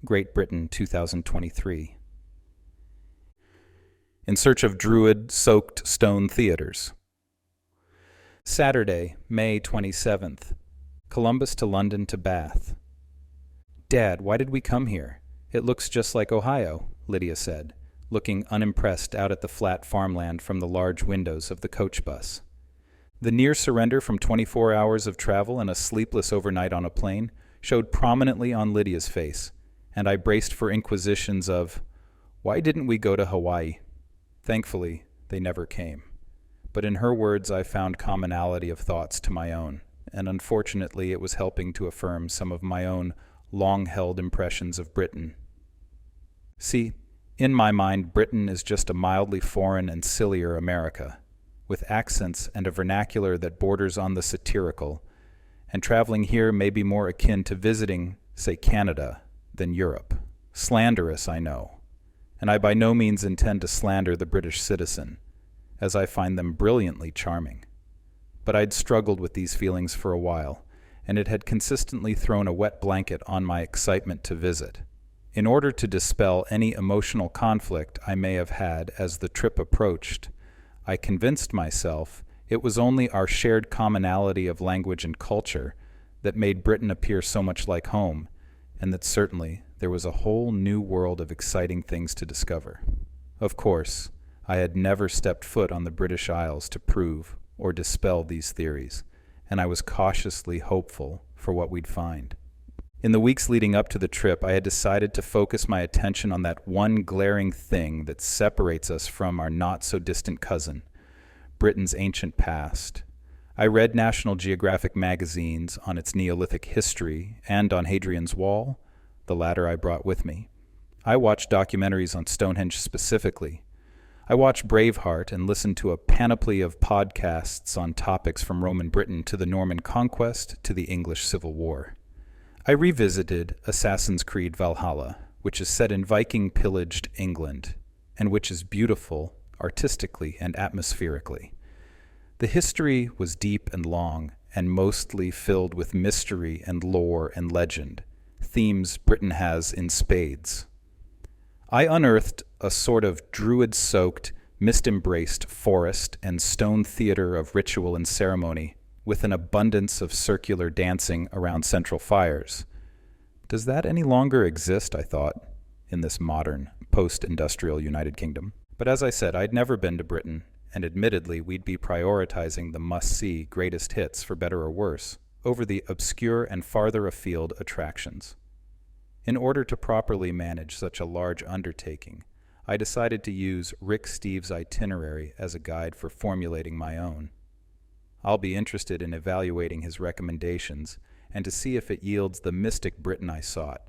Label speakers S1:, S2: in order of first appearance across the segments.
S1: Great Britain, 2023. In search of Druid-Soaked stone theaters. Saturday, May 27th. Columbus to London to Bath. "Dad, why did we come here? It looks just like Ohio," Lydia said, looking unimpressed out at the flat farmland from the large windows of the coach bus. The near surrender from 24 hours of travel and a sleepless overnight on a plane showed prominently on Lydia's face, and I braced for inquisitions of, "Why didn't we go to Hawaii?" Thankfully, they never came. But in her words, I found commonality of thoughts to my own, and unfortunately it was helping to affirm some of my own long-held impressions of Britain. See, in my mind, Britain is just a mildly foreign and sillier America, with accents and a vernacular that borders on the satirical, and traveling here may be more akin to visiting, say, Canada, than Europe. Slanderous, I know, and I by no means intend to slander the British citizen, as I find them brilliantly charming. But I'd struggled with these feelings for a while, and it had consistently thrown a wet blanket on my excitement to visit. In order to dispel any emotional conflict I may have had as the trip approached, I convinced myself it was only our shared commonality of language and culture that made Britain appear so much like home, and that certainly there was a whole new world of exciting things to discover. Of course, I had never stepped foot on the British Isles to prove or dispel these theories, and I was cautiously hopeful for what we'd find. In the weeks leading up to the trip, I had decided to focus my attention on that one glaring thing that separates us from our not-so-distant cousin, Britain's ancient past. I read National Geographic magazines on its Neolithic history and on Hadrian's Wall, the latter I brought with me. I watched documentaries on Stonehenge specifically. I watched Braveheart and listened to a panoply of podcasts on topics from Roman Britain to the Norman Conquest to the English Civil War. I revisited Assassin's Creed Valhalla, which is set in Viking-pillaged England, and which is beautiful artistically and atmospherically. The history was deep and long, and mostly filled with mystery and lore and legend, themes Britain has in spades. I unearthed a sort of Druid-soaked, mist-embraced forest and stone theater of ritual and ceremony, with an abundance of circular dancing around central fires. Does that any longer exist, I thought, in this modern, post-industrial United Kingdom? But as I said, I'd never been to Britain, and admittedly we'd be prioritizing the must-see greatest hits, for better or worse, over the obscure and farther afield attractions. In order to properly manage such a large undertaking, I decided to use Rick Steves' itinerary as a guide for formulating my own. I'll be interested in evaluating his recommendations and to see if it yields the mystic Britain I sought.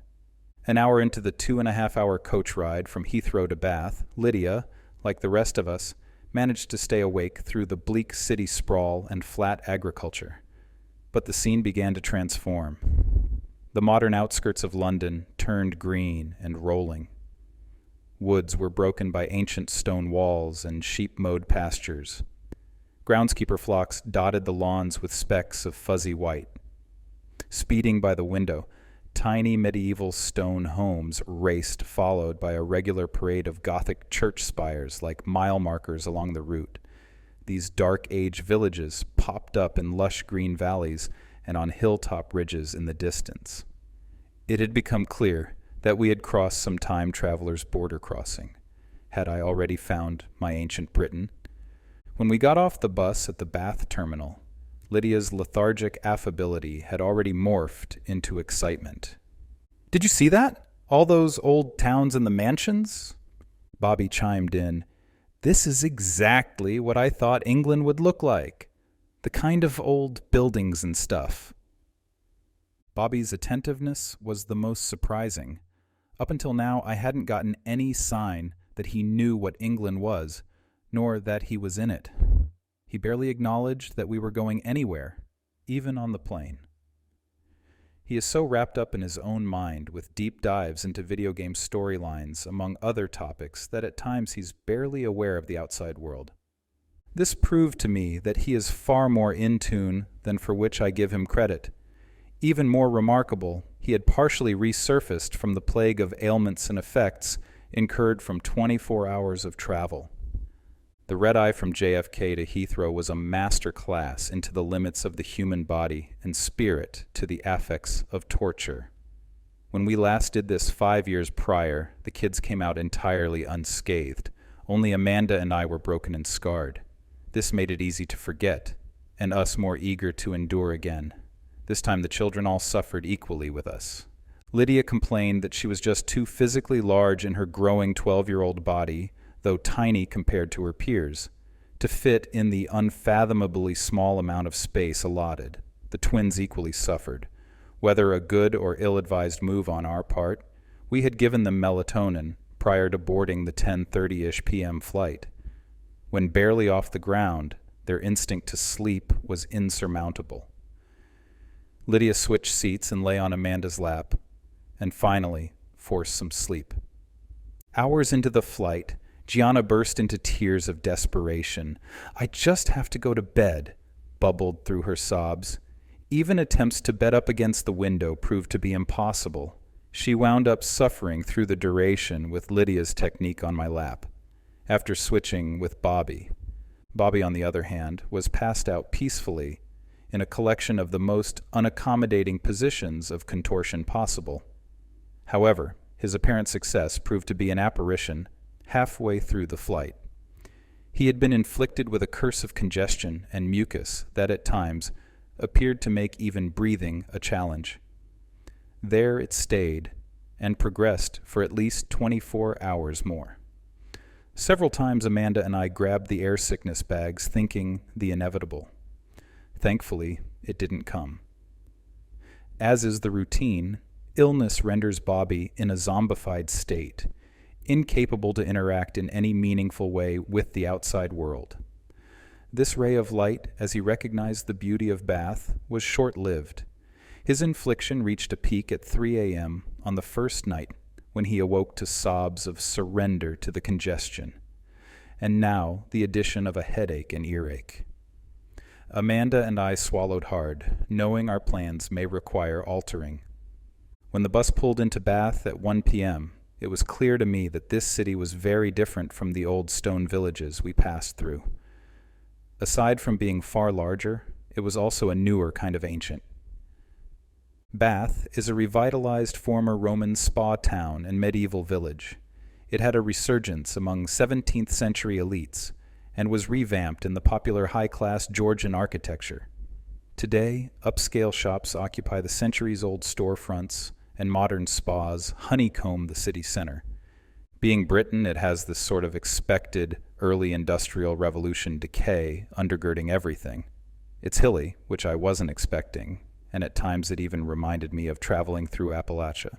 S1: An hour into the 2.5-hour coach ride from Heathrow to Bath, Lydia, like the rest of us, managed to stay awake through the bleak city sprawl and flat agriculture. But the scene began to transform. The modern outskirts of London turned green and rolling. Woods were broken by ancient stone walls and sheep-mowed pastures. Groundskeeper flocks dotted the lawns with specks of fuzzy white. Speeding by the window, tiny medieval stone homes raced, followed by a regular parade of Gothic church spires like mile markers along the route. These dark age villages popped up in lush green valleys and on hilltop ridges in the distance. It had become clear that we had crossed some time traveler's border crossing. Had I already found my ancient Britain? When we got off the bus at the Bath terminal, Lydia's lethargic affability had already morphed into excitement. "Did you see that? All those old towns and the mansions?" Bobby chimed in. "This is exactly what I thought England would look like. The kind of old buildings and stuff." Bobby's attentiveness was the most surprising. Up until now, I hadn't gotten any sign that he knew what England was, nor that he was in it. He barely acknowledged that we were going anywhere, even on the plane. He is so wrapped up in his own mind with deep dives into video game storylines, among other topics, that at times he's barely aware of the outside world. This proved to me that he is far more in tune than for which I give him credit. Even more remarkable, he had partially resurfaced from the plague of ailments and effects incurred from 24 hours of travel. The red-eye from JFK to Heathrow was a master class into the limits of the human body and spirit to the affects of torture. When we last did this 5 years prior, the kids came out entirely unscathed. Only Amanda and I were broken and scarred. This made it easy to forget, and us more eager to endure again. This time the children all suffered equally with us. Lydia complained that she was just too physically large in her growing 12-year-old body, though tiny compared to her peers, to fit in the unfathomably small amount of space allotted. The twins equally suffered. Whether a good or ill-advised move on our part, we had given them melatonin prior to boarding the 10:30-ish p.m. flight. When barely off the ground, their instinct to sleep was insurmountable. Lydia switched seats and lay on Amanda's lap, and finally forced some sleep. Hours into the flight, Gianna burst into tears of desperation. "I just have to go to bed," bubbled through her sobs. Even attempts to bed up against the window proved to be impossible. She wound up suffering through the duration with Lydia's technique on my lap. After switching with Bobby, on the other hand, was passed out peacefully in a collection of the most unaccommodating positions of contortion possible. However, his apparent success proved to be an apparition halfway through the flight. He had been inflicted with a curse of congestion and mucus that at times appeared to make even breathing a challenge. There it stayed and progressed for at least 24 hours more. Several times Amanda and I grabbed the air sickness bags, thinking the inevitable. Thankfully, it didn't come. As is the routine, illness renders Bobby in a zombified state, incapable to interact in any meaningful way with the outside world. This ray of light, as he recognized the beauty of Bath, was short-lived. His infliction reached a peak at 3 a.m. on the first night when he awoke to sobs of surrender to the congestion, and now the addition of a headache and earache. Amanda and I swallowed hard, knowing our plans may require altering. When the bus pulled into Bath at 1 p.m., it was clear to me that this city was very different from the old stone villages we passed through. Aside from being far larger, it was also a newer kind of ancient. Bath is a revitalized former Roman spa town and medieval village. It had a resurgence among 17th century elites and was revamped in the popular high-class Georgian architecture. Today, upscale shops occupy the centuries-old storefronts, and modern spas honeycomb the city center. Being Britain, it has this sort of expected early industrial revolution decay undergirding everything. It's hilly, which I wasn't expecting, and at times it even reminded me of traveling through Appalachia.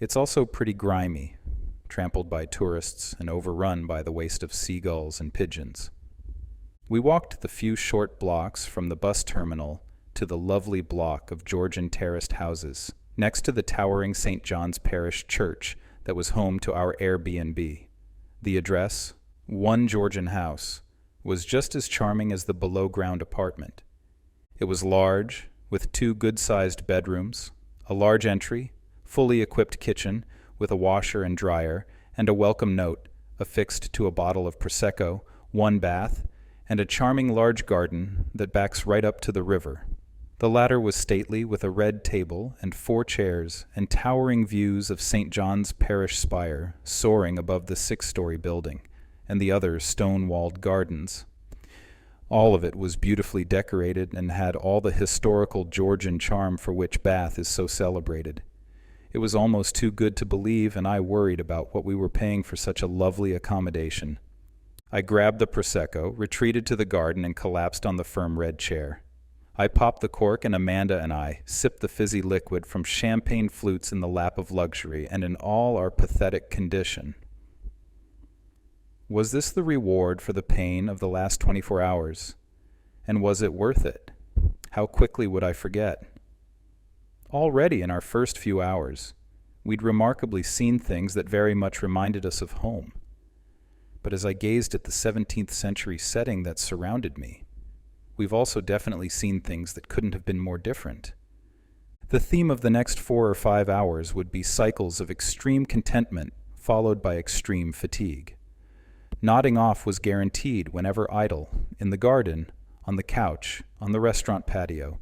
S1: It's also pretty grimy, trampled by tourists and overrun by the waste of seagulls and pigeons. We walked the few short blocks from the bus terminal to the lovely block of Georgian terraced houses next to the towering St. John's Parish Church that was home to our Airbnb. The address, One Georgian House, was just as charming as the below-ground apartment. It was large, with 2 good-sized bedrooms, a large entry, fully equipped kitchen with a washer and dryer, and a welcome note affixed to a bottle of Prosecco, 1 bath, and a charming large garden that backs right up to the river. The latter was stately, with a red table and 4 chairs and towering views of St. John's Parish spire soaring above the 6-story building and the other stone-walled gardens. All of it was beautifully decorated and had all the historical Georgian charm for which Bath is so celebrated. It was almost too good to believe, and I worried about what we were paying for such a lovely accommodation. I grabbed the Prosecco, retreated to the garden, and collapsed on the firm red chair. I popped the cork, and Amanda and I sipped the fizzy liquid from champagne flutes in the lap of luxury and in all our pathetic condition. Was this the reward for the pain of the last 24 hours? And was it worth it? How quickly would I forget? Already in our first few hours, we'd remarkably seen things that very much reminded us of home. But as I gazed at the 17th century setting that surrounded me, we've also definitely seen things that couldn't have been more different. The theme of the next 4 or 5 hours would be cycles of extreme contentment followed by extreme fatigue. Nodding off was guaranteed whenever idle, in the garden, on the couch, on the restaurant patio.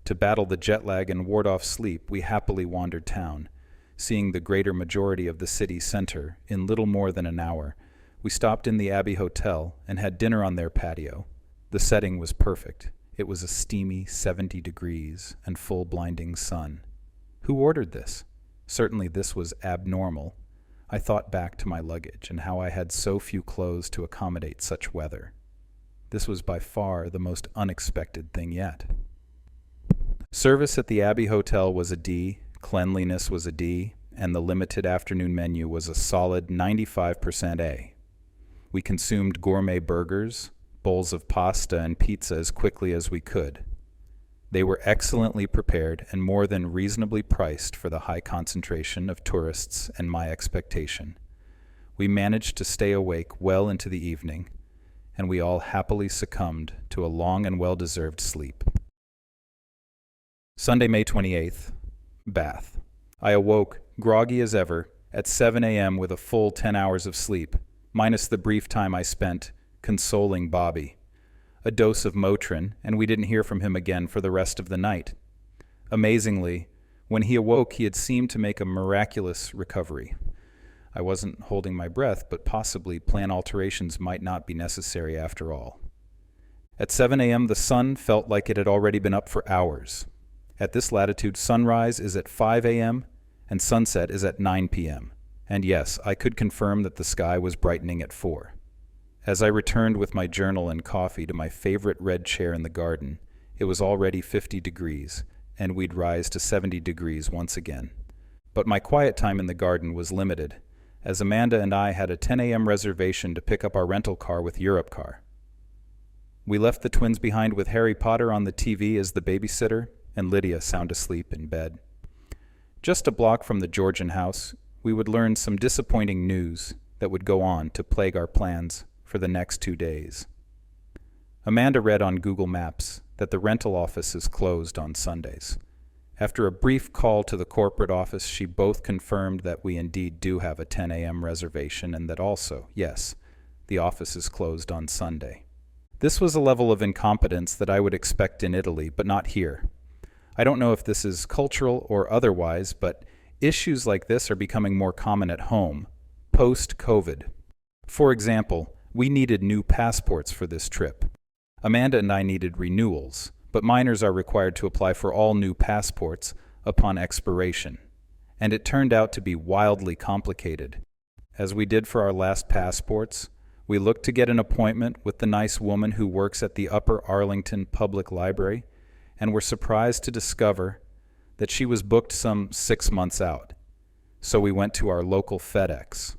S1: To battle the jet lag and ward off sleep, we happily wandered town, seeing the greater majority of the city center in little more than an hour. We stopped in the Abbey Hotel and had dinner on their patio. The setting was perfect. It was a steamy 70 degrees and full blinding sun. Who ordered this? Certainly this was abnormal. I thought back to my luggage and how I had so few clothes to accommodate such weather. This was by far the most unexpected thing yet. Service at the Abbey Hotel was a D, cleanliness was a D, and the limited afternoon menu was a solid 95% A. We consumed gourmet burgers, bowls of pasta and pizza as quickly as we could. They were excellently prepared and more than reasonably priced for the high concentration of tourists and my expectation. We managed to stay awake well into the evening, and we all happily succumbed to a long and well-deserved sleep. Sunday, May 28th, Bath. I awoke, groggy as ever, at 7 a.m. with a full 10 hours of sleep, minus the brief time I spent consoling Bobby. A dose of Motrin, and we didn't hear from him again for the rest of the night. Amazingly, when he awoke, he had seemed to make a miraculous recovery. I wasn't holding my breath, but possibly plan alterations might not be necessary after all. At 7 a.m., the sun felt like it had already been up for hours. At this latitude, sunrise is at 5 a.m. and sunset is at 9 p.m. And yes, I could confirm that the sky was brightening at 4. As I returned with my journal and coffee to my favorite red chair in the garden, it was already 50 degrees, and we'd rise to 70 degrees once again. But my quiet time in the garden was limited, as Amanda and I had a 10 a.m. reservation to pick up our rental car with Europcar. We left the twins behind with Harry Potter on the TV as the babysitter, and Lydia sound asleep in bed. Just a block from the Georgian house, we would learn some disappointing news that would go on to plague our plans for the next 2 days. Amanda read on Google Maps that the rental office is closed on Sundays. After a brief call to the corporate office, she both confirmed that we indeed do have a 10 a.m. reservation and that also, yes, the office is closed on Sunday. This was a level of incompetence that I would expect in Italy, but not here. I don't know if this is cultural or otherwise, but issues like this are becoming more common at home, post-COVID. For example, we needed new passports for this trip. Amanda and I needed renewals, but minors are required to apply for all new passports upon expiration. And it turned out to be wildly complicated. As we did for our last passports, we looked to get an appointment with the nice woman who works at the Upper Arlington Public Library, and were surprised to discover that she was booked some 6 months out. So we went to our local FedEx.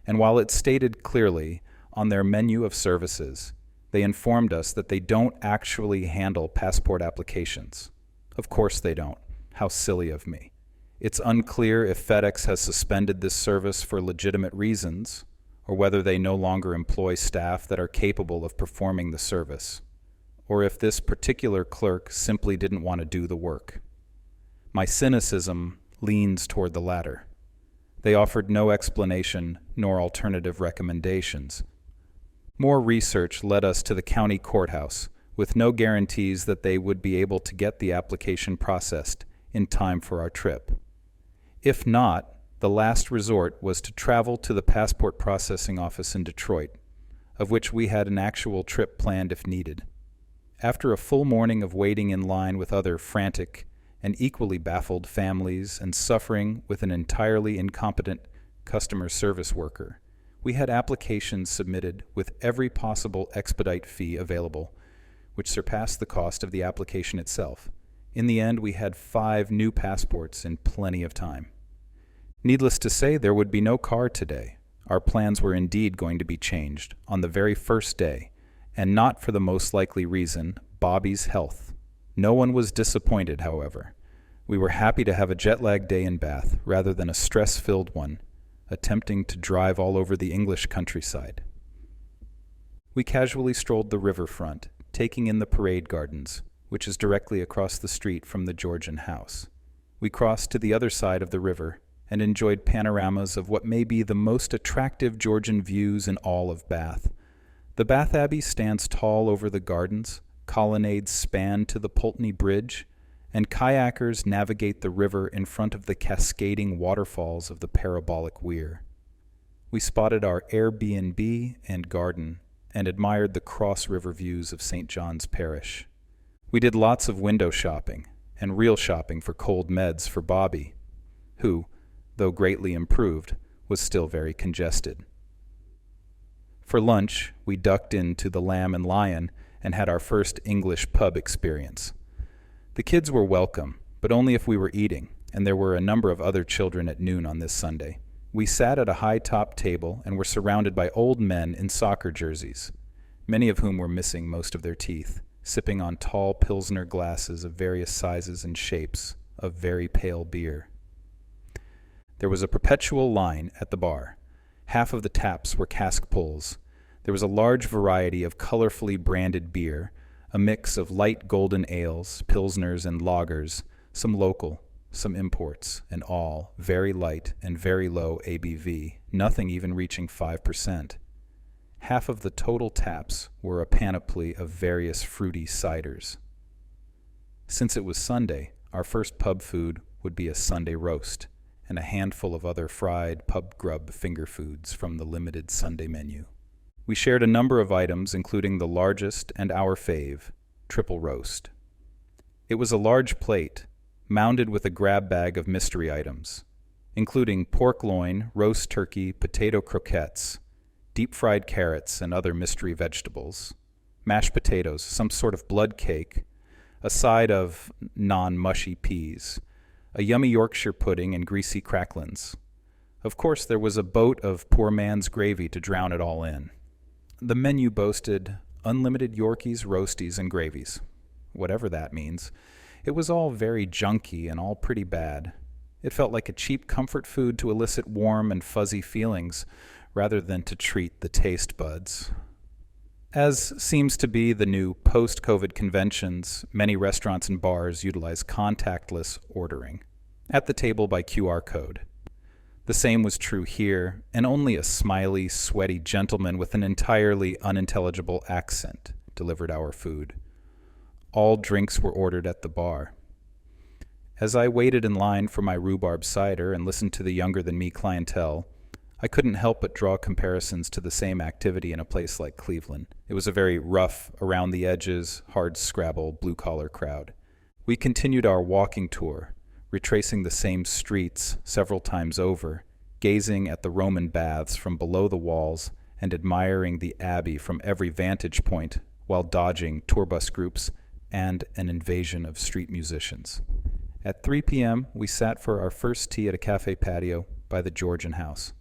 S1: And while it stated clearly on their menu of services, they informed us that they don't actually handle passport applications. Of course they don't. How silly of me. It's unclear if FedEx has suspended this service for legitimate reasons, or whether they no longer employ staff that are capable of performing the service, or if this particular clerk simply didn't want to do the work. My cynicism leans toward the latter. They offered no explanation nor alternative recommendations. More research led us to the county courthouse, with no guarantees that they would be able to get the application processed in time for our trip. If not, the last resort was to travel to the passport processing office in Detroit, of which we had an actual trip planned if needed. After a full morning of waiting in line with other frantic and equally baffled families and suffering with an entirely incompetent customer service worker, we had applications submitted with every possible expedite fee available, which surpassed the cost of the application itself. In the end, we had 5 new passports in plenty of time. Needless to say, there would be no car today. Our plans were indeed going to be changed on the very first day, and not for the most likely reason, Bobby's health. No one was disappointed, however. We were happy to have a jet-lag day in Bath rather than a stress-filled one, attempting to drive all over the English countryside. We casually strolled the riverfront, taking in the parade gardens, which is directly across the street from the Georgian house. We crossed to the other side of the river and enjoyed panoramas of what may be the most attractive Georgian views in all of Bath. The Bath Abbey stands tall over the gardens, colonnades span to the Pulteney Bridge, and kayakers navigate the river in front of the cascading waterfalls of the parabolic weir. We spotted our Airbnb and garden and admired the cross-river views of St. John's Parish. We did lots of window shopping and real shopping for cold meds for Bobby, who, though greatly improved, was still very congested. For lunch, we ducked into the Lamb and Lion and had our first English pub experience. The kids were welcome, but only if we were eating, and there were a number of other children at noon on this Sunday. We sat at a high-top table and were surrounded by old men in soccer jerseys, many of whom were missing most of their teeth, sipping on tall Pilsner glasses of various sizes and shapes of very pale beer. There was a perpetual line at the bar. Half of the taps were cask pulls. There was a large variety of colorfully branded beer, a mix of light golden ales, pilsners, and lagers, some local, some imports, and all very light and very low ABV, nothing even reaching 5%. Half of the total taps were a panoply of various fruity ciders. Since it was Sunday, our first pub food would be a Sunday roast and a handful of other fried pub grub finger foods from the limited Sunday menu. We shared a number of items, including the largest and our fave, triple roast. It was a large plate, mounded with a grab bag of mystery items, including pork loin, roast turkey, potato croquettes, deep-fried carrots and other mystery vegetables, mashed potatoes, some sort of blood cake, a side of non-mushy peas, a yummy Yorkshire pudding and greasy cracklins. Of course, there was a boat of poor man's gravy to drown it all in. The menu boasted unlimited Yorkies, roasties, and gravies, whatever that means. It was all very junky and all pretty bad. It felt like a cheap comfort food to elicit warm and fuzzy feelings rather than to treat the taste buds. As seems to be the new post-COVID conventions, many restaurants and bars utilize contactless ordering, at the table by QR code. The same was true here, and only a smiley, sweaty gentleman with an entirely unintelligible accent delivered our food. All drinks were ordered at the bar. As I waited in line for my rhubarb cider and listened to the younger-than-me clientele, I couldn't help but draw comparisons to the same activity in a place like Cleveland. It was a very rough, around-the-edges, hard-scrabble, blue-collar crowd. We continued our walking tour, retracing the same streets several times over, gazing at the Roman baths from below the walls and admiring the abbey from every vantage point while dodging tour bus groups and an invasion of street musicians. At 3 p.m., we sat for our first tea at a cafe patio by the Georgian House.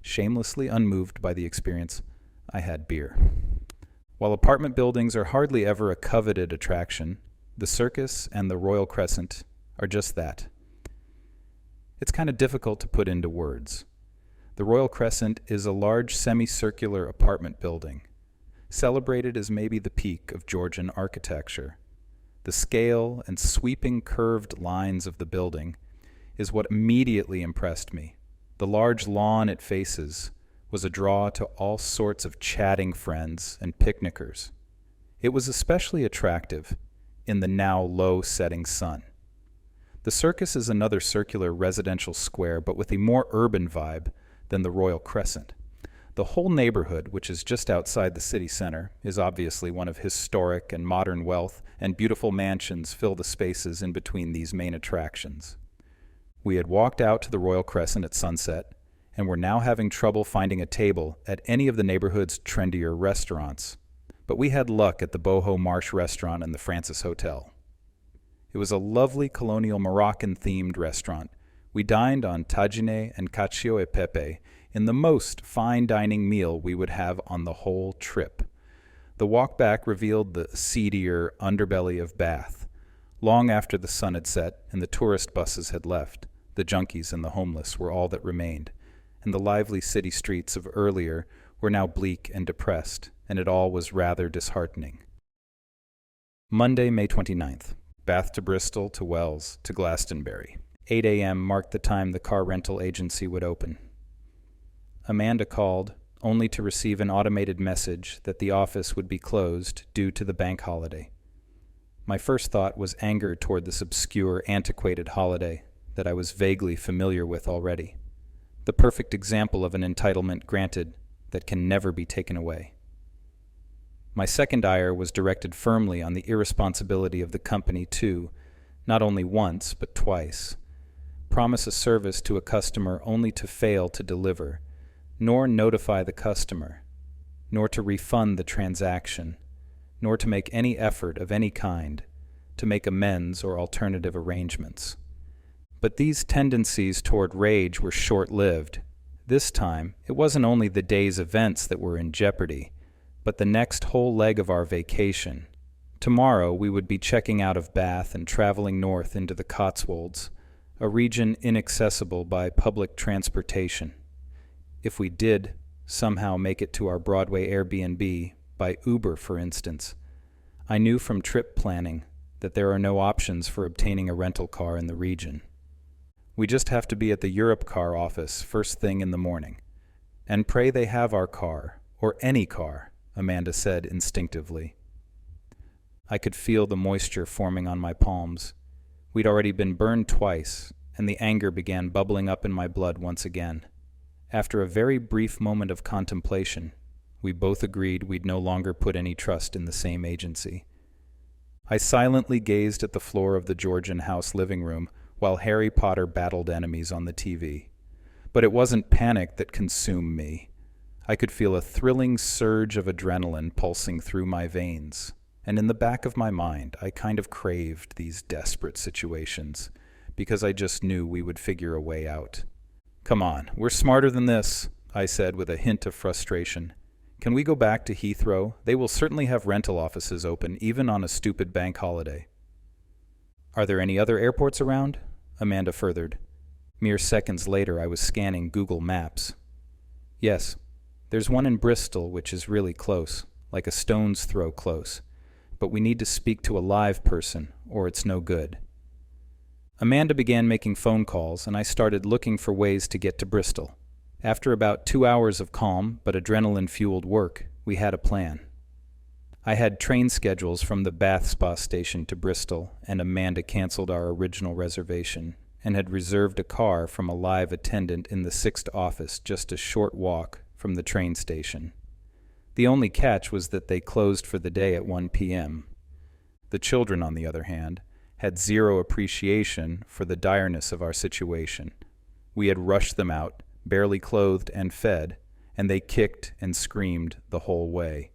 S1: Shamelessly unmoved by the experience, I had beer. While apartment buildings are hardly ever a coveted attraction, the Circus and the Royal Crescent are just that. It's kind of difficult to put into words. The Royal Crescent is a large semicircular apartment building, celebrated as maybe the peak of Georgian architecture. The scale and sweeping curved lines of the building is what immediately impressed me. The large lawn it faces was a draw to all sorts of chatting friends and picnickers. It was especially attractive in the now low setting sun. The Circus is another circular residential square, but with a more urban vibe than the Royal Crescent. The whole neighborhood, which is just outside the city center, is obviously one of historic and modern wealth, and beautiful mansions fill the spaces in between these main attractions. We had walked out to the Royal Crescent at sunset, and were now having trouble finding a table at any of the neighborhood's trendier restaurants. But we had luck at the Boho Marsh restaurant and the Francis Hotel. It was a lovely colonial Moroccan-themed restaurant. We dined on tagine and cacio e pepe in the most fine dining meal we would have on the whole trip. The walk back revealed the seedier underbelly of Bath. Long after the sun had set and the tourist buses had left, the junkies and the homeless were all that remained, and the lively city streets of earlier were now bleak and depressed, and it all was rather disheartening. Monday, May 29th. Bath to Bristol to Wells to Glastonbury. 8 a.m. marked the time the car rental agency would open. Amanda called, only to receive an automated message that the office would be closed due to the bank holiday. My first thought was anger toward this obscure, antiquated holiday that I was vaguely familiar with already. The perfect example of an entitlement granted that can never be taken away. My second ire was directed firmly on the irresponsibility of the company to, not only once, but twice, promise a service to a customer only to fail to deliver, nor notify the customer, nor to refund the transaction, nor to make any effort of any kind to make amends or alternative arrangements. But these tendencies toward rage were short-lived. This time, it wasn't only the day's events that were in jeopardy, but the next whole leg of our vacation. Tomorrow we would be checking out of Bath and traveling north into the Cotswolds, a region inaccessible by public transportation. If we did somehow make it to our Broadway Airbnb, by Uber for instance, I knew from trip planning that there are no options for obtaining a rental car in the region. We just have to be at the Europcar office first thing in the morning. And pray they have our car, or any car, Amanda said instinctively. I could feel the moisture forming on my palms. We'd already been burned twice, and the anger began bubbling up in my blood once again. After a very brief moment of contemplation, we both agreed we'd no longer put any trust in the same agency. I silently gazed at the floor of the Georgian house living room while Harry Potter battled enemies on the TV. But it wasn't panic that consumed me. I could feel a thrilling surge of adrenaline pulsing through my veins, and in the back of my mind, I kind of craved these desperate situations, because I just knew we would figure a way out. "Come on, we're smarter than this," I said with a hint of frustration. "Can we go back to Heathrow? They will certainly have rental offices open, even on a stupid bank holiday." "Are there any other airports around?" Amanda furthered. Mere seconds later, I was scanning Google Maps. "Yes, there's one in Bristol, which is really close, like a stone's throw close. But we need to speak to a live person, or it's no good." Amanda began making phone calls, and I started looking for ways to get to Bristol. After about 2 hours of calm but adrenaline-fueled work, we had a plan. I had train schedules from the Bath Spa station to Bristol, and Amanda canceled our original reservation and had reserved a car from a live attendant in the 6th office just a short walk from the train station. The only catch was that they closed for the day at 1 p.m. The children, on the other hand, had zero appreciation for the direness of our situation. We had rushed them out, barely clothed and fed, and they kicked and screamed the whole way.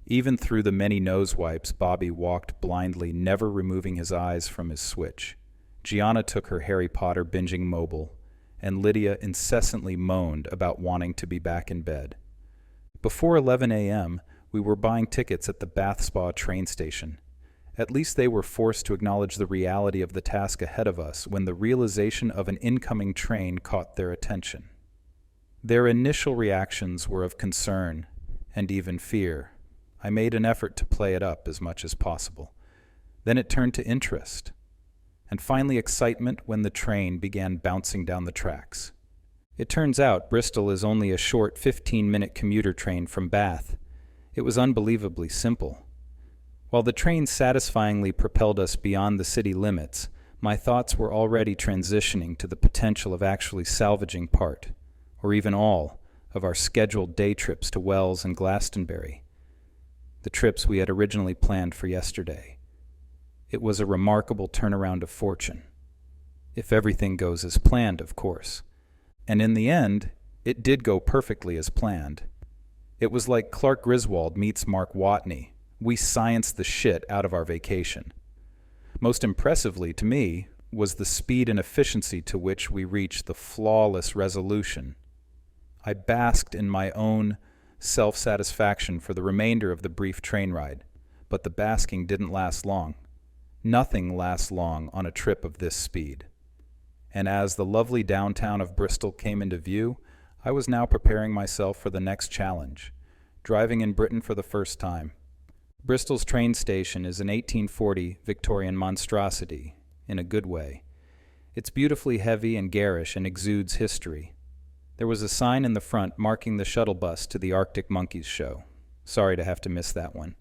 S1: Even through the many nose wipes, Bobby walked blindly, never removing his eyes from his Switch. Gianna took her Harry Potter binging mobile, and Lydia incessantly moaned about wanting to be back in bed. Before 11 a.m., we were buying tickets at the Bath Spa train station. At least they were forced to acknowledge the reality of the task ahead of us when the realization of an incoming train caught their attention. Their initial reactions were of concern and even fear. I made an effort to play it up as much as possible. Then it turned to interest, and finally excitement when the train began bouncing down the tracks. It turns out Bristol is only a short 15-minute commuter train from Bath. It was unbelievably simple. While the train satisfyingly propelled us beyond the city limits, my thoughts were already transitioning to the potential of actually salvaging part, or even all, of our scheduled day trips to Wells and Glastonbury, the trips we had originally planned for yesterday. It was a remarkable turnaround of fortune. If everything goes as planned, of course. And in the end, it did go perfectly as planned. It was like Clark Griswold meets Mark Watney. We scienced the shit out of our vacation. Most impressively to me was the speed and efficiency to which we reached the flawless resolution. I basked in my own self-satisfaction for the remainder of the brief train ride, but the basking didn't last long. Nothing lasts long on a trip of this speed. And as the lovely downtown of Bristol came into view, I was now preparing myself for the next challenge, driving in Britain for the first time. Bristol's train station is an 1840 Victorian monstrosity, in a good way. It's beautifully heavy and garish and exudes history. There was a sign in the front marking the shuttle bus to the Arctic Monkeys show. Sorry to have to miss that one.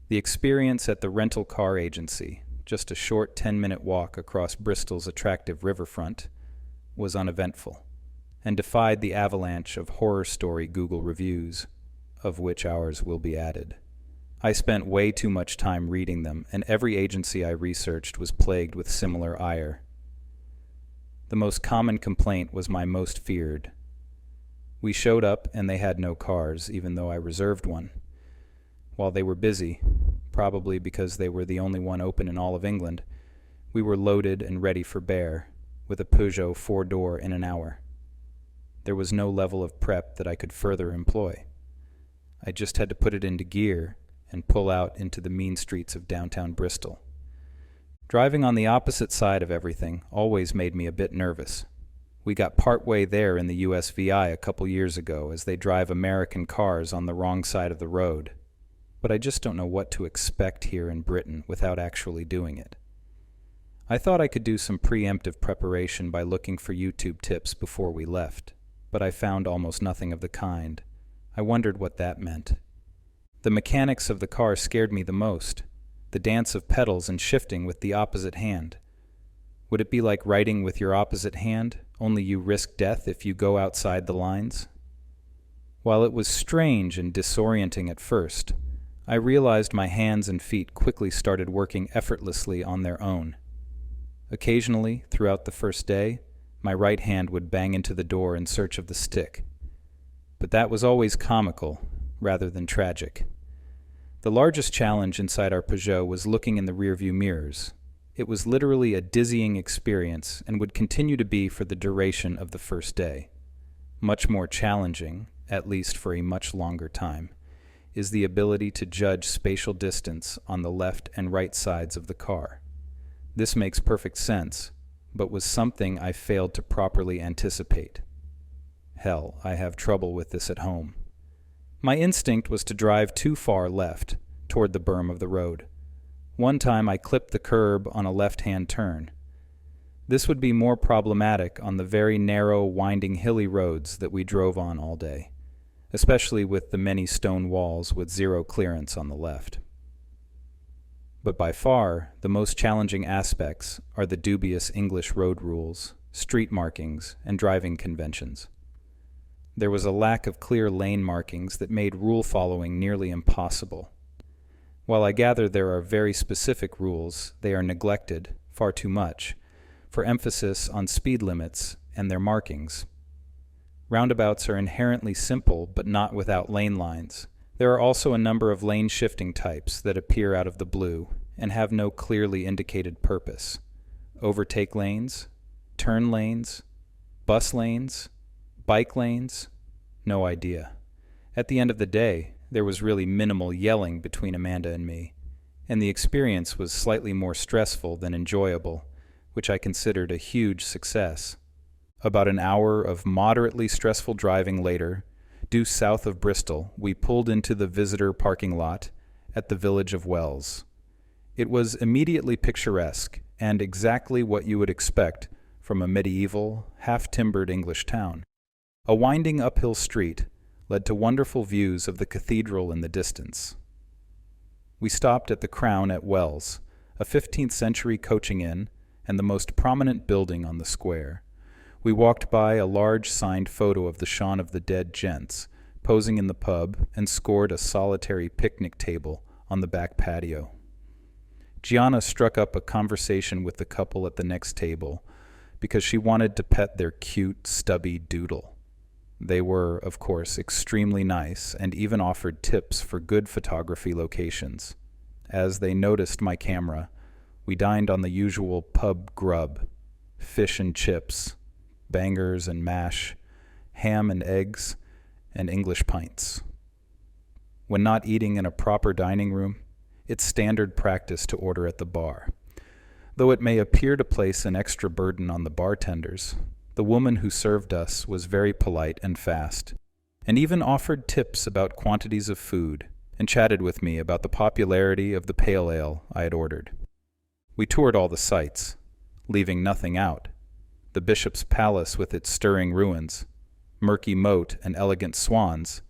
S1: The experience at the rental car agency, just a short 10-minute walk across Bristol's attractive riverfront, was uneventful, and defied the avalanche of horror story Google reviews, of which ours will be added. I spent way too much time reading them, and every agency I researched was plagued with similar ire. The most common complaint was my most feared. We showed up and they had no cars, even though I reserved one. While they were busy, probably because they were the only one open in all of England, we were loaded and ready for bear, with a Peugeot 4-door in an hour. There was no level of prep that I could further employ. I just had to put it into gear and pull out into the mean streets of downtown Bristol. Driving on the opposite side of everything always made me a bit nervous. We got partway there in the USVI a couple years ago as they drive American cars on the wrong side of the road. But I just don't know what to expect here in Britain without actually doing it. I thought I could do some preemptive preparation by looking for YouTube tips before we left, but I found almost nothing of the kind. I wondered what that meant. The mechanics of the car scared me the most. The dance of pedals and shifting with the opposite hand. Would it be like writing with your opposite hand, only you risk death if you go outside the lines? While it was strange and disorienting at first, I realized my hands and feet quickly started working effortlessly on their own. Occasionally, throughout the first day, my right hand would bang into the door in search of the stick. But that was always comical, rather than tragic. The largest challenge inside our Peugeot was looking in the rearview mirrors. It was literally a dizzying experience and would continue to be for the duration of the first day. Much more challenging, at least for a much longer time, is the ability to judge spatial distance on the left and right sides of the car. This makes perfect sense, but was something I failed to properly anticipate. Hell, I have trouble with this at home. My instinct was to drive too far left, toward the berm of the road. One time I clipped the curb on a left-hand turn. This would be more problematic on the very narrow, winding, hilly roads that we drove on all day, especially with the many stone walls with zero clearance on the left. But by far, the most challenging aspects are the dubious English road rules, street markings, and driving conventions. There was a lack of clear lane markings that made rule following nearly impossible. While I gather there are very specific rules, they are neglected, far too much, for emphasis on speed limits and their markings. Roundabouts are inherently simple, but not without lane lines. There are also a number of lane shifting types that appear out of the blue and have no clearly indicated purpose. Overtake lanes, turn lanes, bus lanes, bike lanes, no idea. At the end of the day, there was really minimal yelling between Amanda and me, and the experience was slightly more stressful than enjoyable, which I considered a huge success. About an hour of moderately stressful driving later, due south of Bristol, we pulled into the visitor parking lot at the village of Wells. It was immediately picturesque and exactly what you would expect from a medieval, half-timbered English town. A winding uphill street led to wonderful views of the cathedral in the distance. We stopped at the Crown at Wells, a 15th-century coaching inn and the most prominent building on the square. We walked by a large signed photo of the Shaun of the Dead gents, posing in the pub, and scored a solitary picnic table on the back patio. Gianna struck up a conversation with the couple at the next table because she wanted to pet their cute, stubby doodle. They were, of course, extremely nice and even offered tips for good photography locations. As they noticed my camera, we dined on the usual pub grub, fish and chips, bangers and mash, ham and eggs, and English pints. When not eating in a proper dining room, it's standard practice to order at the bar. Though it may appear to place an extra burden on the bartenders, the woman who served us was very polite and fast, and even offered tips about quantities of food, and chatted with me about the popularity of the pale ale I had ordered. We toured all the sights, leaving nothing out, the bishop's palace with its stirring ruins, murky moat and elegant swans,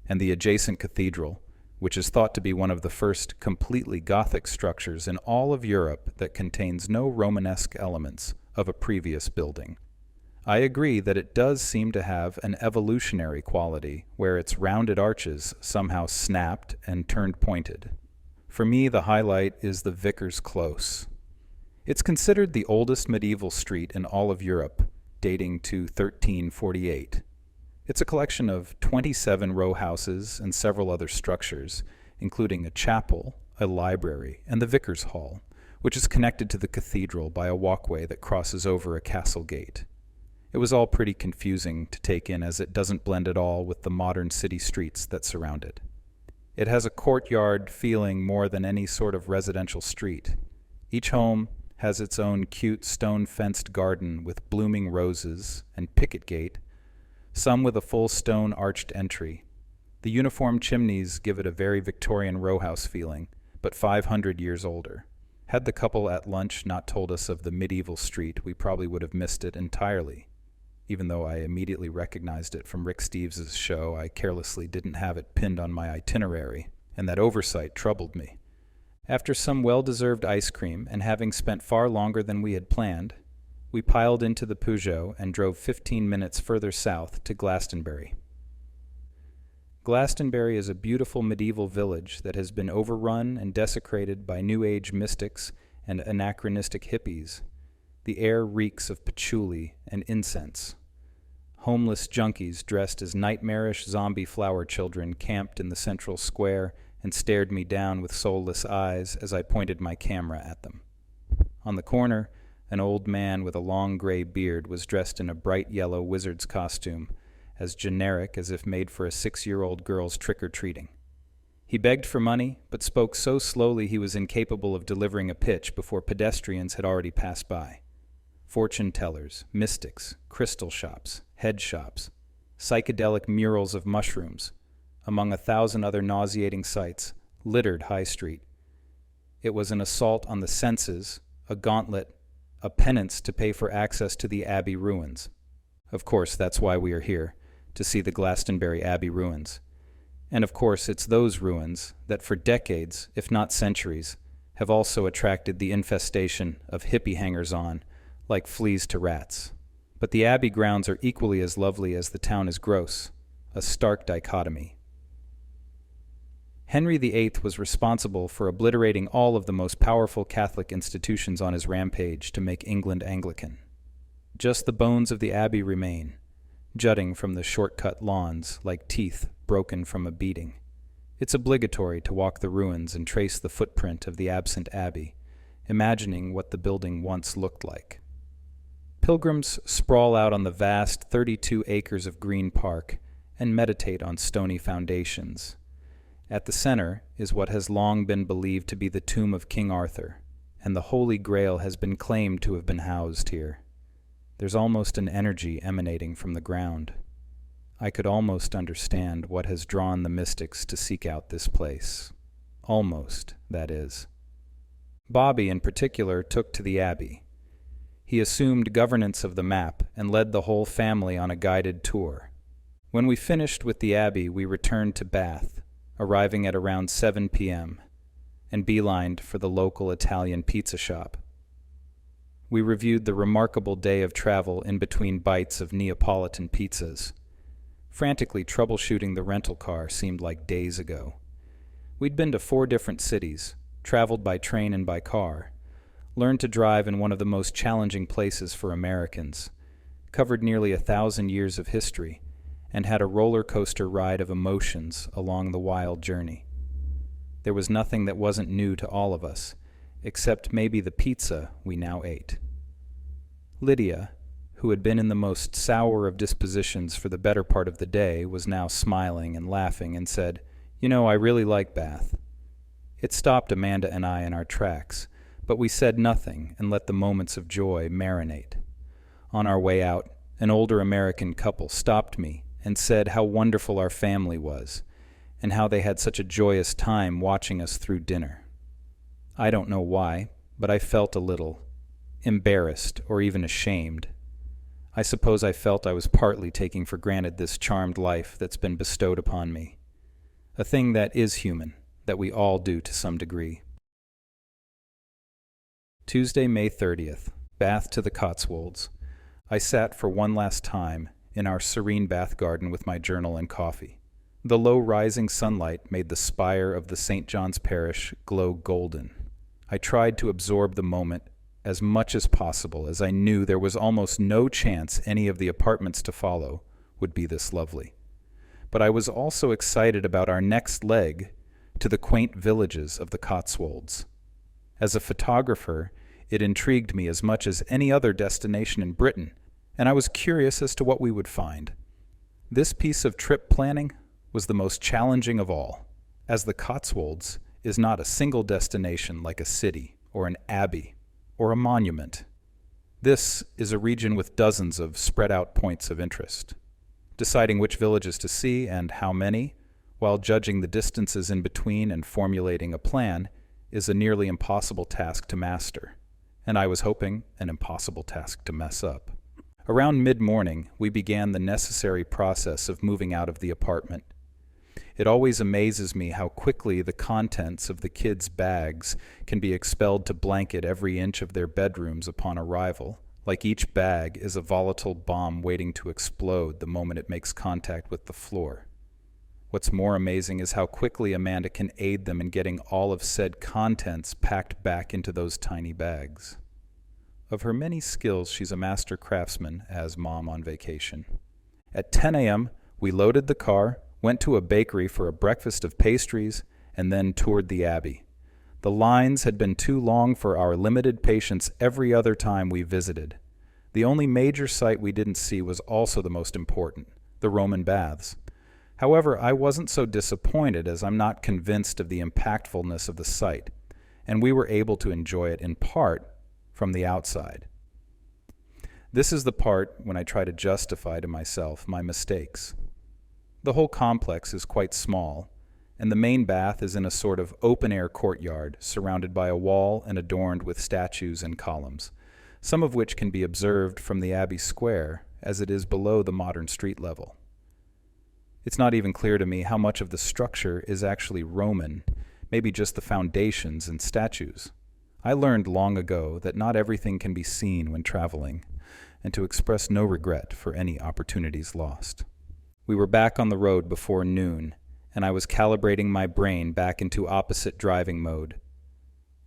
S1: and the adjacent cathedral, which is thought to be one of the first completely Gothic structures in all of Europe that contains no Romanesque elements of a previous building. I agree that it does seem to have an evolutionary quality, where its rounded arches somehow snapped and turned pointed. For me, the highlight is the Vicar's Close. It's considered the oldest medieval street in all of Europe, dating to 1348. It's a collection of 27 row houses and several other structures, including a chapel, a library, and the Vicar's Hall, which is connected to the cathedral by a walkway that crosses over a castle gate. It was all pretty confusing to take in, as it doesn't blend at all with the modern city streets that surround it. It has a courtyard feeling more than any sort of residential street. Each home has its own cute stone-fenced garden with blooming roses and picket gate, some with a full stone arched entry. The uniform chimneys give it a very Victorian row house feeling, but 500 years older. Had the couple at lunch not told us of the medieval street, we probably would have missed it entirely. Even though I immediately recognized it from Rick Steves' show, I carelessly didn't have it pinned on my itinerary, and that oversight troubled me. After some well-deserved ice cream, and having spent far longer than we had planned, we piled into the Peugeot and drove 15 minutes further south to Glastonbury. Glastonbury is a beautiful medieval village that has been overrun and desecrated by New Age mystics and anachronistic hippies. The air reeks of patchouli and incense. Homeless junkies dressed as nightmarish zombie flower children camped in the central square and stared me down with soulless eyes as I pointed my camera at them. On the corner, an old man with a long gray beard was dressed in a bright yellow wizard's costume, as generic as if made for a 6-year-old girl's trick-or-treating. He begged for money, but spoke so slowly he was incapable of delivering a pitch before pedestrians had already passed by. Fortune tellers, mystics, crystal shops, head shops, psychedelic murals of mushrooms, among 1,000 other nauseating sights, littered High Street. It was an assault on the senses, a gauntlet, a penance to pay for access to the Abbey ruins. Of course, that's why we are here, to see the Glastonbury Abbey ruins. And of course, it's those ruins that for decades, if not centuries, have also attracted the infestation of hippie hangers-on, like fleas to rats. But the Abbey grounds are equally as lovely as the town is gross, a stark dichotomy. Henry VIII was responsible for obliterating all of the most powerful Catholic institutions on his rampage to make England Anglican. Just the bones of the Abbey remain, jutting from the short-cut lawns like teeth broken from a beating. It's obligatory to walk the ruins and trace the footprint of the absent Abbey, imagining what the building once looked like. Pilgrims sprawl out on the vast 32 acres of green park and meditate on stony foundations. At the center is what has long been believed to be the tomb of King Arthur, and the Holy Grail has been claimed to have been housed here. There's almost an energy emanating from the ground. I could almost understand what has drawn the mystics to seek out this place. Almost, that is. Bobby, in particular, took to the Abbey. He assumed governance of the map and led the whole family on a guided tour. When we finished with the Abbey, we returned to Bath, arriving at around 7 p.m., and beelined for the local Italian pizza shop. We reviewed the remarkable day of travel in between bites of Neapolitan pizzas. Frantically troubleshooting the rental car seemed like days ago. We'd been to 4 different cities, traveled by train and by car, learned to drive in one of the most challenging places for Americans, covered nearly 1,000 years of history, and had a roller coaster ride of emotions along the wild journey. There was nothing that wasn't new to all of us, except maybe the pizza we now ate. Lydia, who had been in the most sour of dispositions for the better part of the day, was now smiling and laughing and said, "You know, I really like Bath." It stopped Amanda and I in our tracks, but we said nothing and let the moments of joy marinate. On our way out, an older American couple stopped me and said how wonderful our family was, and how they had such a joyous time watching us through dinner. I don't know why, but I felt a little embarrassed or even ashamed. I suppose I felt I was partly taking for granted this charmed life that's been bestowed upon me. A thing that is human, that we all do to some degree. Tuesday, May 30th. Bath to the Cotswolds. I sat for one last time in our serene bath garden with my journal and coffee. The low rising sunlight made the spire of the St. John's Parish glow golden. I tried to absorb the moment as much as possible, as I knew there was almost no chance any of the apartments to follow would be this lovely. But I was also excited about our next leg to the quaint villages of the Cotswolds. As a photographer, it intrigued me as much as any other destination in Britain, and I was curious as to what we would find. This piece of trip planning was the most challenging of all, as the Cotswolds is not a single destination like a city or an abbey or a monument. This is a region with dozens of spread-out points of interest. Deciding which villages to see and how many, while judging the distances in between and formulating a plan, is a nearly impossible task to master, and I was hoping an impossible task to mess up. Around mid-morning, we began the necessary process of moving out of the apartment. It always amazes me how quickly the contents of the kids' bags can be expelled to blanket every inch of their bedrooms upon arrival, like each bag is a volatile bomb waiting to explode the moment it makes contact with the floor. What's more amazing is how quickly Amanda can aid them in getting all of said contents packed back into those tiny bags. Of her many skills, she's a master craftsman as mom on vacation. At 10 a.m., we loaded the car, went to a bakery for a breakfast of pastries, and then toured the Abbey. The lines had been too long for our limited patience every other time we visited. The only major site we didn't see was also the most important, the Roman baths. However, I wasn't so disappointed, as I'm not convinced of the impactfulness of the site, and we were able to enjoy it in part from the outside. This is the part when I try to justify to myself my mistakes. The whole complex is quite small, and the main bath is in a sort of open-air courtyard surrounded by a wall and adorned with statues and columns, some of which can be observed from the Abbey Square, as it is below the modern street level. It's not even clear to me how much of the structure is actually Roman, maybe just the foundations and statues. I learned long ago that not everything can be seen when traveling, and to express no regret for any opportunities lost. We were back on the road before noon, and I was calibrating my brain back into opposite driving mode.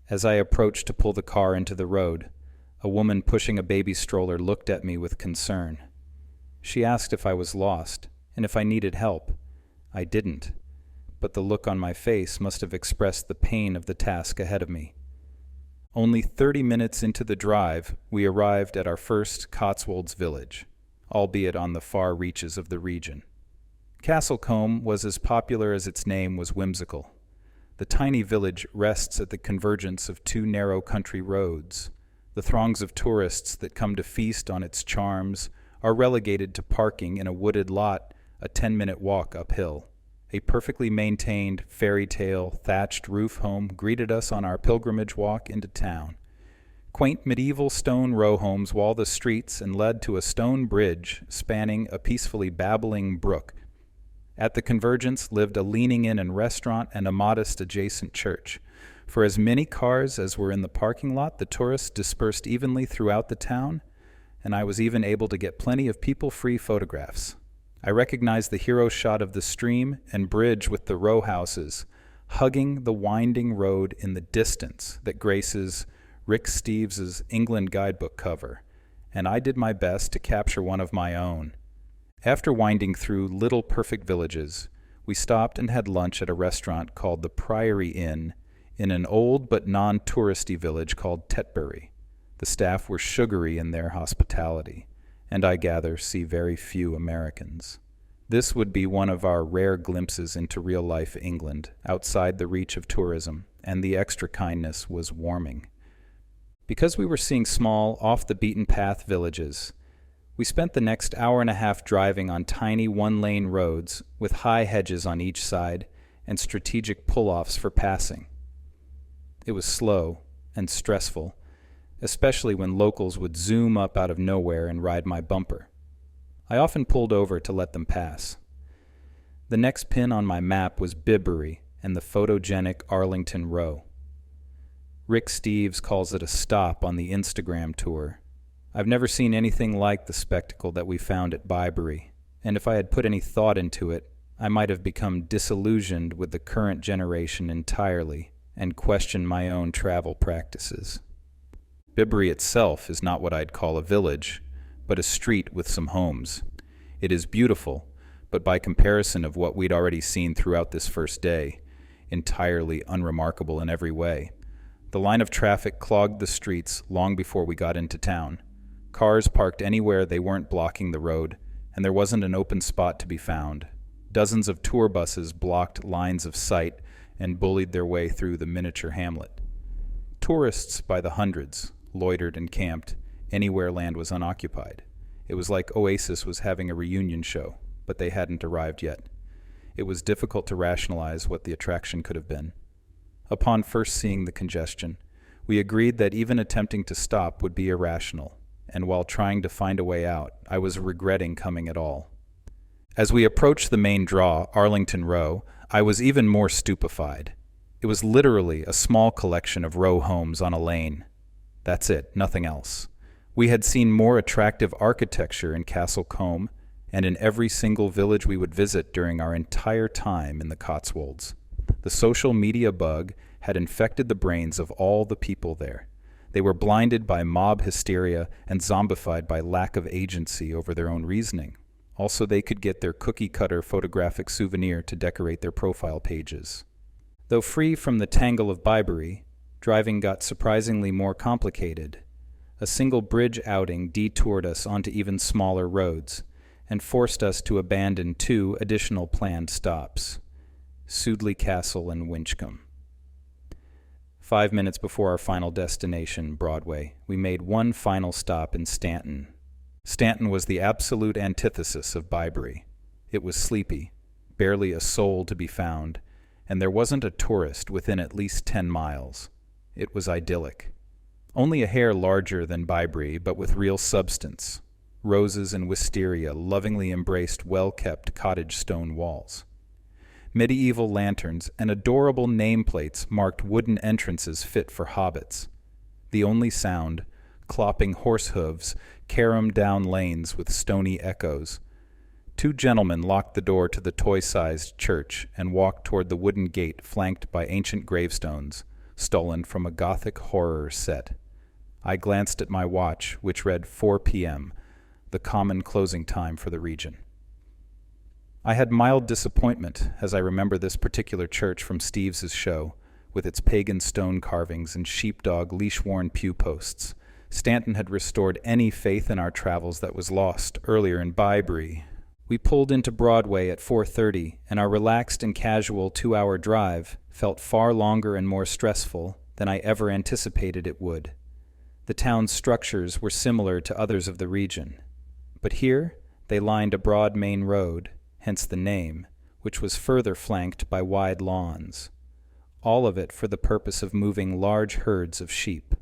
S1: As I approached to pull the car into the road, a woman pushing a baby stroller looked at me with concern. She asked if I was lost, and if I needed help. I didn't, but the look on my face must have expressed the pain of the task ahead of me. Only 30 minutes into the drive, we arrived at our first Cotswolds village, albeit on the far reaches of the region. Castlecombe was as popular as its name was whimsical. The tiny village rests at the convergence of two narrow country roads. The throngs of tourists that come to feast on its charms are relegated to parking in a wooded lot a 10-minute walk uphill. A perfectly maintained, fairy tale, thatched roof home greeted us on our pilgrimage walk into town. Quaint medieval stone row homes wall the streets and led to a stone bridge spanning a peacefully babbling brook. At the convergence lived a leaning-in and restaurant and a modest adjacent church. For as many cars as were in the parking lot, the tourists dispersed evenly throughout the town, and I was even able to get plenty of people-free photographs. I recognized the hero shot of the stream and bridge with the row houses, hugging the winding road in the distance that graces Rick Steves' England guidebook cover, and I did my best to capture one of my own. After winding through little perfect villages, we stopped and had lunch at a restaurant called the Priory Inn in an old but non-touristy village called Tetbury. The staff were sugary in their hospitality, and I gather see very few Americans. This would be one of our rare glimpses into real-life England, outside the reach of tourism, and the extra kindness was warming. Because we were seeing small, off-the-beaten-path villages, we spent the next hour and a half driving on tiny one-lane roads with high hedges on each side and strategic pull-offs for passing. It was slow and stressful, especially when locals would zoom up out of nowhere and ride my bumper. I often pulled over to let them pass. The next pin on my map was Bibbury and the photogenic Arlington Row. Rick Steves calls it a stop on the Instagram tour. I've never seen anything like the spectacle that we found at Bybury, and if I had put any thought into it, I might have become disillusioned with the current generation entirely and questioned my own travel practices. Bibbury itself is not what I'd call a village, but a street with some homes. It is beautiful, but by comparison of what we'd already seen throughout this first day, entirely unremarkable in every way. The line of traffic clogged the streets long before we got into town. Cars parked anywhere they weren't blocking the road, and there wasn't an open spot to be found. Dozens of tour buses blocked lines of sight and bullied their way through the miniature hamlet. Tourists by the hundreds loitered and camped anywhere land was unoccupied. It was like Oasis was having a reunion show, but they hadn't arrived yet. It was difficult to rationalize what the attraction could have been. Upon first seeing the congestion, we agreed that even attempting to stop would be irrational, and while trying to find a way out, I was regretting coming at all. As we approached the main draw, Arlington Row, I was even more stupefied. It was literally a small collection of row homes on a lane. That's it, nothing else. We had seen more attractive architecture in Castle Combe and in every single village we would visit during our entire time in the Cotswolds. The social media bug had infected the brains of all the people there. They were blinded by mob hysteria and zombified by lack of agency over their own reasoning. Also, they could get their cookie-cutter photographic souvenir to decorate their profile pages. Though free from the tangle of Bybury, driving got surprisingly more complicated. A single bridge outing detoured us onto even smaller roads and forced us to abandon 2 additional planned stops, Sudeley Castle and Winchcombe. 5 minutes before our final destination, Broadway, we made one final stop in Stanton. Stanton was the absolute antithesis of Bybury. It was sleepy, barely a soul to be found, and there wasn't a tourist within at least 10 miles. It was idyllic. Only a hair larger than Bybury, but with real substance. Roses and wisteria lovingly embraced well-kept cottage stone walls. Medieval lanterns and adorable nameplates marked wooden entrances fit for hobbits. The only sound, clopping horse hooves, caromed down lanes with stony echoes. 2 gentlemen locked the door to the toy-sized church and walked toward the wooden gate flanked by ancient gravestones, stolen from a Gothic horror set. I glanced at my watch, which read 4 p.m., the common closing time for the region. I had mild disappointment as I remember this particular church from Steves's show, with its pagan stone carvings and sheepdog leash-worn pew posts. Stanton had restored any faith in our travels that was lost earlier in Bybury. We pulled into Broadway at 4:30, and our relaxed and casual 2-hour drive felt far longer and more stressful than I ever anticipated it would. The town's structures were similar to others of the region, but here they lined a broad main road, hence the name, which was further flanked by wide lawns, all of it for the purpose of moving large herds of sheep.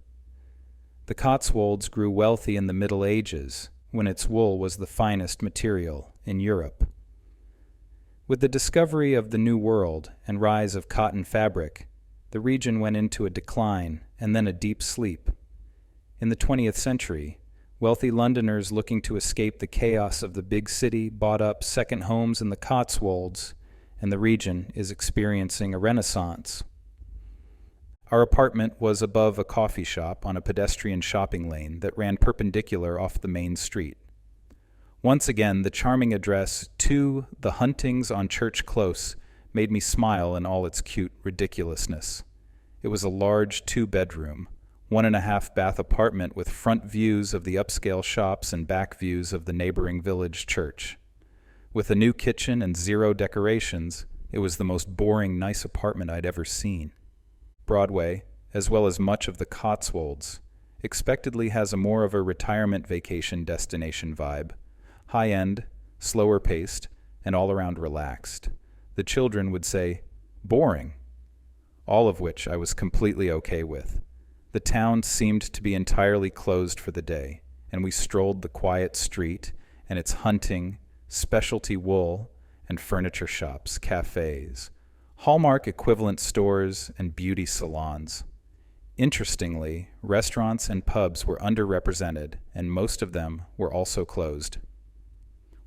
S1: The Cotswolds grew wealthy in the Middle Ages, when its wool was the finest material in Europe. With the discovery of the New World and rise of cotton fabric, the region went into a decline and then a deep sleep. In the 20th century, wealthy Londoners looking to escape the chaos of the big city bought up second homes in the Cotswolds, and the region is experiencing a renaissance. Our apartment was above a coffee shop on a pedestrian shopping lane that ran perpendicular off the main street. Once again, the charming address, 2 The Huntings on Church Close, made me smile in all its cute ridiculousness. It was a large 2-bedroom, 1.5-bath apartment with front views of the upscale shops and back views of the neighboring village church. With a new kitchen and 0 decorations, it was the most boring nice apartment I'd ever seen. Broadway, as well as much of the Cotswolds, expectedly has a more of a retirement vacation destination vibe. High-end, slower-paced, and all-around relaxed. The children would say, boring, all of which I was completely okay with. The town seemed to be entirely closed for the day, and we strolled the quiet street and its hunting, specialty wool, and furniture shops, cafes, Hallmark equivalent stores, and beauty salons. Interestingly, restaurants and pubs were underrepresented, and most of them were also closed.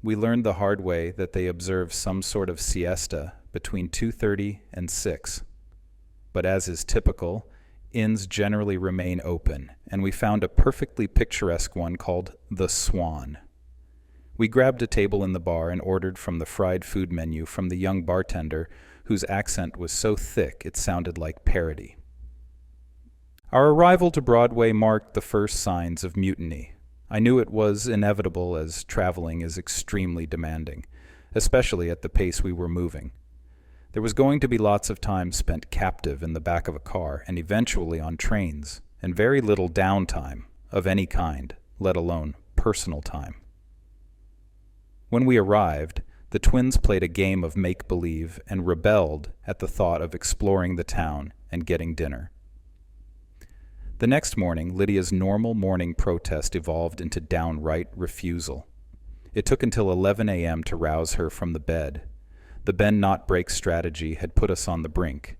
S1: We learned the hard way that they observe some sort of siesta between 2:30 and 6. But as is typical, inns generally remain open, and we found a perfectly picturesque one called the Swan. We grabbed a table in the bar and ordered from the fried food menu from the young bartender whose accent was so thick it sounded like parody. Our arrival to Broadway marked the first signs of mutiny. I knew it was inevitable as traveling is extremely demanding, especially at the pace we were moving. There was going to be lots of time spent captive in the back of a car and eventually on trains, and very little downtime of any kind, let alone personal time. When we arrived, the twins played a game of make-believe and rebelled at the thought of exploring the town and getting dinner. The next morning, Lydia's normal morning protest evolved into downright refusal. It took until 11 a.m. to rouse her from the bed. The bend-not-break strategy had put us on the brink,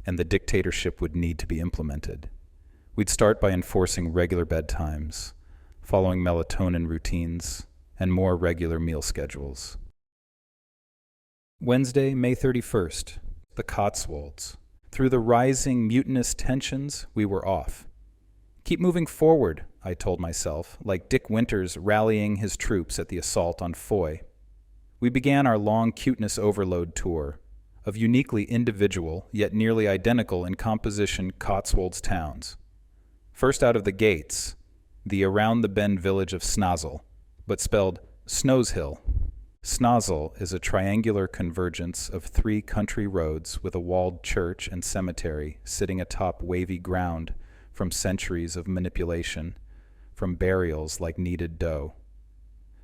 S1: and the dictatorship would need to be implemented. We'd start by enforcing regular bedtimes, following melatonin routines, and more regular meal schedules. Wednesday, May 31st, the Cotswolds. Through the rising mutinous tensions, we were off. Keep moving forward, I told myself, like Dick Winters rallying his troops at the assault on Foy. We began our long cuteness overload tour of uniquely individual, yet nearly identical in composition Cotswolds towns. First out of the gates, the around-the-bend village of Snazzle, but spelled Snowshill. Snazzle is a triangular convergence of 3 country roads with a walled church and cemetery sitting atop wavy ground from centuries of manipulation, from burials like kneaded dough.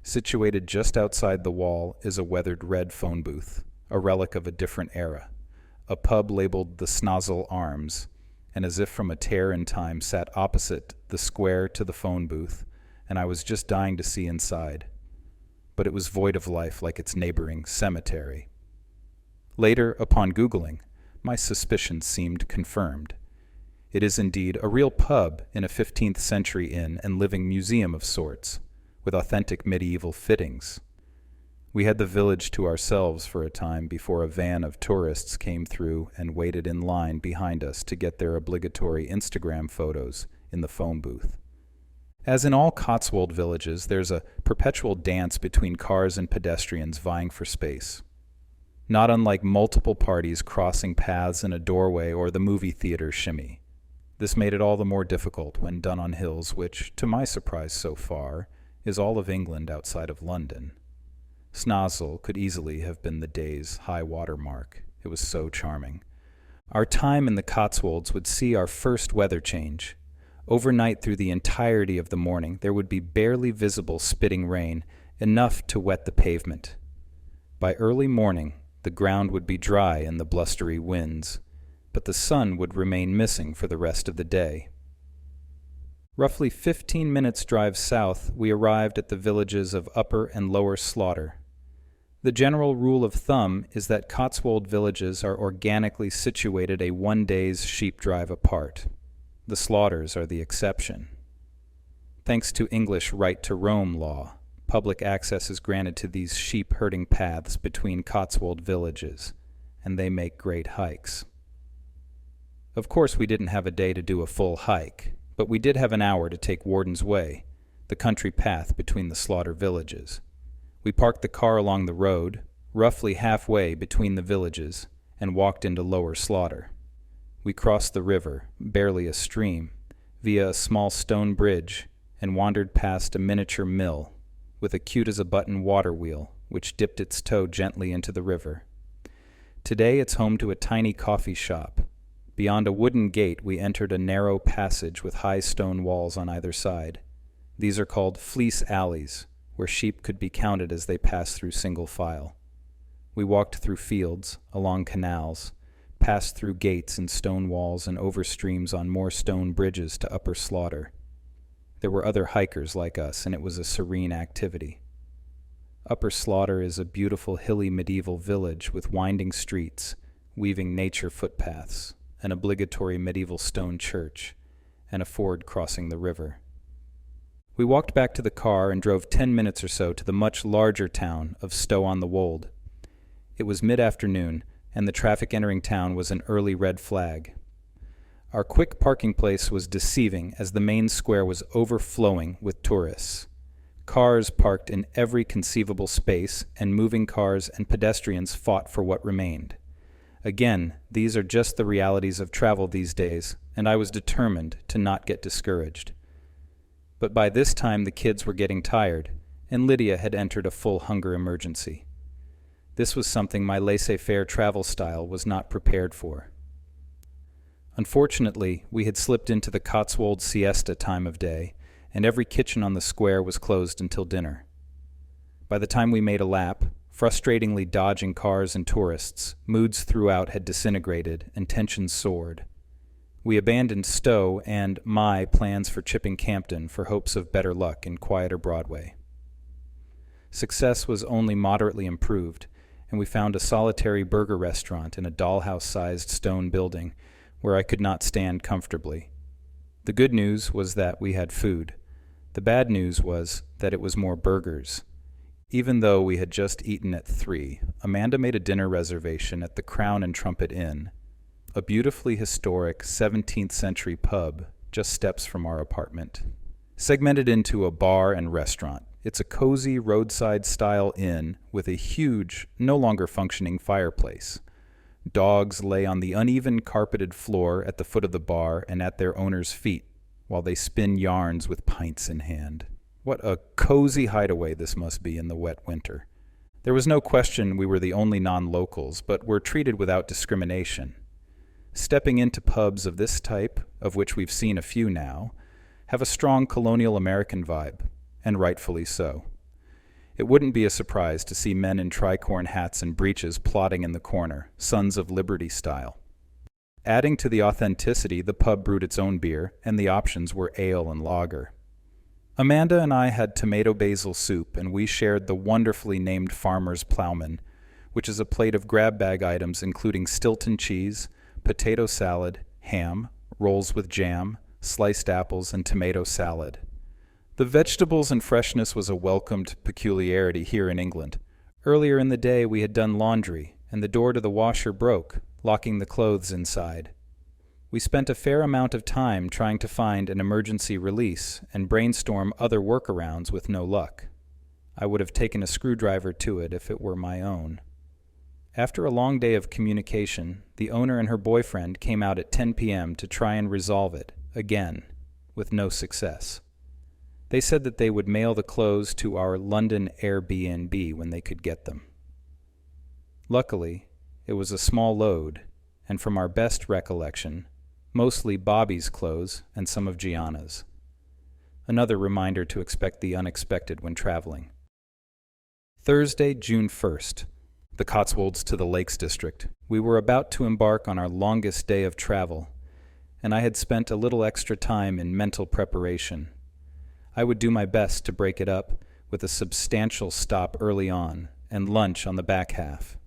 S1: Situated just outside the wall is a weathered red phone booth, a relic of a different era, a pub labeled the Snazzle Arms, and as if from a tear in time sat opposite the square to the phone booth, and I was just dying to see inside. But it was void of life like its neighboring cemetery. Later, upon Googling, my suspicions seemed confirmed. It is indeed a real pub in a 15th century inn and living museum of sorts, with authentic medieval fittings. We had the village to ourselves for a time before a van of tourists came through and waited in line behind us to get their obligatory Instagram photos in the phone booth. As in all Cotswold villages, there's a perpetual dance between cars and pedestrians vying for space. Not unlike multiple parties crossing paths in a doorway or the movie theater shimmy. This made it all the more difficult when done on hills which, to my surprise so far, is all of England outside of London. Snazzle could easily have been the day's high water mark. It was so charming. Our time in the Cotswolds would see our first weather change. Overnight through the entirety of the morning, there would be barely visible spitting rain, enough to wet the pavement. By early morning, the ground would be dry in the blustery winds, but the sun would remain missing for the rest of the day. Roughly 15 minutes' drive south, we arrived at the villages of Upper and Lower Slaughter. The general rule of thumb is that Cotswold villages are organically situated a one-day's sheep drive apart. The Slaughters are the exception. Thanks to English right-to-roam law, public access is granted to these sheep-herding paths between Cotswold villages, and they make great hikes. Of course, we didn't have a day to do a full hike, but we did have an hour to take Warden's Way, the country path between the Slaughter villages. We parked the car along the road, roughly halfway between the villages, and walked into Lower Slaughter. We crossed the river, barely a stream, via a small stone bridge, and wandered past a miniature mill, with a cute-as-a-button water wheel, which dipped its toe gently into the river. Today it's home to a tiny coffee shop. Beyond a wooden gate we entered a narrow passage with high stone walls on either side. These are called fleece alleys, where sheep could be counted as they passed through single file. We walked through fields, along canals, passed through gates and stone walls and over streams on more stone bridges to Upper Slaughter. There were other hikers like us, and it was a serene activity. Upper Slaughter is a beautiful hilly medieval village with winding streets, weaving nature footpaths, an obligatory medieval stone church, and a ford crossing the river. We walked back to the car and drove 10 minutes or so to the much larger town of Stow-on-the-Wold. It was mid-afternoon, and the traffic entering town was an early red flag. Our quick parking place was deceiving as the main square was overflowing with tourists. Cars parked in every conceivable space, and moving cars and pedestrians fought for what remained. Again, these are just the realities of travel these days, and I was determined to not get discouraged. But by this time the kids were getting tired, and Lydia had entered a full hunger emergency. This was something my laissez-faire travel style was not prepared for. Unfortunately, we had slipped into the Cotswold siesta time of day, and every kitchen on the square was closed until dinner. By the time we made a lap, frustratingly dodging cars and tourists, moods throughout had disintegrated and tensions soared. We abandoned Stowe and my plans for Chipping Campden for hopes of better luck in quieter Broadway. Success was only moderately improved, and we found a solitary burger restaurant in a dollhouse-sized stone building where I could not stand comfortably. The good news was that we had food. The bad news was that it was more burgers. Even though we had just eaten at 3, Amanda made a dinner reservation at the Crown and Trumpet Inn, a beautifully historic 17th century pub just steps from our apartment. Segmented into a bar and restaurant, it's a cozy roadside-style inn with a huge, no longer functioning fireplace. Dogs lay on the uneven carpeted floor at the foot of the bar and at their owner's feet, while they spin yarns with pints in hand. What a cozy hideaway this must be in the wet winter. There was no question we were the only non-locals, but were treated without discrimination. Stepping into pubs of this type, of which we've seen a few now, have a strong colonial American vibe, and rightfully so. It wouldn't be a surprise to see men in tricorn hats and breeches plotting in the corner, Sons of Liberty style. Adding to the authenticity, the pub brewed its own beer, and the options were ale and lager. Amanda and I had tomato basil soup, and we shared the wonderfully named Farmer's Plowman, which is a plate of grab bag items including Stilton cheese, potato salad, ham, rolls with jam, sliced apples, and tomato salad. The vegetables and freshness was a welcomed peculiarity here in England. Earlier in the day we had done laundry, and the door to the washer broke, locking the clothes inside. We spent a fair amount of time trying to find an emergency release and brainstorm other workarounds with no luck. I would have taken a screwdriver to it if it were my own. After a long day of communication, the owner and her boyfriend came out at 10 p.m. to try and resolve it, again, with no success. They said that they would mail the clothes to our London Airbnb when they could get them. Luckily, it was a small load, and from our best recollection, mostly Bobby's clothes and some of Gianna's. Another reminder to expect the unexpected when traveling. Thursday, June 1st. The Cotswolds to the Lakes District. We were about to embark on our longest day of travel, and I had spent a little extra time in mental preparation. I would do my best to break it up with a substantial stop early on and lunch on the back half.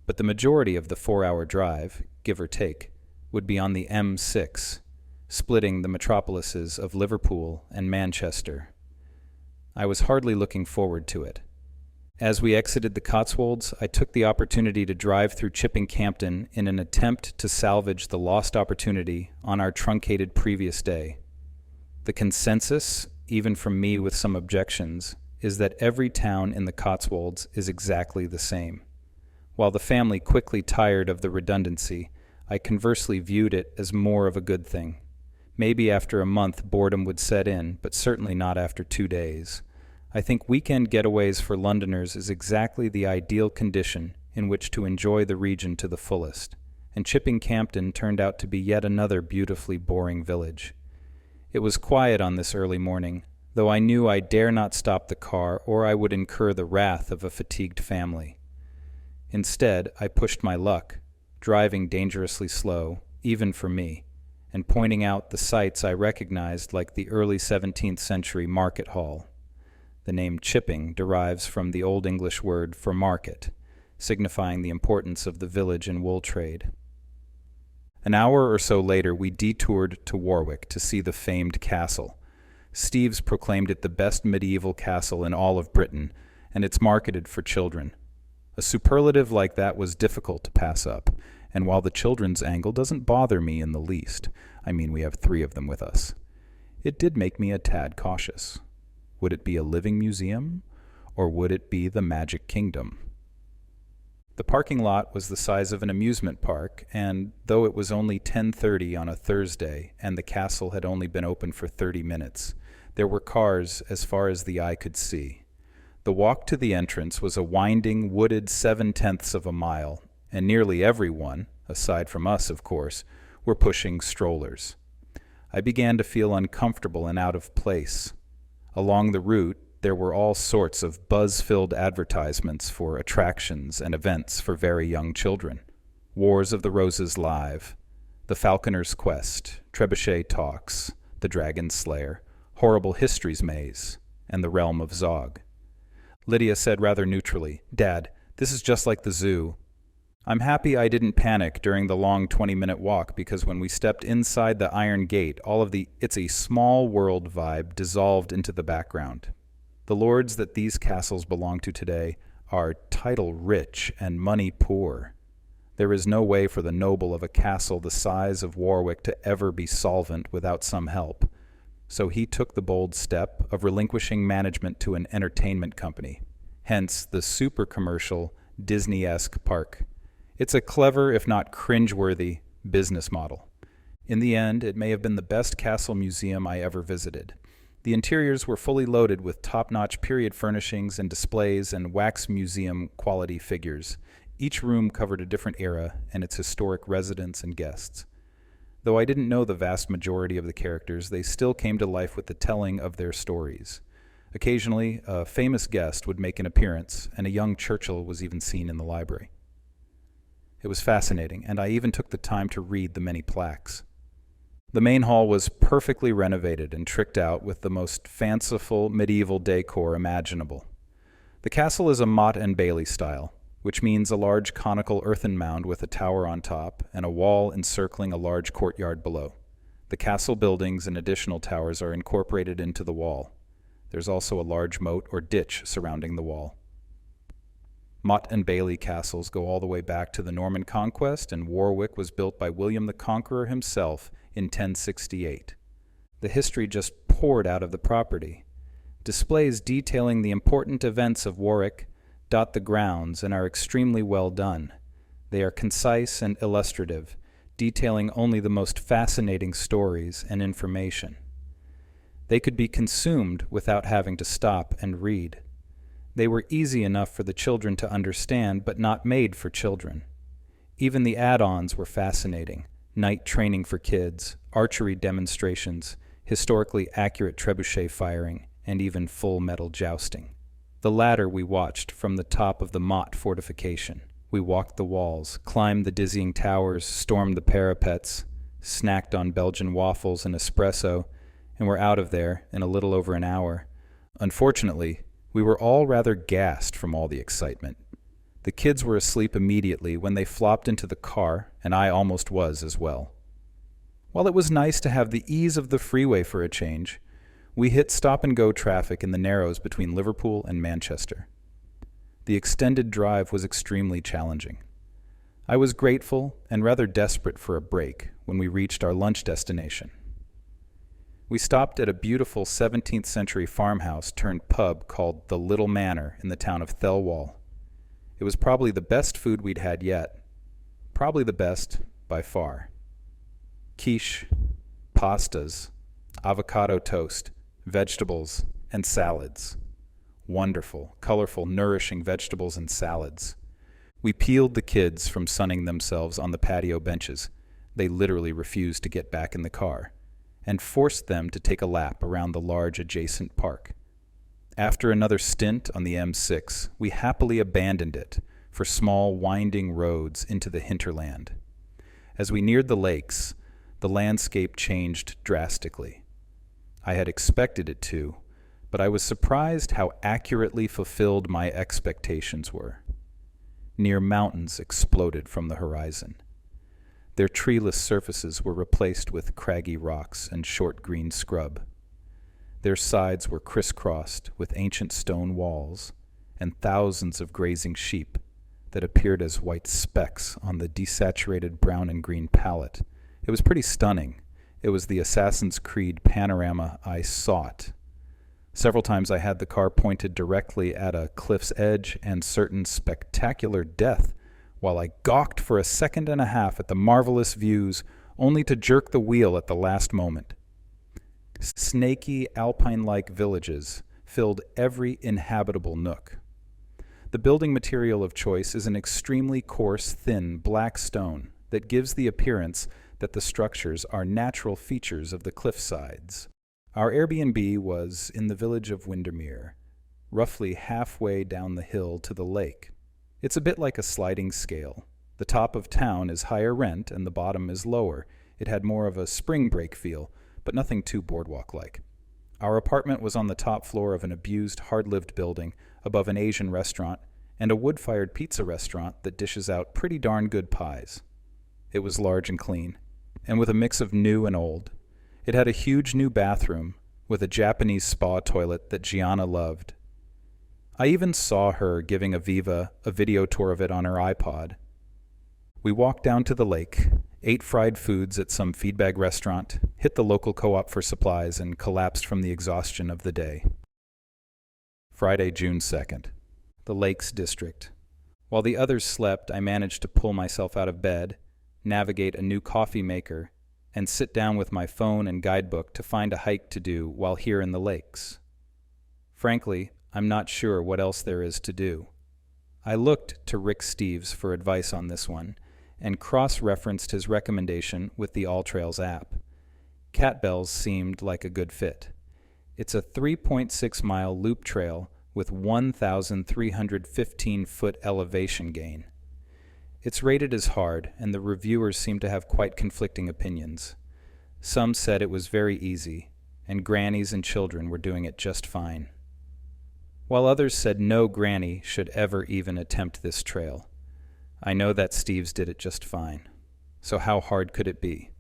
S1: But the majority of the 4-hour drive, give or take, would be on the M6, splitting the metropolises of Liverpool and Manchester. I was hardly looking forward to it. As we exited the Cotswolds, I took the opportunity to drive through Chipping Campden in an attempt to salvage the lost opportunity on our truncated previous day. The consensus, even from me with some objections, is that every town in the Cotswolds is exactly the same. While the family quickly tired of the redundancy, I conversely viewed it as more of a good thing. Maybe after a month boredom would set in, but certainly not after 2 days. I think weekend getaways for Londoners is exactly the ideal condition in which to enjoy the region to the fullest, and Chipping Campden turned out to be yet another beautifully boring village. It was quiet on this early morning, though I knew I dare not stop the car or I would incur the wrath of a fatigued family. Instead, I pushed my luck, driving dangerously slow, even for me, and pointing out the sights I recognized like the early 17th century market hall. The name Chipping derives from the Old English word for market, signifying the importance of the village and wool trade. An hour or so later, we detoured to Warwick to see the famed castle. Steve's proclaimed it the best medieval castle in all of Britain, and it's marketed for children. A superlative like that was difficult to pass up, and while the children's angle doesn't bother me in the least, I mean we have 3 of them with us, it did make me a tad cautious. Would it be a living museum, or would it be the Magic Kingdom? The parking lot was the size of an amusement park, and though it was only 10:30 on a Thursday and the castle had only been open for 30 minutes, there were cars as far as the eye could see. The walk to the entrance was a winding, wooded 7/10 of a mile, and nearly everyone, aside from us of course, were pushing strollers. I began to feel uncomfortable and out of place. Along the route, there were all sorts of buzz-filled advertisements for attractions and events for very young children. Wars of the Roses Live, The Falconer's Quest, Trebuchet Talks, The Dragon Slayer, Horrible Histories Maze, and The Realm of Zog. Lydia said rather neutrally, "Dad, this is just like the zoo." I'm happy I didn't panic during the long 20-minute walk, because when we stepped inside the iron gate, all of the "it's a small world" vibe dissolved into the background. The lords that these castles belong to today are title-rich and money-poor. There is no way for the noble of a castle the size of Warwick to ever be solvent without some help. So he took the bold step of relinquishing management to an entertainment company, hence the super-commercial, Disney-esque park. It's a clever, if not cringeworthy, business model. In the end, it may have been the best castle museum I ever visited. The interiors were fully loaded with top-notch period furnishings and displays and wax museum-quality figures. Each room covered a different era and its historic residents and guests. Though I didn't know the vast majority of the characters, they still came to life with the telling of their stories. Occasionally, a famous guest would make an appearance, and a young Churchill was even seen in the library. It was fascinating, and I even took the time to read the many plaques. The main hall was perfectly renovated and tricked out with the most fanciful medieval decor imaginable. The castle is a Motte and Bailey style, which means a large conical earthen mound with a tower on top and a wall encircling a large courtyard below. The castle buildings and additional towers are incorporated into the wall. There's also a large moat or ditch surrounding the wall. Motte and Bailey castles go all the way back to the Norman Conquest, and Warwick was built by William the Conqueror himself in 1068. The history just poured out of the property. Displays detailing the important events of Warwick dot the grounds and are extremely well done. They are concise and illustrative, detailing only the most fascinating stories and information. They could be consumed without having to stop and read. They were easy enough for the children to understand, but not made for children. Even the add-ons were fascinating. Night training for kids, archery demonstrations, historically accurate trebuchet firing, and even full metal jousting. The latter we watched from the top of the Motte fortification. We walked the walls, climbed the dizzying towers, stormed the parapets, snacked on Belgian waffles and espresso, and were out of there in a little over an hour. Unfortunately, we were all rather gassed from all the excitement. The kids were asleep immediately when they flopped into the car, and I almost was as well. While it was nice to have the ease of the freeway for a change, we hit stop-and-go traffic in the Narrows between Liverpool and Manchester. The extended drive was extremely challenging. I was grateful and rather desperate for a break when we reached our lunch destination. We stopped at a beautiful 17th century farmhouse turned pub called the Little Manor in the town of Thelwall. It was probably the best food we'd had yet. Probably the best by far. Quiche, pastas, avocado toast, vegetables, and salads. Wonderful, colorful, nourishing vegetables and salads. We peeled the kids from sunning themselves on the patio benches. They literally refused to get back in the car, and forced them to take a lap around the large adjacent park. After another stint on the M6, we happily abandoned it, for small, winding roads into the hinterland. As we neared the lakes, the landscape changed drastically. I had expected it to, but I was surprised how accurately fulfilled my expectations were. Near mountains exploded from the horizon. Their treeless surfaces were replaced with craggy rocks and short green scrub. Their sides were crisscrossed with ancient stone walls and thousands of grazing sheep that appeared as white specks on the desaturated brown and green palette. It was pretty stunning. It was the Assassin's Creed panorama I sought. Several times I had the car pointed directly at a cliff's edge and certain spectacular death, while I gawked for a second and a half at the marvelous views, only to jerk the wheel at the last moment. Snaky, alpine-like villages filled every inhabitable nook. The building material of choice is an extremely coarse, thin, black stone that gives the appearance that the structures are natural features of the cliff sides. Our Airbnb was in the village of Windermere, roughly halfway down the hill to the lake. It's a bit like a sliding scale. The top of town is higher rent and the bottom is lower. It had more of a spring break feel, but nothing too boardwalk-like. Our apartment was on the top floor of an abused, hard-lived building above an Asian restaurant and a wood-fired pizza restaurant that dishes out pretty darn good pies. It was large and clean, and with a mix of new and old. It had a huge new bathroom with a Japanese spa toilet that Gianna loved. I even saw her giving Aviva a video tour of it on her iPod. We walked down to the lake, ate fried foods at some feedbag restaurant, hit the local co-op for supplies, and collapsed from the exhaustion of the day. Friday, June 2nd. The Lakes District. While the others slept, I managed to pull myself out of bed, navigate a new coffee maker, and sit down with my phone and guidebook to find a hike to do while here in the lakes. Frankly, I'm not sure what else there is to do. I looked to Rick Steves for advice on this one, and cross-referenced his recommendation with the AllTrails app. Catbells seemed like a good fit. It's a 3.6-mile loop trail with 1,315-foot elevation gain. It's rated as hard, and the reviewers seem to have quite conflicting opinions. Some said it was very easy, and grannies and children were doing it just fine, while others said no granny should ever even attempt this trail. I know that Steves did it just fine, so how hard could it be?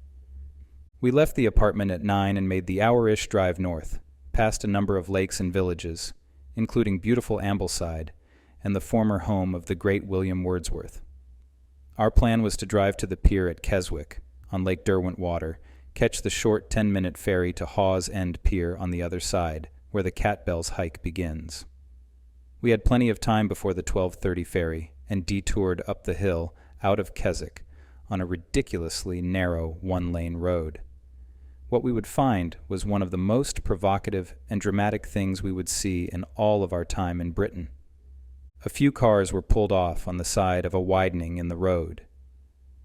S1: We left the apartment at 9 and made the hour-ish drive north, past a number of lakes and villages, including beautiful Ambleside and the former home of the great William Wordsworth. Our plan was to drive to the pier at Keswick, on Lake Derwentwater, catch the short 10-minute ferry to Hawes End Pier on the other side, where the Catbells hike begins. We had plenty of time before the 12:30 ferry, and detoured up the hill out of Keswick on a ridiculously narrow one-lane road. What we would find was one of the most provocative and dramatic things we would see in all of our time in Britain. A few cars were pulled off on the side of a widening in the road.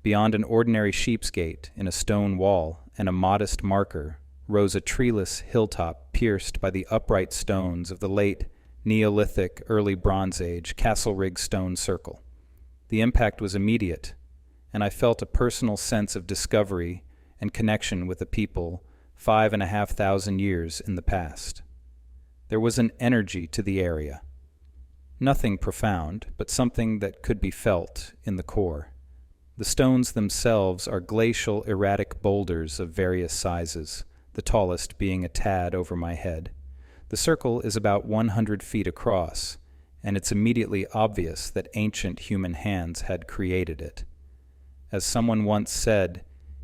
S1: Beyond an ordinary sheep's gate in a stone wall and a modest marker rose a treeless hilltop pierced by the upright stones of the late Neolithic, early Bronze Age, Castle-Rig stone circle. The impact was immediate, and I felt a personal sense of discovery and connection with a people 5,500 years in the past. There was an energy to the area. Nothing profound, but something that could be felt in the core. The stones themselves are glacial, erratic boulders of various sizes, the tallest being a tad over my head. The circle is about 100 feet across, and it's immediately obvious that ancient human hands had created it. As someone once said,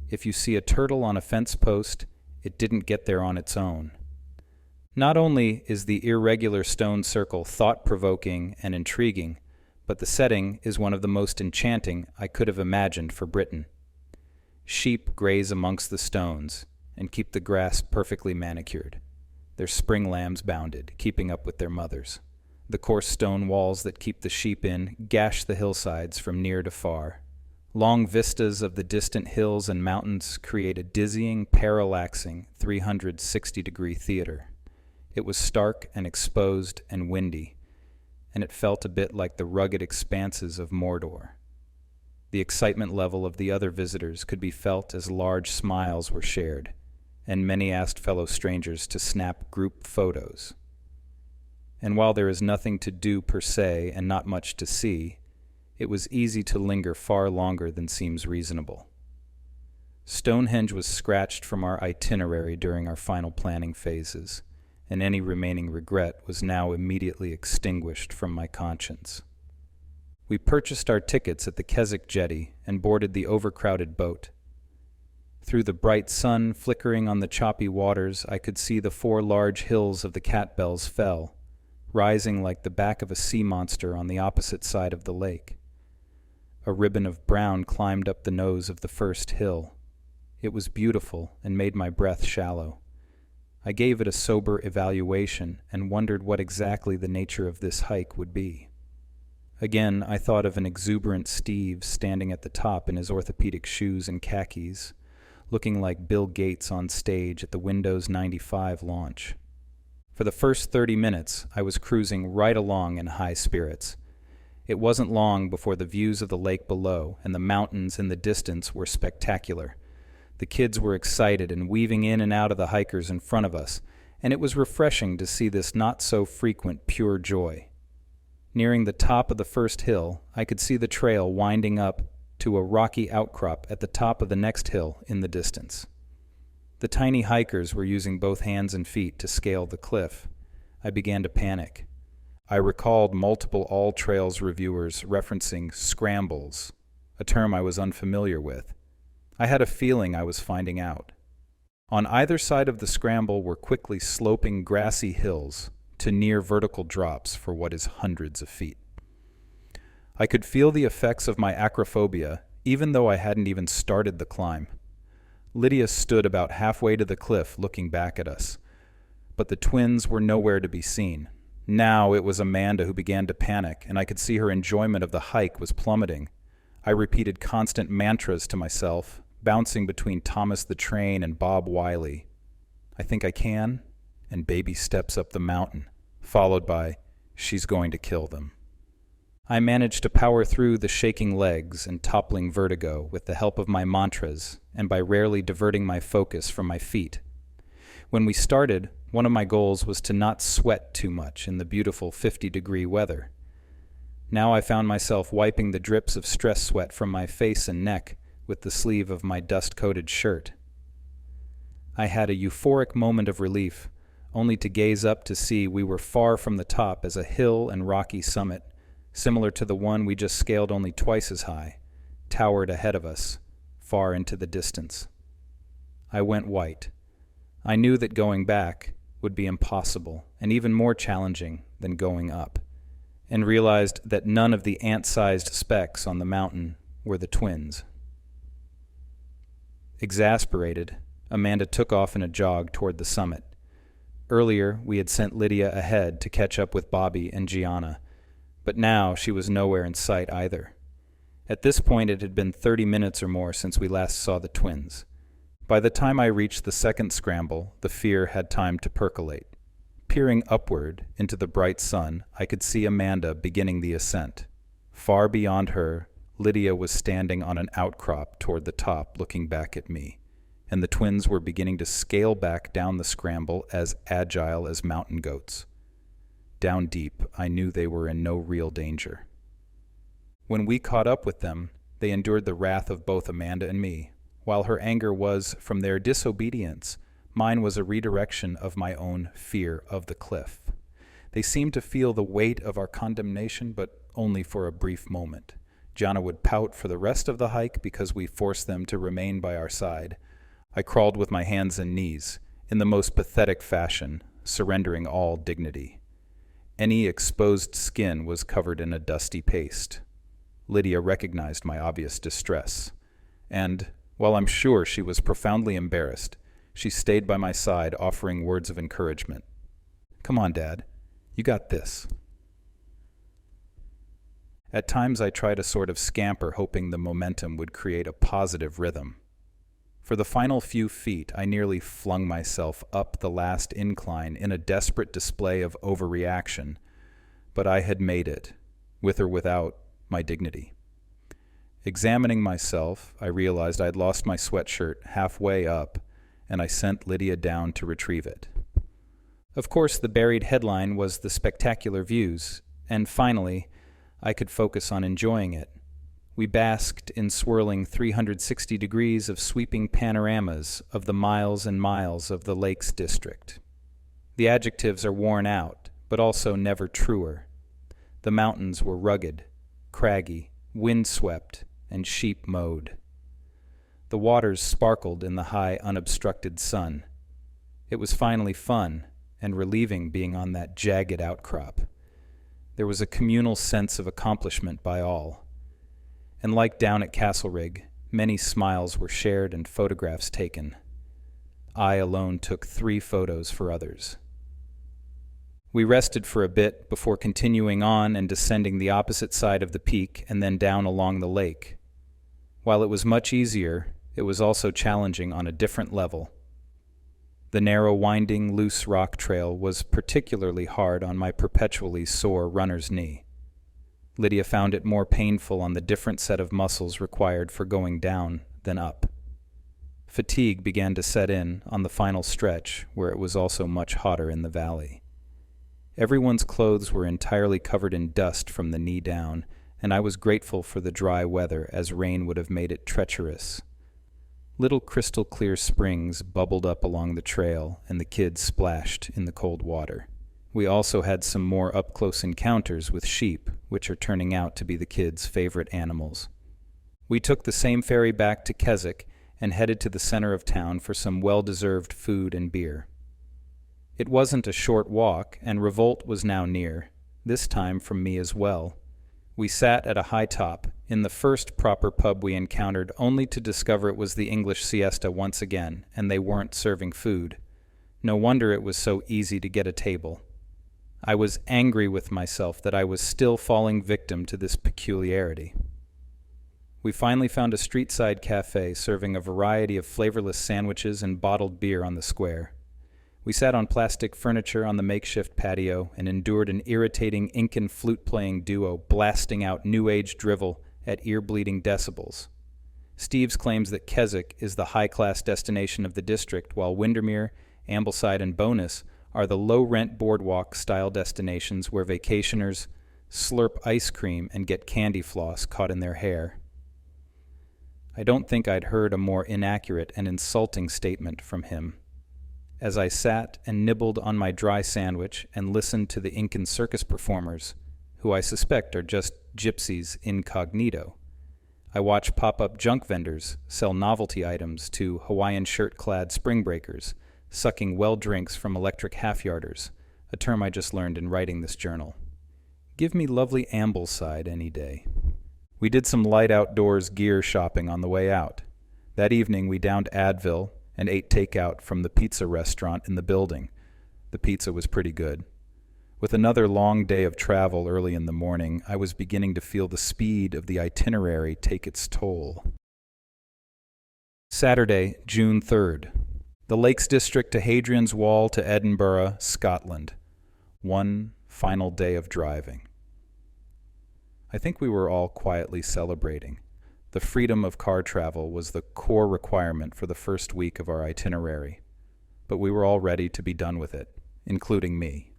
S1: if you see a turtle on a fence post, it didn't get there on its own. Not only is the irregular stone circle thought-provoking and intriguing, but the setting is one of the most enchanting I could have imagined for Britain. Sheep graze amongst the stones and keep the grass perfectly manicured. Their spring lambs bounded, keeping up with their mothers. The coarse stone walls that keep the sheep in gash the hillsides from near to far. Long vistas of the distant hills and mountains create a dizzying, parallaxing 360-degree theater. It was stark and exposed and windy, and it felt a bit like the rugged expanses of Mordor. The excitement level of the other visitors could be felt as large smiles were shared, and many asked fellow strangers to snap group photos. And while there is nothing to do per se and not much to see, it was easy to linger far longer than seems reasonable. Stonehenge was scratched from our itinerary during our final planning phases, and any remaining regret was now immediately extinguished from my conscience. We purchased our tickets at the Keswick jetty and boarded the overcrowded boat. Through the bright sun flickering on the choppy waters, I could see the 4 large hills of the Catbells Fell, rising like the back of a sea monster on the opposite side of the lake. A ribbon of brown climbed up the nose of the first hill. It was beautiful and made my breath shallow. I gave it a sober evaluation and wondered what exactly the nature of this hike would be. Again, I thought of an exuberant Steve standing at the top in his orthopedic shoes and khakis, looking like Bill Gates on stage at the Windows 95 launch. For the first 30 minutes, I was cruising right along in high spirits. It wasn't long before the views of the lake below and the mountains in the distance were spectacular. The kids were excited and weaving in and out of the hikers in front of us, and it was refreshing to see this not-so-frequent pure joy. Nearing the top of the first hill, I could see the trail winding up to a rocky outcrop at the top of the next hill in the distance. The tiny hikers were using both hands and feet to scale the cliff. I began to panic. I recalled multiple All Trails reviewers referencing scrambles, a term I was unfamiliar with. I had a feeling I was finding out. On either side of the scramble were quickly sloping grassy hills to near vertical drops for what is hundreds of feet. I could feel the effects of my acrophobia even though I hadn't even started the climb. Lydia stood about halfway to the cliff looking back at us, but the twins were nowhere to be seen. Now it was Amanda who began to panic, and I could see her enjoyment of the hike was plummeting. I repeated constant mantras to myself, bouncing between Thomas the Train and Bob Wiley. I think I can, and baby steps up the mountain, followed by, she's going to kill them. I managed to power through the shaking legs and toppling vertigo with the help of my mantras and by rarely diverting my focus from my feet. When we started, one of my goals was to not sweat too much in the beautiful 50-degree weather. Now I found myself wiping the drips of stress sweat from my face and neck with the sleeve of my dust-coated shirt. I had a euphoric moment of relief, only to gaze up to see we were far from the top as a hill and rocky summit, similar to the one we just scaled only twice as high, towered ahead of us, far into the distance. I went white. I knew that going back would be impossible and even more challenging than going up, and realized that none of the ant-sized specks on the mountain were the twins. Exasperated, Amanda took off in a jog toward the summit. Earlier, we had sent Lydia ahead to catch up with Bobby and Gianna, but now she was nowhere in sight either. At this point, it had been 30 minutes or more since we last saw the twins. By the time I reached the second scramble, the fear had time to percolate. Peering upward into the bright sun, I could see Amanda beginning the ascent. Far beyond her, Lydia was standing on an outcrop toward the top looking back at me, and the twins were beginning to scale back down the scramble as agile as mountain goats. Down deep, I knew they were in no real danger. When we caught up with them, they endured the wrath of both Amanda and me. While her anger was from their disobedience, mine was a redirection of my own fear of the cliff. They seemed to feel the weight of our condemnation, but only for a brief moment. Gianna would pout for the rest of the hike because we forced them to remain by our side. I crawled with my hands and knees, in the most pathetic fashion, surrendering all dignity. Any exposed skin was covered in a dusty paste. Lydia recognized my obvious distress, and, while I'm sure she was profoundly embarrassed, she stayed by my side offering words of encouragement. "Come on, Dad. You got this." At times I tried a sort of scamper, hoping the momentum would create a positive rhythm. For the final few feet, I nearly flung myself up the last incline in a desperate display of overreaction, but I had made it, with or without my dignity. Examining myself, I realized I had lost my sweatshirt halfway up, and I sent Lydia down to retrieve it. Of course, the buried headline was the spectacular views, and finally, I could focus on enjoying it. We basked in swirling 360 degrees of sweeping panoramas of the miles and miles of the Lakes District. The adjectives are worn out, but also never truer. The mountains were rugged, craggy, windswept, and sheep-mowed. The waters sparkled in the high, unobstructed sun. It was finally fun and relieving being on that jagged outcrop. There was a communal sense of accomplishment by all. And like down at Castlerig, many smiles were shared and photographs taken. I alone took 3 photos for others. We rested for a bit before continuing on and descending the opposite side of the peak and then down along the lake. While it was much easier, it was also challenging on a different level. The narrow, winding, loose rock trail was particularly hard on my perpetually sore runner's knee. Lydia found it more painful on the different set of muscles required for going down than up. Fatigue began to set in on the final stretch, where it was also much hotter in the valley. Everyone's clothes were entirely covered in dust from the knee down, and I was grateful for the dry weather, as rain would have made it treacherous. Little crystal-clear springs bubbled up along the trail, and the kids splashed in the cold water. We also had some more up-close encounters with sheep, which are turning out to be the kids' favorite animals. We took the same ferry back to Keswick and headed to the center of town for some well-deserved food and beer. It wasn't a short walk, and revolt was now near, this time from me as well. We sat at a high top, in the first proper pub we encountered, only to discover it was the English siesta once again, and they weren't serving food. No wonder it was so easy to get a table. I was angry with myself that I was still falling victim to this peculiarity. We finally found a street-side cafe serving a variety of flavorless sandwiches and bottled beer on the square. We sat on plastic furniture on the makeshift patio and endured an irritating Incan flute-playing duo blasting out New Age drivel at ear-bleeding decibels. Steves claims that Keswick is the high-class destination of the district, while Windermere, Ambleside, and Bonus are the low-rent boardwalk-style destinations where vacationers slurp ice cream and get candy floss caught in their hair. I don't think I'd heard a more inaccurate and insulting statement from him. As I sat and nibbled on my dry sandwich and listened to the Incan circus performers, who I suspect are just gypsies incognito, I watched pop-up junk vendors sell novelty items to Hawaiian shirt-clad spring breakers, sucking well drinks from electric half-yarders, a term I just learned in writing this journal. Give me lovely Ambleside any day. We did some light outdoors gear shopping on the way out. That evening we downed Advil and ate takeout from the pizza restaurant in the building. The pizza was pretty good. With another long day of travel early in the morning, I was beginning to feel the speed of the itinerary take its toll. Saturday, June 3rd. The Lakes District to Hadrian's Wall to Edinburgh, Scotland. One final day of driving. I think we were all quietly celebrating. The freedom of car travel was the core requirement for the first week of our itinerary, but we were all ready to be done with it, including me.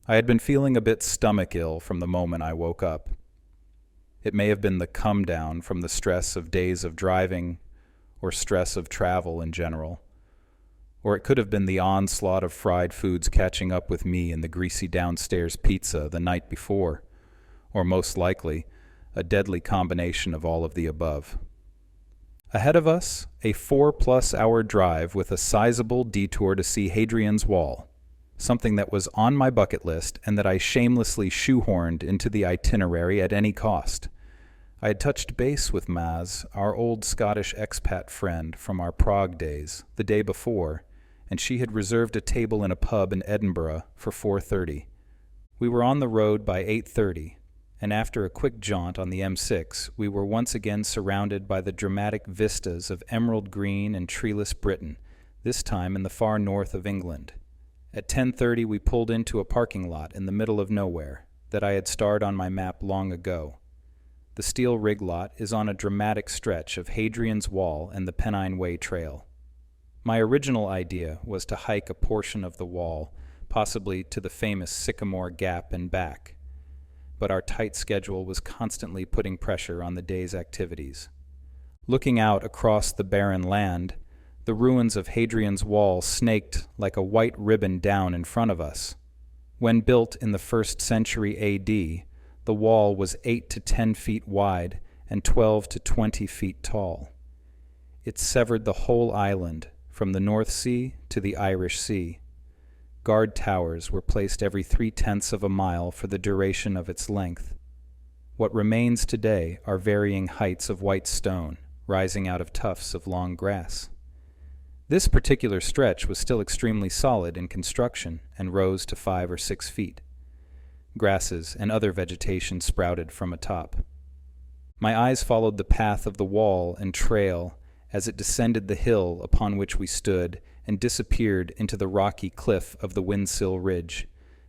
S1: I had been feeling a bit stomach-ill from the moment I woke up. It may have been the come-down from the stress of days of driving or stress of travel in general, or it could have been the onslaught of fried foods catching up with me and the greasy downstairs pizza the night before, or most likely, a deadly combination of all of the above. Ahead of us, a 4+ hour drive with a sizable detour to see Hadrian's Wall, something that was on my bucket list and that I shamelessly shoehorned into the itinerary at any cost. I had touched base with Maz, our old Scottish expat friend from our Prague days, the day before, and she had reserved a table in a pub in Edinburgh for 4:30. We were on the road by 8:30, and after a quick jaunt on the M6, we were once again surrounded by the dramatic vistas of emerald green and treeless Britain, this time in the far north of England. At 10:30 we pulled into a parking lot in the middle of nowhere that I had starred on my map long ago. The steel rig lot is on a dramatic stretch of Hadrian's Wall and the Pennine Way Trail. My original idea was to hike a portion of the wall, possibly to the famous Sycamore Gap and back, but our tight schedule was constantly putting pressure on the day's activities. Looking out across the barren land, the ruins of Hadrian's Wall snaked like a white ribbon down in front of us. When built in the 1st century AD, the wall was 8 to 10 feet wide and 12 to 20 feet tall. It severed the whole island, from the North Sea to the Irish Sea. Guard towers were placed every 3/10 of a mile for the duration of its length. What remains today are varying heights of white stone, rising out of tufts of long grass. This particular stretch was still extremely solid in construction and rose to 5 or 6 feet. Grasses and other vegetation sprouted from atop. My eyes followed the path of the wall and trail as it descended the hill upon which we stood and disappeared into the rocky cliff of the Windsill Ridge,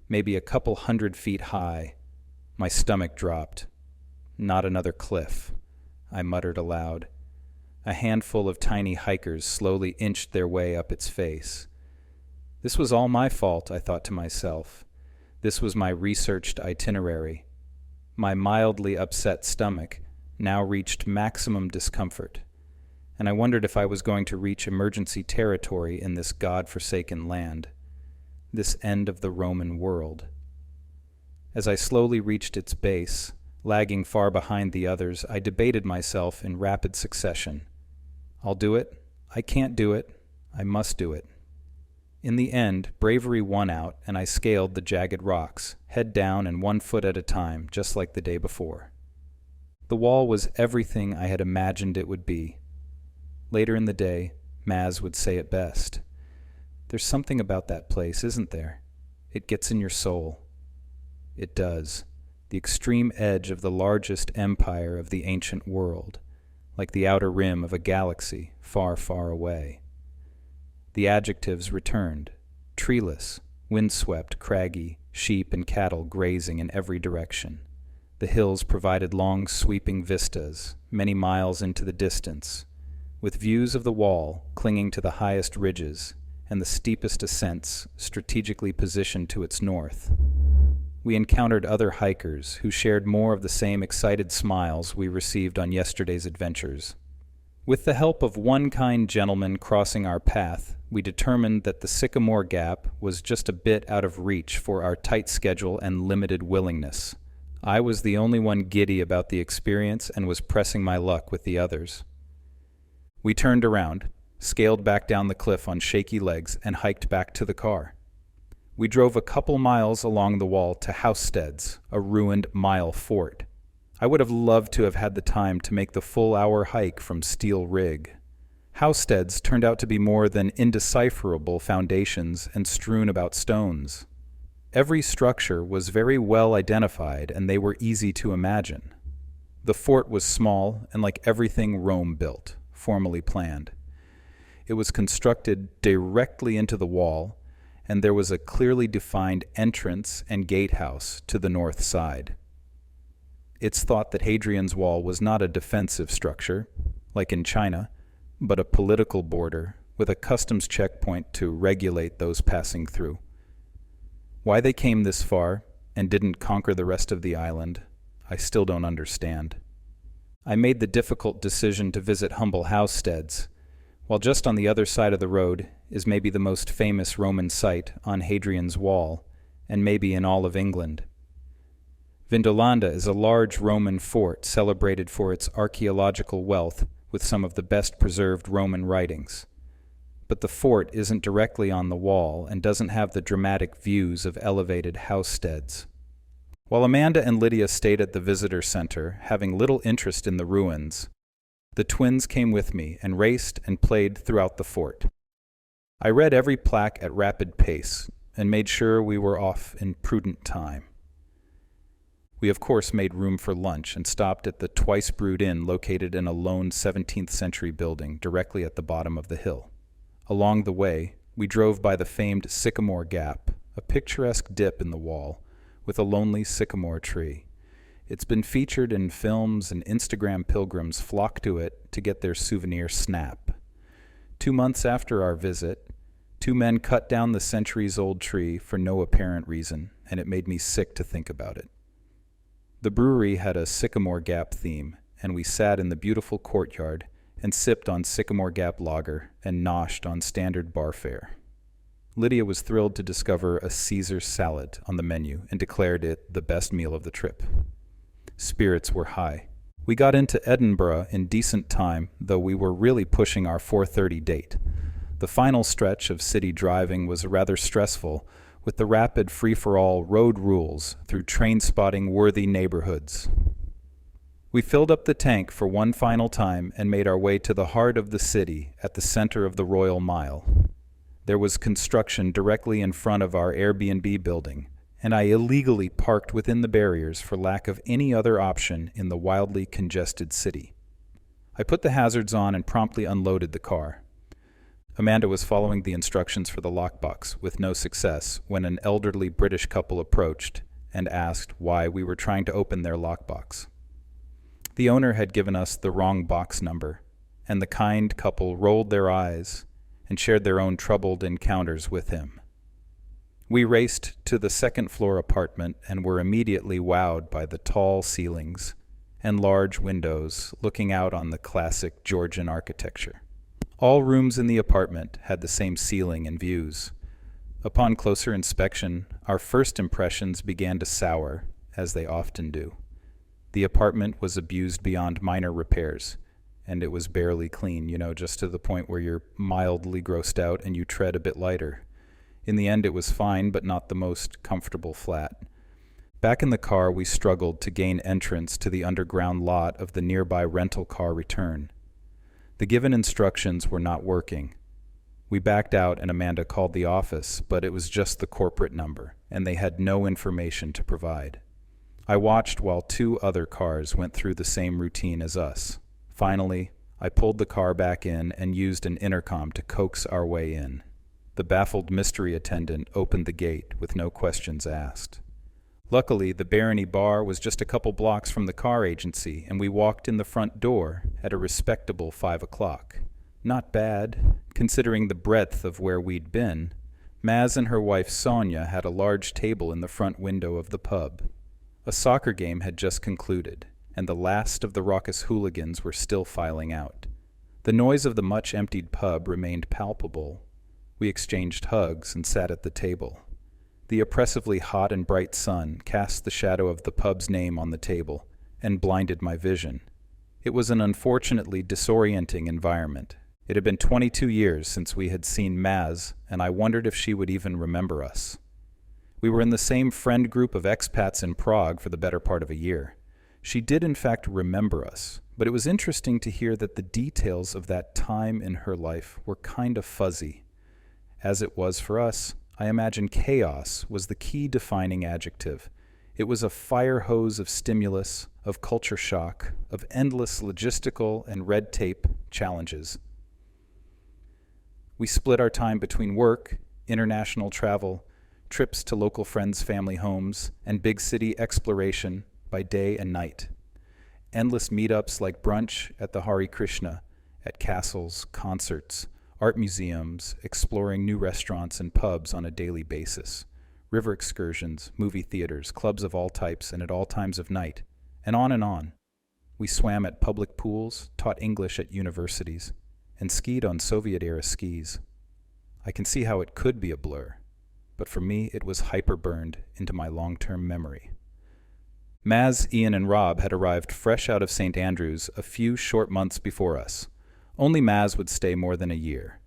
S1: maybe a couple 100 feet high. My stomach dropped. Not another cliff, I muttered aloud. A handful of tiny hikers slowly inched their way up its face. This was all my fault, I thought to myself. This was my researched itinerary. My mildly upset stomach now reached maximum discomfort, and I wondered if I was going to reach emergency territory in this God-forsaken land, this end of the Roman world. As I slowly reached its base, lagging far behind the others, I debated myself in rapid succession. I'll do it. I can't do it. I must do it. In the end, bravery won out, and I scaled the jagged rocks, head down and 1 foot at a time, just like the day before. The wall was everything I had imagined it would be. Later in the day, Maz would say it best. There's something about that place, isn't there? It gets in your soul. It does. The extreme edge of the largest empire of the ancient world, like the outer rim of a galaxy far, far away. The adjectives returned: treeless, windswept, craggy, sheep and cattle grazing in every direction. The hills provided long, sweeping vistas, many miles into the distance, with views of the wall clinging to the highest ridges and the steepest ascents strategically positioned to its north. We encountered other hikers who shared more of the same excited smiles we received on yesterday's adventures. With the help of one kind gentleman crossing our path, we determined that the Sycamore Gap was just a bit out of reach for our tight schedule and limited willingness. I was the only one giddy about the experience and was pressing my luck with the others. We turned around, scaled back down the cliff on shaky legs, and hiked back to the car. We drove a couple miles along the wall to Housesteads, a ruined mile fort. I would have loved to have had the time to make the full-hour hike from Steel Rig. Housesteads turned out to be more than indecipherable foundations and strewn about stones. Every structure was very well identified, and they were easy to imagine. The fort was small and like everything Rome built, formally planned. It was constructed directly into the wall, and there was a clearly defined entrance and gatehouse to the north side. It's thought that Hadrian's Wall was not a defensive structure, like in China, but a political border with a customs checkpoint to regulate those passing through. Why they came this far and didn't conquer the rest of the island, I still don't understand. I made the difficult decision to visit humble Housesteads, while just on the other side of the road is maybe the most famous Roman site on Hadrian's Wall, and maybe in all of England. Vindolanda is a large Roman fort celebrated for its archaeological wealth with some of the best preserved Roman writings. But the fort isn't directly on the wall and doesn't have the dramatic views of elevated Housesteads. While Amanda and Lydia stayed at the visitor center, having little interest in the ruins, the twins came with me and raced and played throughout the fort. I read every plaque at rapid pace and made sure we were off in prudent time. We of course made room for lunch and stopped at the Twice Brewed Inn located in a lone 17th century building directly at the bottom of the hill. Along the way, We drove by the famed Sycamore Gap, a picturesque dip in the wall, with a lonely sycamore tree. It's been featured in films, and Instagram pilgrims flock to it to get their souvenir snap. 2 months after our visit, 2 men cut down the centuries-old tree for no apparent reason, and it made me sick to think about it. The brewery had a Sycamore Gap theme, and we sat in the beautiful courtyard and sipped on Sycamore Gap lager and noshed on standard bar fare. Lydia was thrilled to discover a Caesar salad on the menu and declared it the best meal of the trip. Spirits were high. We got into Edinburgh in decent time, though we were really pushing our 4:30 date. The final stretch of city driving was rather stressful, with the rapid free-for-all road rules through train-spotting worthy neighborhoods. We filled up the tank for one final time and made our way to the heart of the city at the center of the Royal Mile. There was construction directly in front of our Airbnb building, and I illegally parked within the barriers for lack of any other option in the wildly congested city. I put the hazards on and promptly unloaded the car. Amanda was following the instructions for the lockbox with no success when an elderly British couple approached and asked why we were trying to open their lockbox. The owner had given us the wrong box number, and the kind couple rolled their eyes and shared their own troubled encounters with him. We raced to the second-floor apartment and were immediately wowed by the tall ceilings and large windows looking out on the classic Georgian architecture. All rooms in the apartment had the same ceiling and views. Upon closer inspection, our first impressions began to sour, as they often do. The apartment was abused beyond minor repairs, and it was barely clean, just to the point where you're mildly grossed out and you tread a bit lighter. In the end, it was fine, but not the most comfortable flat. Back in the car, we struggled to gain entrance to the underground lot of the nearby rental car return. The given instructions were not working. We backed out and Amanda called the office, but it was just the corporate number, and they had no information to provide. I watched while 2 other cars went through the same routine as us. Finally, I pulled the car back in and used an intercom to coax our way in. The baffled mystery attendant opened the gate with no questions asked. Luckily, the Barony Bar was just a couple blocks from the car agency, and we walked in the front door at a respectable 5 o'clock. Not bad, considering the breadth of where we'd been. Maz and her wife Sonia had a large table in the front window of the pub. A soccer game had just concluded, and the last of the raucous hooligans were still filing out. The noise of the much-emptied pub remained palpable. We exchanged hugs and sat at the table. The oppressively hot and bright sun cast the shadow of the pub's name on the table and blinded my vision. It was an unfortunately disorienting environment. It had been 22 years since we had seen Maz, and I wondered if she would even remember us. We were in the same friend group of expats in Prague for the better part of a year. She did in fact remember us, but it was interesting to hear that the details of that time in her life were kind of fuzzy. As it was for us, I imagine chaos was the key defining adjective. It was a fire hose of stimulus, of culture shock, of endless logistical and red tape challenges. We split our time between work, international travel, trips to local friends' family homes, and big city exploration by day and night. Endless meetups like brunch at the Hare Krishna, at castles, concerts, art museums, exploring new restaurants and pubs on a daily basis, river excursions, movie theaters, clubs of all types and at all times of night, and on and on. We swam at public pools, taught English at universities, and skied on Soviet-era skis. I can see how it could be a blur, but for me it was hyper-burned into my long-term memory. Maz, Ian, and Rob had arrived fresh out of St. Andrews a few short months before us. Only Maz would stay more than a year.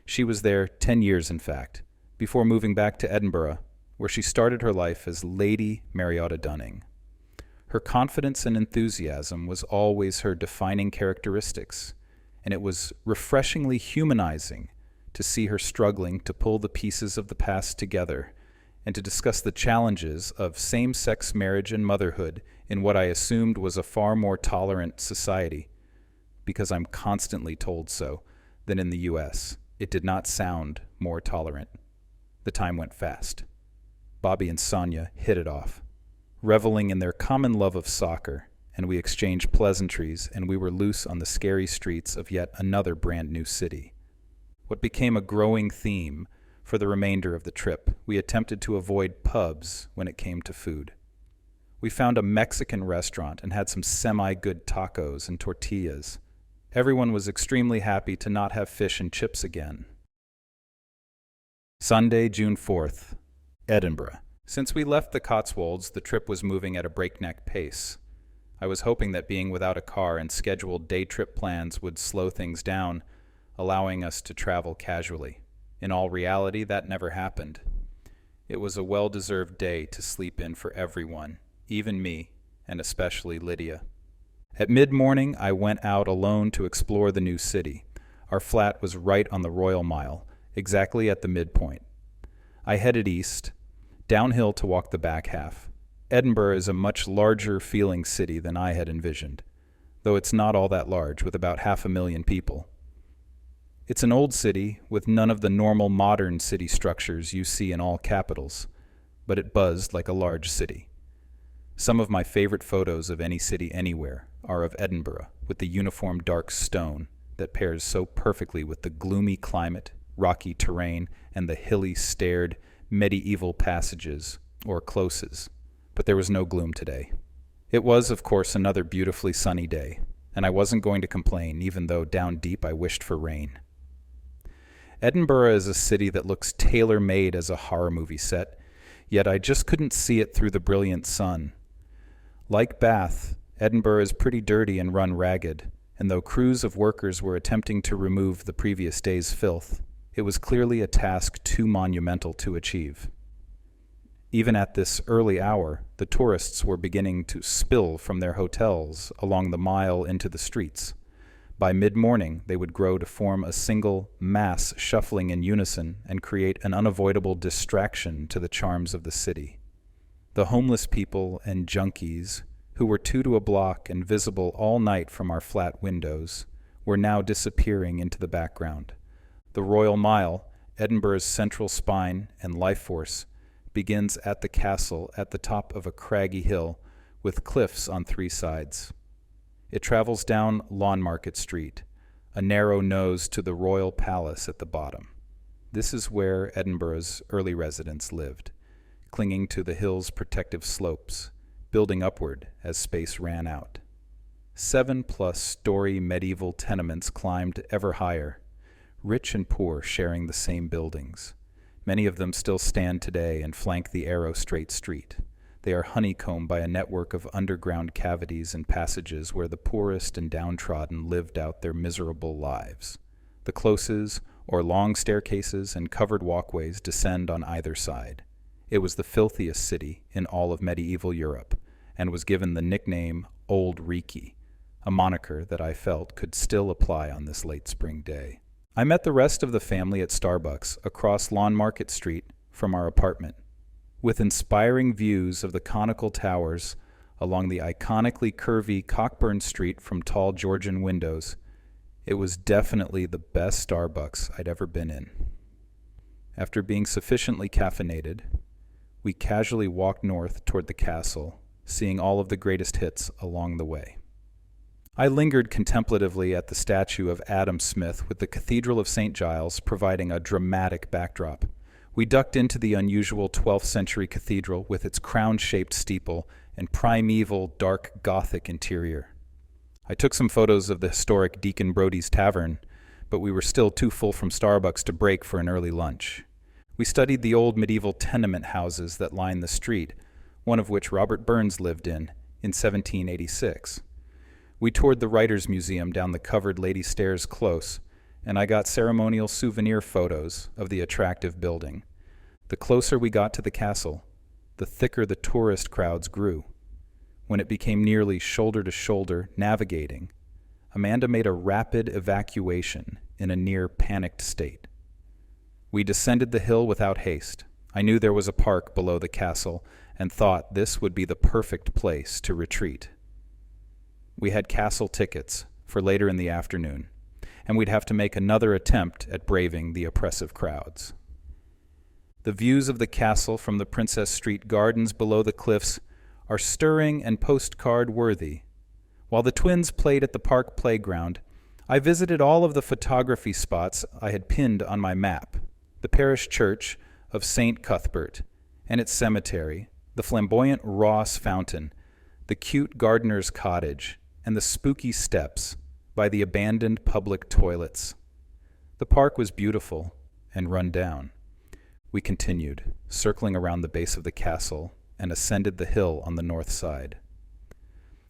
S1: She was there 10 years, in fact, before moving back to Edinburgh, where she started her life as Lady Marietta Dunning. Her confidence and enthusiasm was always her defining characteristics, and it was refreshingly humanizing to see her struggling to pull the pieces of the past together and to discuss the challenges of same-sex marriage and motherhood in what I assumed was a far more tolerant society, because I'm constantly told so, than in the U.S., It did not sound more tolerant. The time went fast. Bobby and Sonia hit it off, reveling in their common love of soccer, and we exchanged pleasantries, and we were loose on the scary streets of yet another brand new city. What became a growing theme for the remainder of the trip, we attempted to avoid pubs when it came to food. We found a Mexican restaurant and had some semi-good tacos and tortillas. Everyone was extremely happy to not have fish and chips again. Sunday, June 4th, Edinburgh. Since we left the Cotswolds, the trip was moving at a breakneck pace. I was hoping that being without a car and scheduled day trip plans would slow things down, allowing us to travel casually. In all reality, that never happened. It was a well-deserved day to sleep in for everyone, even me, and especially Lydia. At mid-morning, I went out alone to explore the new city. Our flat was right on the Royal Mile, exactly at the midpoint. I headed east, downhill to walk the back half. Edinburgh is a much larger feeling city than I had envisioned, though it's not all that large, with about 500,000 people. It's an old city with none of the normal modern city structures you see in all capitals, but it buzzed like a large city. Some of my favorite photos of any city anywhere are of Edinburgh, with the uniform dark stone that pairs so perfectly with the gloomy climate, rocky terrain, and the hilly, stared, medieval passages, or closes. But there was no gloom today. It was, of course, another beautifully sunny day, and I wasn't going to complain, even though down deep I wished for rain. Edinburgh is a city that looks tailor-made as a horror movie set, yet I just couldn't see it through the brilliant sun. Like Bath, Edinburgh is pretty dirty and run ragged, and though crews of workers were attempting to remove the previous day's filth, it was clearly a task too monumental to achieve. Even at this early hour, the tourists were beginning to spill from their hotels along the mile into the streets. By mid-morning, they would grow to form a single mass shuffling in unison and create an unavoidable distraction to the charms of the city. The homeless people and junkies, who were 2 to a block and visible all night from our flat windows, were now disappearing into the background. The Royal Mile, Edinburgh's central spine and life force, begins at the castle at the top of a craggy hill with cliffs on 3 sides. It travels down Lawnmarket Street, a narrow nose to the Royal Palace at the bottom. This is where Edinburgh's early residents lived, clinging to the hill's protective slopes, building upward as space ran out. 7-plus-story medieval tenements climbed ever higher, rich and poor sharing the same buildings. Many of them still stand today and flank the Arrow Straight Street. They are honeycombed by a network of underground cavities and passages where the poorest and downtrodden lived out their miserable lives. The closes, or long staircases and covered walkways, descend on either side. It was the filthiest city in all of medieval Europe, and was given the nickname Old Reekie, a moniker that I felt could still apply on this late spring day. I met the rest of the family at Starbucks across Lawnmarket Street from our apartment. With inspiring views of the conical towers along the iconically curvy Cockburn Street from tall Georgian windows, it was definitely the best Starbucks I'd ever been in. After being sufficiently caffeinated, we casually walked north toward the castle, seeing all of the greatest hits along the way. I lingered contemplatively at the statue of Adam Smith, with the Cathedral of St. Giles providing a dramatic backdrop. We ducked into the unusual 12th century cathedral with its crown-shaped steeple and primeval dark Gothic interior. I took some photos of the historic Deacon Brodie's Tavern, but we were still too full from Starbucks to break for an early lunch. We studied the old medieval tenement houses that line the street, one of which Robert Burns lived in 1786. We toured the Writers' Museum down the covered lady stairs close, and I got ceremonial souvenir photos of the attractive building. The closer we got to the castle, the thicker the tourist crowds grew. When it became nearly shoulder-to-shoulder navigating, Amanda made a rapid evacuation in a near-panicked state. We descended the hill without haste. I knew there was a park below the castle and thought this would be the perfect place to retreat. We had castle tickets for later in the afternoon, and we'd have to make another attempt at braving the oppressive crowds. The views of the castle from the Princess Street gardens below the cliffs are stirring and postcard-worthy. While the twins played at the park playground, I visited all of the photography spots I had pinned on my map: the parish church of St. Cuthbert and its cemetery, the flamboyant Ross fountain, the cute gardener's cottage, and the spooky steps by the abandoned public toilets. The park was beautiful and run down. We continued, circling around the base of the castle, and ascended the hill on the north side.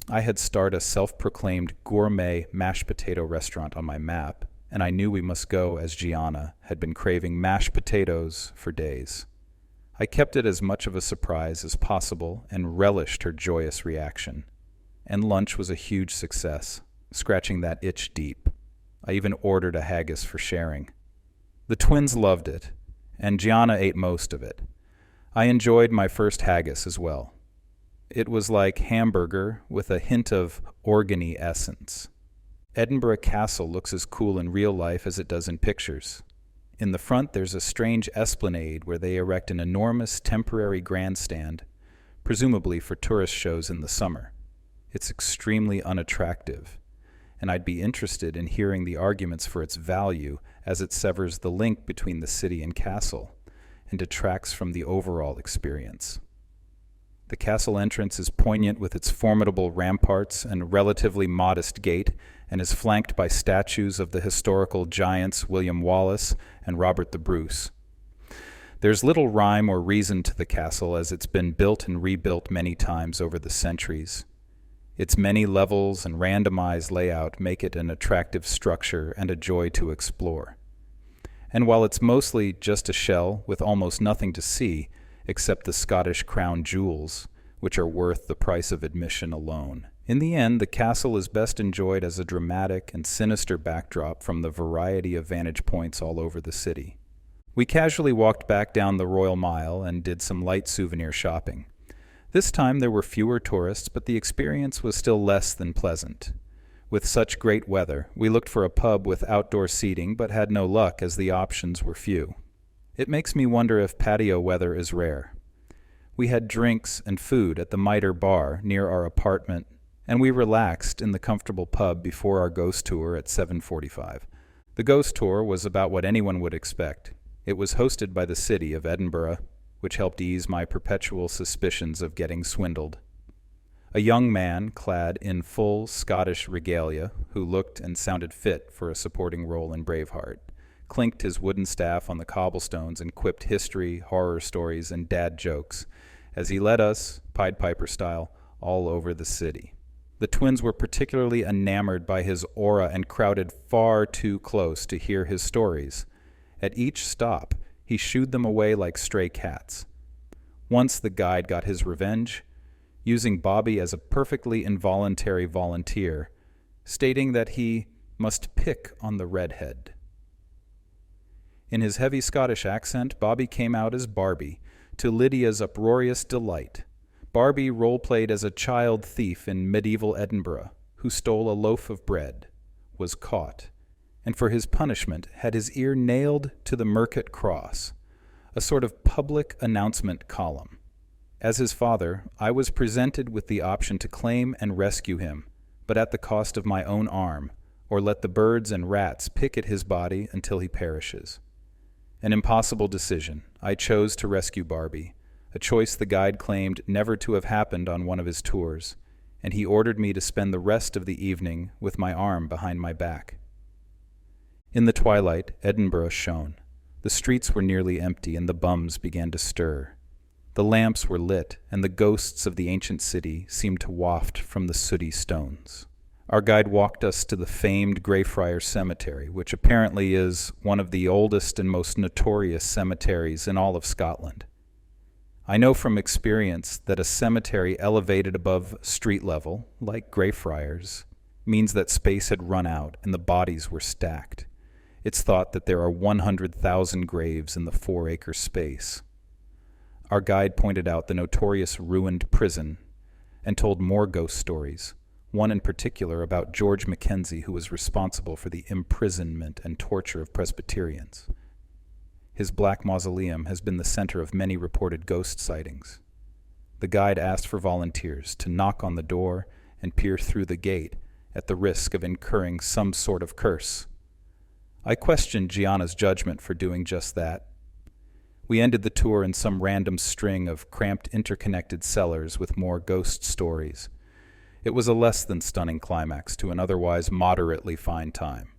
S1: I had starred a self-proclaimed gourmet mashed potato restaurant on my map, and I knew we must go as Gianna had been craving mashed potatoes for days. I kept it as much of a surprise as possible and relished her joyous reaction. And lunch was a huge success, scratching that itch deep. I even ordered a haggis for sharing. The twins loved it, and Gianna ate most of it. I enjoyed my first haggis as well. It was like hamburger with a hint of organy essence. Edinburgh Castle looks as cool in real life as it does in pictures. In the front, there's a strange esplanade where they erect an enormous temporary grandstand, presumably for tourist shows in the summer. It's extremely unattractive, and I'd be interested in hearing the arguments for its value as it severs the link between the city and castle and detracts from the overall experience. The castle entrance is poignant with its formidable ramparts and relatively modest gate, and is flanked by statues of the historical giants William Wallace and Robert the Bruce. There's little rhyme or reason to the castle, as it's been built and rebuilt many times over the centuries. Its many levels and randomized layout make it an attractive structure and a joy to explore. And while it's mostly just a shell with almost nothing to see except the Scottish crown jewels, which are worth the price of admission alone, in the end, the castle is best enjoyed as a dramatic and sinister backdrop from the variety of vantage points all over the city. We casually walked back down the Royal Mile and did some light souvenir shopping. This time there were fewer tourists, but the experience was still less than pleasant. With such great weather, we looked for a pub with outdoor seating, but had no luck as the options were few. It makes me wonder if patio weather is rare. We had drinks and food at the Mitre Bar near our apartment, and we relaxed in the comfortable pub before our ghost tour at 7:45. The ghost tour was about what anyone would expect. It was hosted by the city of Edinburgh, which helped ease my perpetual suspicions of getting swindled. A young man clad in full Scottish regalia, who looked and sounded fit for a supporting role in Braveheart, clinked his wooden staff on the cobblestones and quipped history, horror stories, and dad jokes as he led us, Pied Piper style, all over the city. The twins were particularly enamored by his aura and crowded far too close to hear his stories. At each stop, he shooed them away like stray cats. Once the guide got his revenge, using Bobby as a perfectly involuntary volunteer, stating that he must pick on the redhead. In his heavy Scottish accent, Bobby came out as Barbie, to Lydia's uproarious delight. Barbie role-played as a child thief in medieval Edinburgh who stole a loaf of bread, was caught, and for his punishment had his ear nailed to the Mercat Cross, a sort of public announcement column. As his father, I was presented with the option to claim and rescue him, but at the cost of my own arm, or let the birds and rats pick at his body until he perishes. An impossible decision. I chose to rescue Barbie, a choice the guide claimed never to have happened on one of his tours, and he ordered me to spend the rest of the evening with my arm behind my back. In the twilight, Edinburgh shone. The streets were nearly empty, and the bums began to stir. The lamps were lit, and the ghosts of the ancient city seemed to waft from the sooty stones. Our guide walked us to the famed Greyfriars Cemetery, which apparently is one of the oldest and most notorious cemeteries in all of Scotland. I know from experience that a cemetery elevated above street level, like Greyfriars, means that space had run out and the bodies were stacked. It's thought that there are 100,000 graves in the 4-acre space. Our guide pointed out the notorious ruined prison and told more ghost stories, one in particular about George Mackenzie, who was responsible for the imprisonment and torture of Presbyterians. His black mausoleum has been the center of many reported ghost sightings. The guide asked for volunteers to knock on the door and peer through the gate at the risk of incurring some sort of curse. I questioned Gianna's judgment for doing just that. We ended the tour in some random string of cramped interconnected cellars with more ghost stories. It was a less than stunning climax to an otherwise moderately fine time.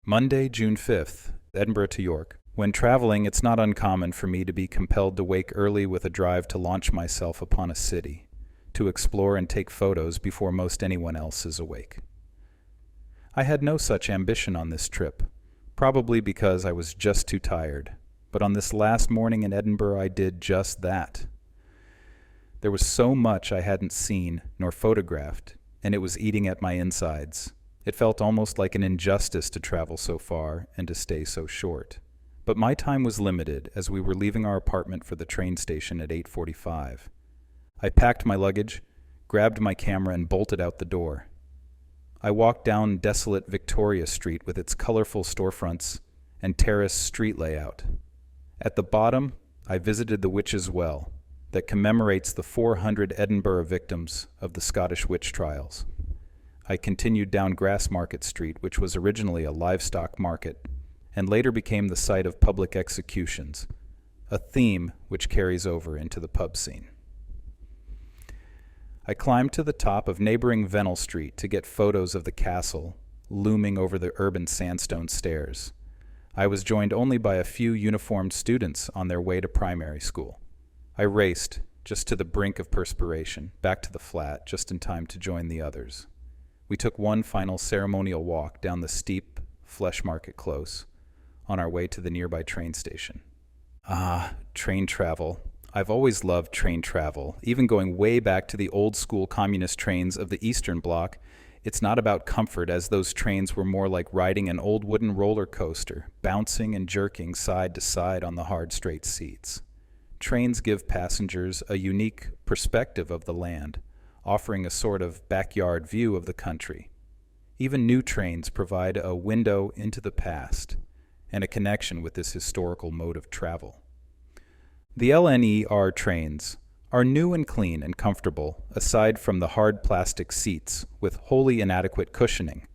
S1: Monday, June 5th, Edinburgh to York. When traveling, it's not uncommon for me to be compelled to wake early with a drive to launch myself upon a city, to explore and take photos before most anyone else is awake. I had no such ambition on this trip, probably because I was just too tired, but on this last morning in Edinburgh I did just that. There was so much I hadn't seen nor photographed, and it was eating at my insides. It felt almost like an injustice to travel so far and to stay so short. But my time was limited as we were leaving our apartment for the train station at 8:45. I packed my luggage, grabbed my camera, and bolted out the door. I walked down desolate Victoria Street with its colorful storefronts and terraced street layout. At the bottom, I visited the Witch's Well that commemorates the 400 Edinburgh victims of the Scottish witch trials. I continued down Grassmarket Street, which was originally a livestock market, and later became the site of public executions, a theme which carries over into the pub scene. I climbed to the top of neighboring Vennel Street to get photos of the castle looming over the urban sandstone stairs. I was joined only by a few uniformed students on their way to primary school. I raced, just to the brink of perspiration, back to the flat just in time to join the others. We took one final ceremonial walk down the steep Flesh Market Close on our way to the nearby train station. Train travel. I've always loved train travel, even going way back to the old-school communist trains of the Eastern Bloc. It's not about comfort, as those trains were more like riding an old wooden roller coaster, bouncing and jerking side to side on the hard, straight seats. Trains give passengers a unique perspective of the land, offering a sort of backyard view of the country. Even new trains provide a window into the past and a connection with this historical mode of travel. The LNER trains are new and clean and comfortable, aside from the hard plastic seats with wholly inadequate cushioning,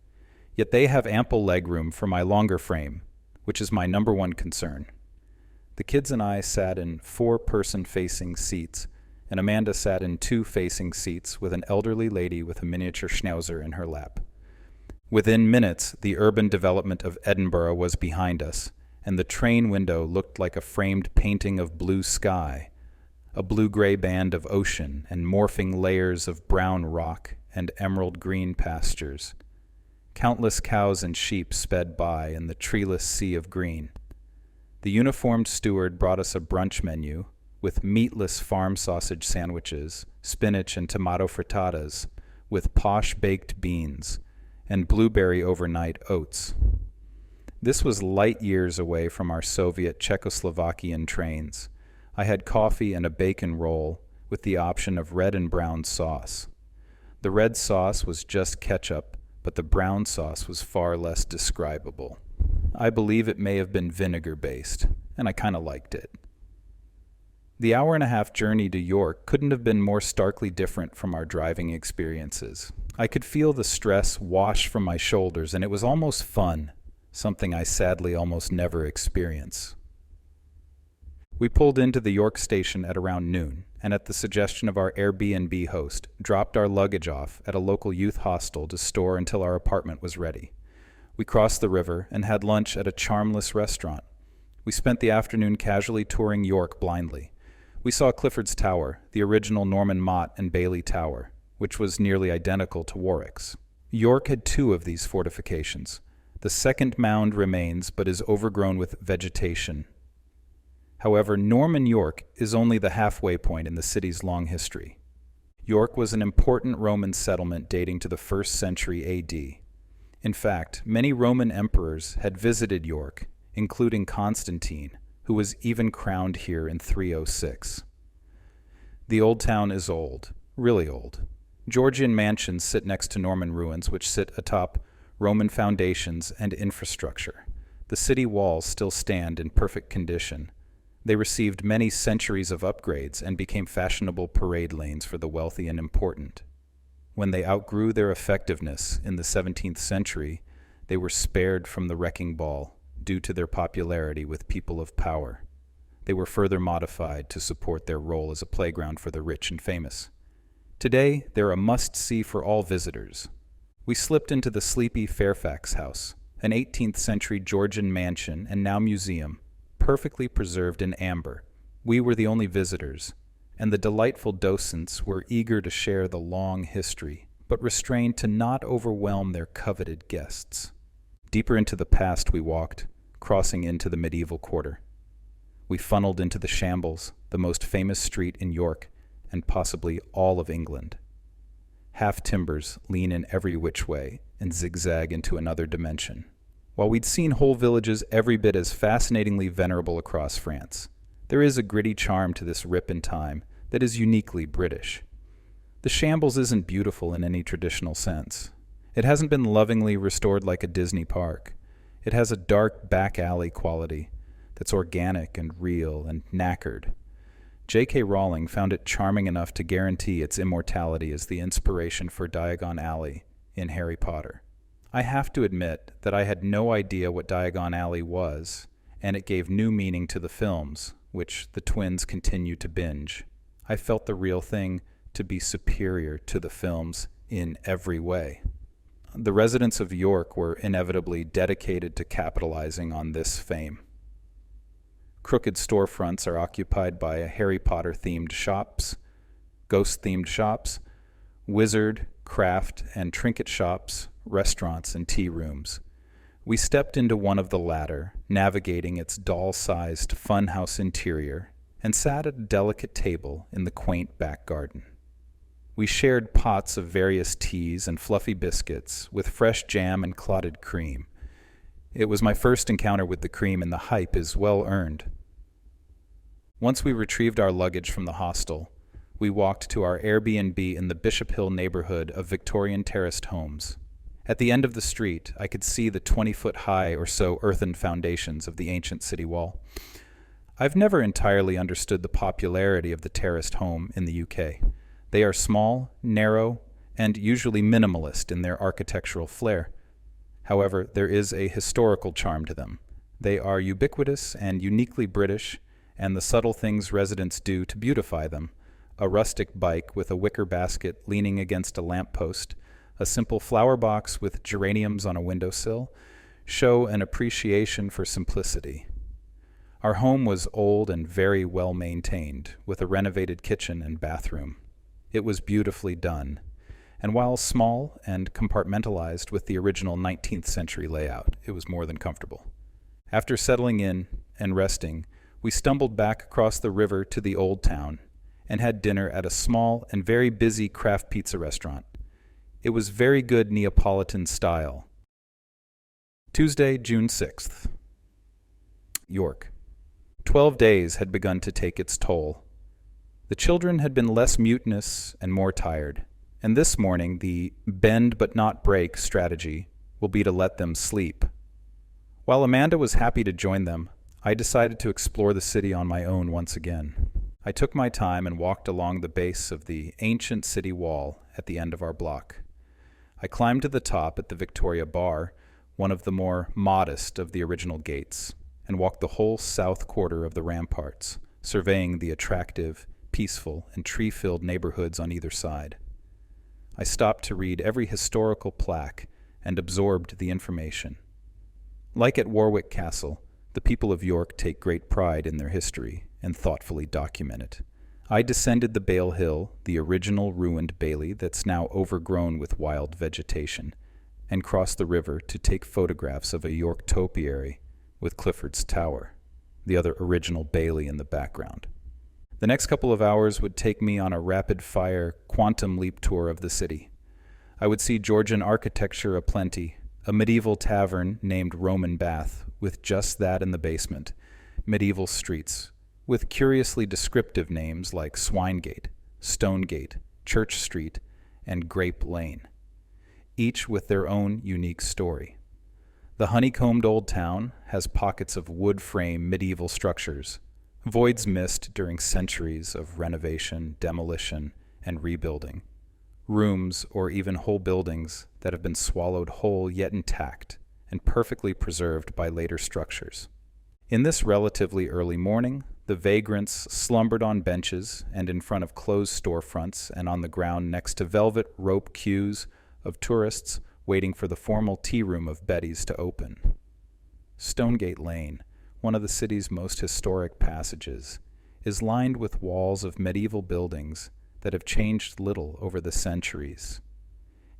S1: yet they have ample legroom for my longer frame, which is my number one concern. The kids and I sat in 4-person facing seats, and Amanda sat in 2 facing seats with an elderly lady with a miniature schnauzer in her lap. Within minutes, the urban development of Edinburgh was behind us, and the train window looked like a framed painting of blue sky, a blue-gray band of ocean and morphing layers of brown rock and emerald-green pastures. Countless cows and sheep sped by in the treeless sea of green. The uniformed steward brought us a brunch menu with meatless farm sausage sandwiches, spinach and tomato frittatas, with posh baked beans, and blueberry overnight oats. This was light years away from our Soviet Czechoslovakian trains. I had coffee and a bacon roll with the option of red and brown sauce. The red sauce was just ketchup, but the brown sauce was far less describable. I believe it may have been vinegar-based, and I kind of liked it. The hour-and-a-half journey to York couldn't have been more starkly different from our driving experiences. I could feel the stress wash from my shoulders, and it was almost fun, something I sadly almost never experience. We pulled into the York station at around noon, and at the suggestion of our Airbnb host, dropped our luggage off at a local youth hostel to store until our apartment was ready. We crossed the river and had lunch at a charmless restaurant. We spent the afternoon casually touring York blindly. We saw Clifford's Tower, the original Norman Mott and Bailey Tower, which was nearly identical to Warwick's. York had 2 of these fortifications. The second mound remains but is overgrown with vegetation. However, Norman York is only the halfway point in the city's long history. York was an important Roman settlement dating to the 1st century A.D. In fact, many Roman emperors had visited York, including Constantine, who was even crowned here in 306. The old town is old, really old. Georgian mansions sit next to Norman ruins, which sit atop Roman foundations and infrastructure. The city walls still stand in perfect condition. They received many centuries of upgrades and became fashionable parade lanes for the wealthy and important. When they outgrew their effectiveness in the 17th century, they were spared from the wrecking ball due to their popularity with people of power. They were further modified to support their role as a playground for the rich and famous. Today, they're a must-see for all visitors. We slipped into the sleepy Fairfax House, an 18th century Georgian mansion and now museum, perfectly preserved in amber. We were the only visitors, and the delightful docents were eager to share the long history, but restrained to not overwhelm their coveted guests. Deeper into the past we walked, crossing into the medieval quarter. We funneled into the Shambles, the most famous street in York, and possibly all of England. Half-timbers lean in every which way and zigzag into another dimension. While we'd seen whole villages every bit as fascinatingly venerable across France, there is a gritty charm to this rip in time that is uniquely British. The Shambles isn't beautiful in any traditional sense. It hasn't been lovingly restored like a Disney park. It has a dark back alley quality that's organic and real and knackered. J.K. Rowling found it charming enough to guarantee its immortality as the inspiration for Diagon Alley in Harry Potter. I have to admit that I had no idea what Diagon Alley was, and it gave new meaning to the films, which the twins continue to binge. I felt the real thing to be superior to the films in every way. The residents of York were inevitably dedicated to capitalizing on this fame. Crooked storefronts are occupied by Harry Potter-themed shops, ghost-themed shops, wizard, craft, and trinket shops, restaurants, and tea rooms. We stepped into one of the latter, navigating its doll-sized funhouse interior, and sat at a delicate table in the quaint back garden. We shared pots of various teas and fluffy biscuits with fresh jam and clotted cream. It was my first encounter with the cream, and the hype is well earned. Once we retrieved our luggage from the hostel, we walked to our Airbnb in the Bishop Hill neighborhood of Victorian terraced homes. At the end of the street, I could see the 20-foot-high or so earthen foundations of the ancient city wall. I've never entirely understood the popularity of the terraced home in the UK. They are small, narrow, and usually minimalist in their architectural flair. However, there is a historical charm to them. They are ubiquitous and uniquely British, and the subtle things residents do to beautify them, a rustic bike with a wicker basket leaning against a lamppost, a simple flower box with geraniums on a windowsill, show an appreciation for simplicity. Our home was old and very well maintained, with a renovated kitchen and bathroom. It was beautifully done, and while small and compartmentalized with the original 19th century layout, it was more than comfortable. After settling in and resting, we stumbled back across the river to the old town and had dinner at a small and very busy craft pizza restaurant. It was very good Neapolitan style. Tuesday, June 6th. York. 12 days had begun to take its toll. The children had been less mutinous and more tired, and this morning the bend but not break strategy will be to let them sleep. While Amanda was happy to join them, I decided to explore the city on my own once again. I took my time and walked along the base of the ancient city wall at the end of our block. I climbed to the top at the Victoria Bar, one of the more modest of the original gates, and walked the whole south quarter of the ramparts, surveying the attractive, peaceful, and tree-filled neighborhoods on either side. I stopped to read every historical plaque and absorbed the information. Like at Warwick Castle, the people of York take great pride in their history and thoughtfully document it. I descended the Bale Hill, the original ruined bailey that's now overgrown with wild vegetation, and crossed the river to take photographs of a York topiary with Clifford's Tower, the other original bailey in the background. The next couple of hours would take me on a rapid-fire quantum leap tour of the city. I would see Georgian architecture aplenty, a medieval tavern named Roman Bath, with just that in the basement, medieval streets, with curiously descriptive names like Swinegate, Stonegate, Church Street, and Grape Lane, each with their own unique story. The honeycombed old town has pockets of wood frame medieval structures, voids missed during centuries of renovation, demolition, and rebuilding, rooms or even whole buildings that have been swallowed whole yet intact and perfectly preserved by later structures. In this relatively early morning, the vagrants slumbered on benches and in front of closed storefronts and on the ground next to velvet rope queues of tourists waiting for the formal tea room of Betty's to open. Stonegate Lane, one of the city's most historic passages, is lined with walls of medieval buildings that have changed little over the centuries.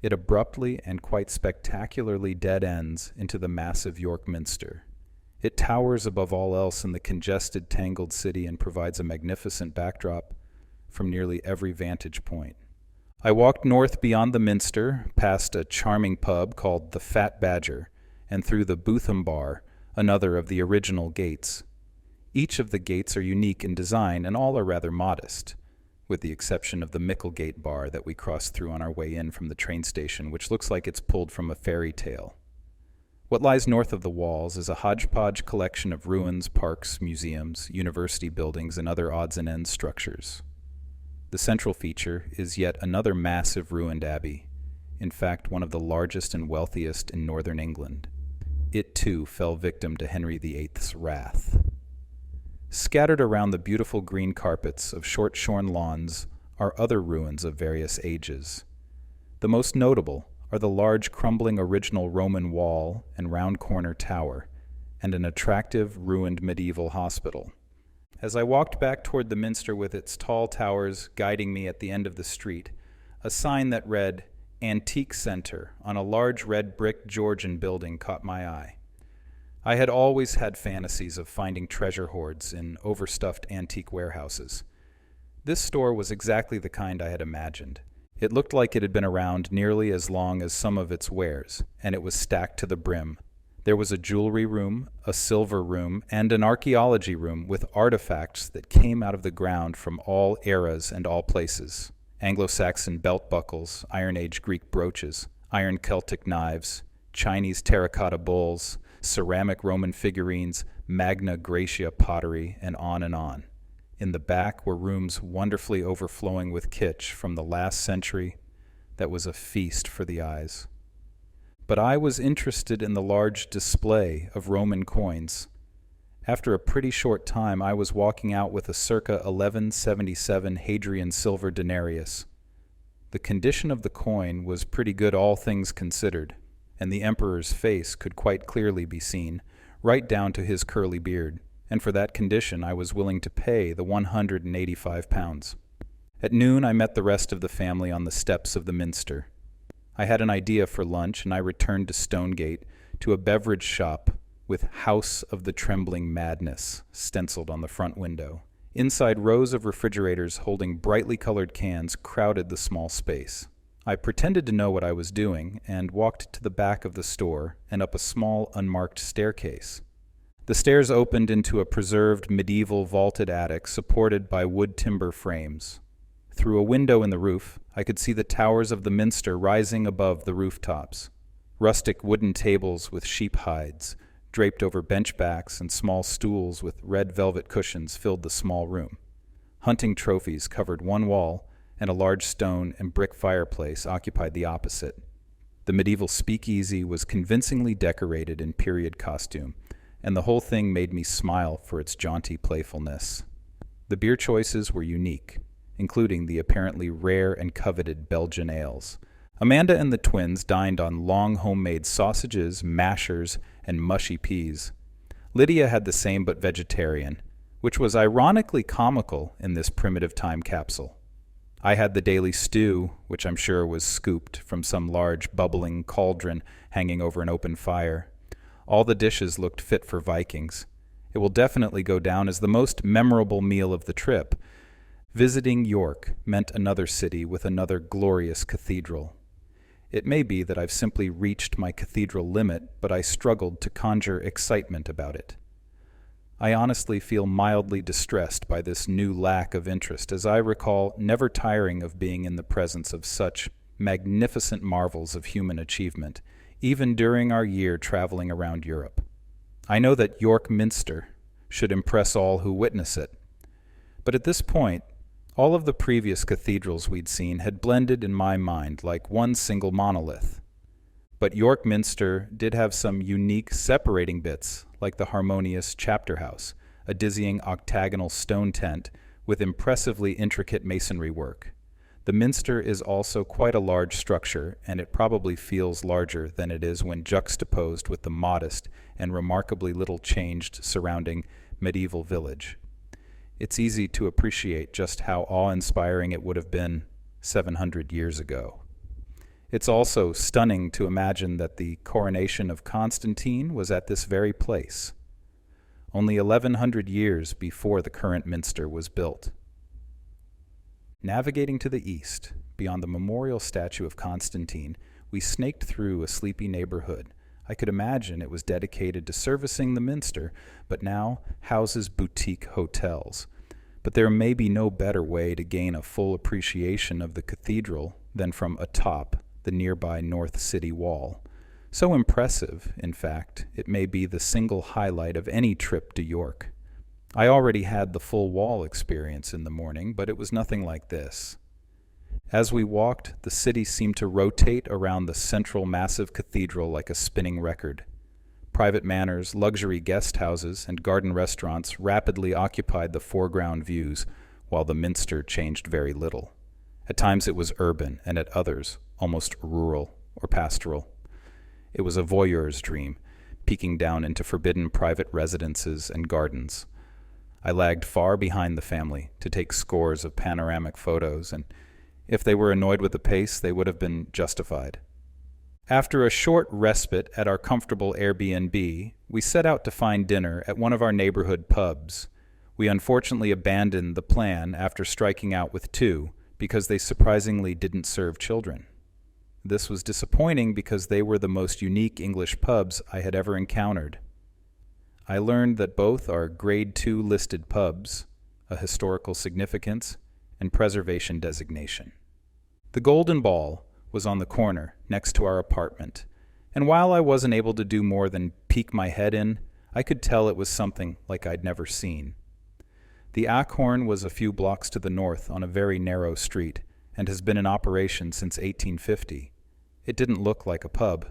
S1: It abruptly and quite spectacularly dead ends into the massive York Minster. It towers above all else in the congested, tangled city and provides a magnificent backdrop from nearly every vantage point. I walked north beyond the Minster, past a charming pub called the Fat Badger, and through the Bootham Bar, another of the original gates. Each of the gates are unique in design, and all are rather modest, with the exception of the Micklegate Bar that we crossed through on our way in from the train station, which looks like it's pulled from a fairy tale. What lies north of the walls is a hodgepodge collection of ruins, parks, museums, university buildings, and other odds and ends structures. The central feature is yet another massive ruined abbey, in fact one of the largest and wealthiest in northern England. It too fell victim to Henry VIII's wrath. Scattered around the beautiful green carpets of short-shorn lawns are other ruins of various ages. The most notable are the large crumbling original Roman wall and round corner tower, and an attractive ruined medieval hospital. As I walked back toward the Minster with its tall towers guiding me at the end of the street, a sign that read, Antique Center, on a large red brick Georgian building caught my eye. I had always had fantasies of finding treasure hoards in overstuffed antique warehouses. This store was exactly the kind I had imagined. It looked like it had been around nearly as long as some of its wares, and it was stacked to the brim. There was a jewelry room, a silver room, and an archaeology room with artifacts that came out of the ground from all eras and all places. Anglo-Saxon belt buckles, Iron Age Greek brooches, iron Celtic knives, Chinese terracotta bowls, ceramic Roman figurines, Magna Graecia pottery, and on and on. In the back were rooms wonderfully overflowing with kitsch from the last century that was a feast for the eyes. But I was interested in the large display of Roman coins. After a pretty short time, I was walking out with a circa 1177 Hadrian silver denarius. The condition of the coin was pretty good, all things considered, and the emperor's face could quite clearly be seen, right down to his curly beard, and for that condition I was willing to pay the £185. At noon I met the rest of the family on the steps of the Minster. I had an idea for lunch, and I returned to Stonegate to a beverage shop with House of the Trembling Madness stenciled on the front window. Inside, rows of refrigerators holding brightly colored cans crowded the small space. I pretended to know what I was doing and walked to the back of the store and up a small unmarked staircase. The stairs opened into a preserved medieval vaulted attic supported by wood timber frames. Through a window in the roof, I could see the towers of the Minster rising above the rooftops. Rustic wooden tables with sheep hides, draped over bench backs, and small stools with red velvet cushions filled the small room. Hunting trophies covered one wall, and a large stone and brick fireplace occupied the opposite. The medieval speakeasy was convincingly decorated in period costume, and the whole thing made me smile for its jaunty playfulness. The beer choices were unique, including the apparently rare and coveted Belgian ales. Amanda and the twins dined on long homemade sausages, mashers, and mushy peas. Lydia had the same but vegetarian, which was ironically comical in this primitive time capsule. I had the daily stew, which I'm sure was scooped from some large bubbling cauldron hanging over an open fire. All the dishes looked fit for Vikings. It will definitely go down as the most memorable meal of the trip. Visiting York meant another city with another glorious cathedral. It may be that I've simply reached my cathedral limit, but I struggled to conjure excitement about it. I honestly feel mildly distressed by this new lack of interest, as I recall never tiring of being in the presence of such magnificent marvels of human achievement, even during our year traveling around Europe. I know that York Minster should impress all who witness it. But at this point, all of the previous cathedrals we'd seen had blended in my mind like one single monolith. But York Minster did have some unique separating bits, like the harmonious chapter house, a dizzying octagonal stone tent with impressively intricate masonry work. The minster is also quite a large structure, and it probably feels larger than it is when juxtaposed with the modest and remarkably little changed surrounding medieval village. It's easy to appreciate just how awe-inspiring it would have been 700 years ago. It's also stunning to imagine that the coronation of Constantine was at this very place, only 1,100 years before the current minster was built. Navigating to the east, beyond the memorial statue of Constantine, we snaked through a sleepy neighborhood. I could imagine it was dedicated to servicing the minster, but now houses boutique hotels. But there may be no better way to gain a full appreciation of the cathedral than from atop the nearby North City Wall. So impressive, in fact, it may be the single highlight of any trip to York. I already had the full wall experience in the morning, but it was nothing like this. As we walked, the city seemed to rotate around the central massive cathedral like a spinning record. Private manors, luxury guest houses, and garden restaurants rapidly occupied the foreground views, while the minster changed very little. At times it was urban, and at others, almost rural or pastoral. It was a voyeur's dream, peeking down into forbidden private residences and gardens. I lagged far behind the family to take scores of panoramic photos, and if they were annoyed with the pace, they would have been justified. After a short respite at our comfortable Airbnb, we set out to find dinner at one of our neighborhood pubs. We unfortunately abandoned the plan after striking out with two, because they surprisingly didn't serve children. This was disappointing because they were the most unique English pubs I had ever encountered. I learned that both are Grade 2 listed pubs, a historical significance, and preservation designation. The Golden Ball was on the corner next to our apartment, and while I wasn't able to do more than peek my head in, I could tell it was something like I'd never seen. The Ackhorn was a few blocks to the north on a very narrow street, and has been in operation since 1850. It didn't look like a pub.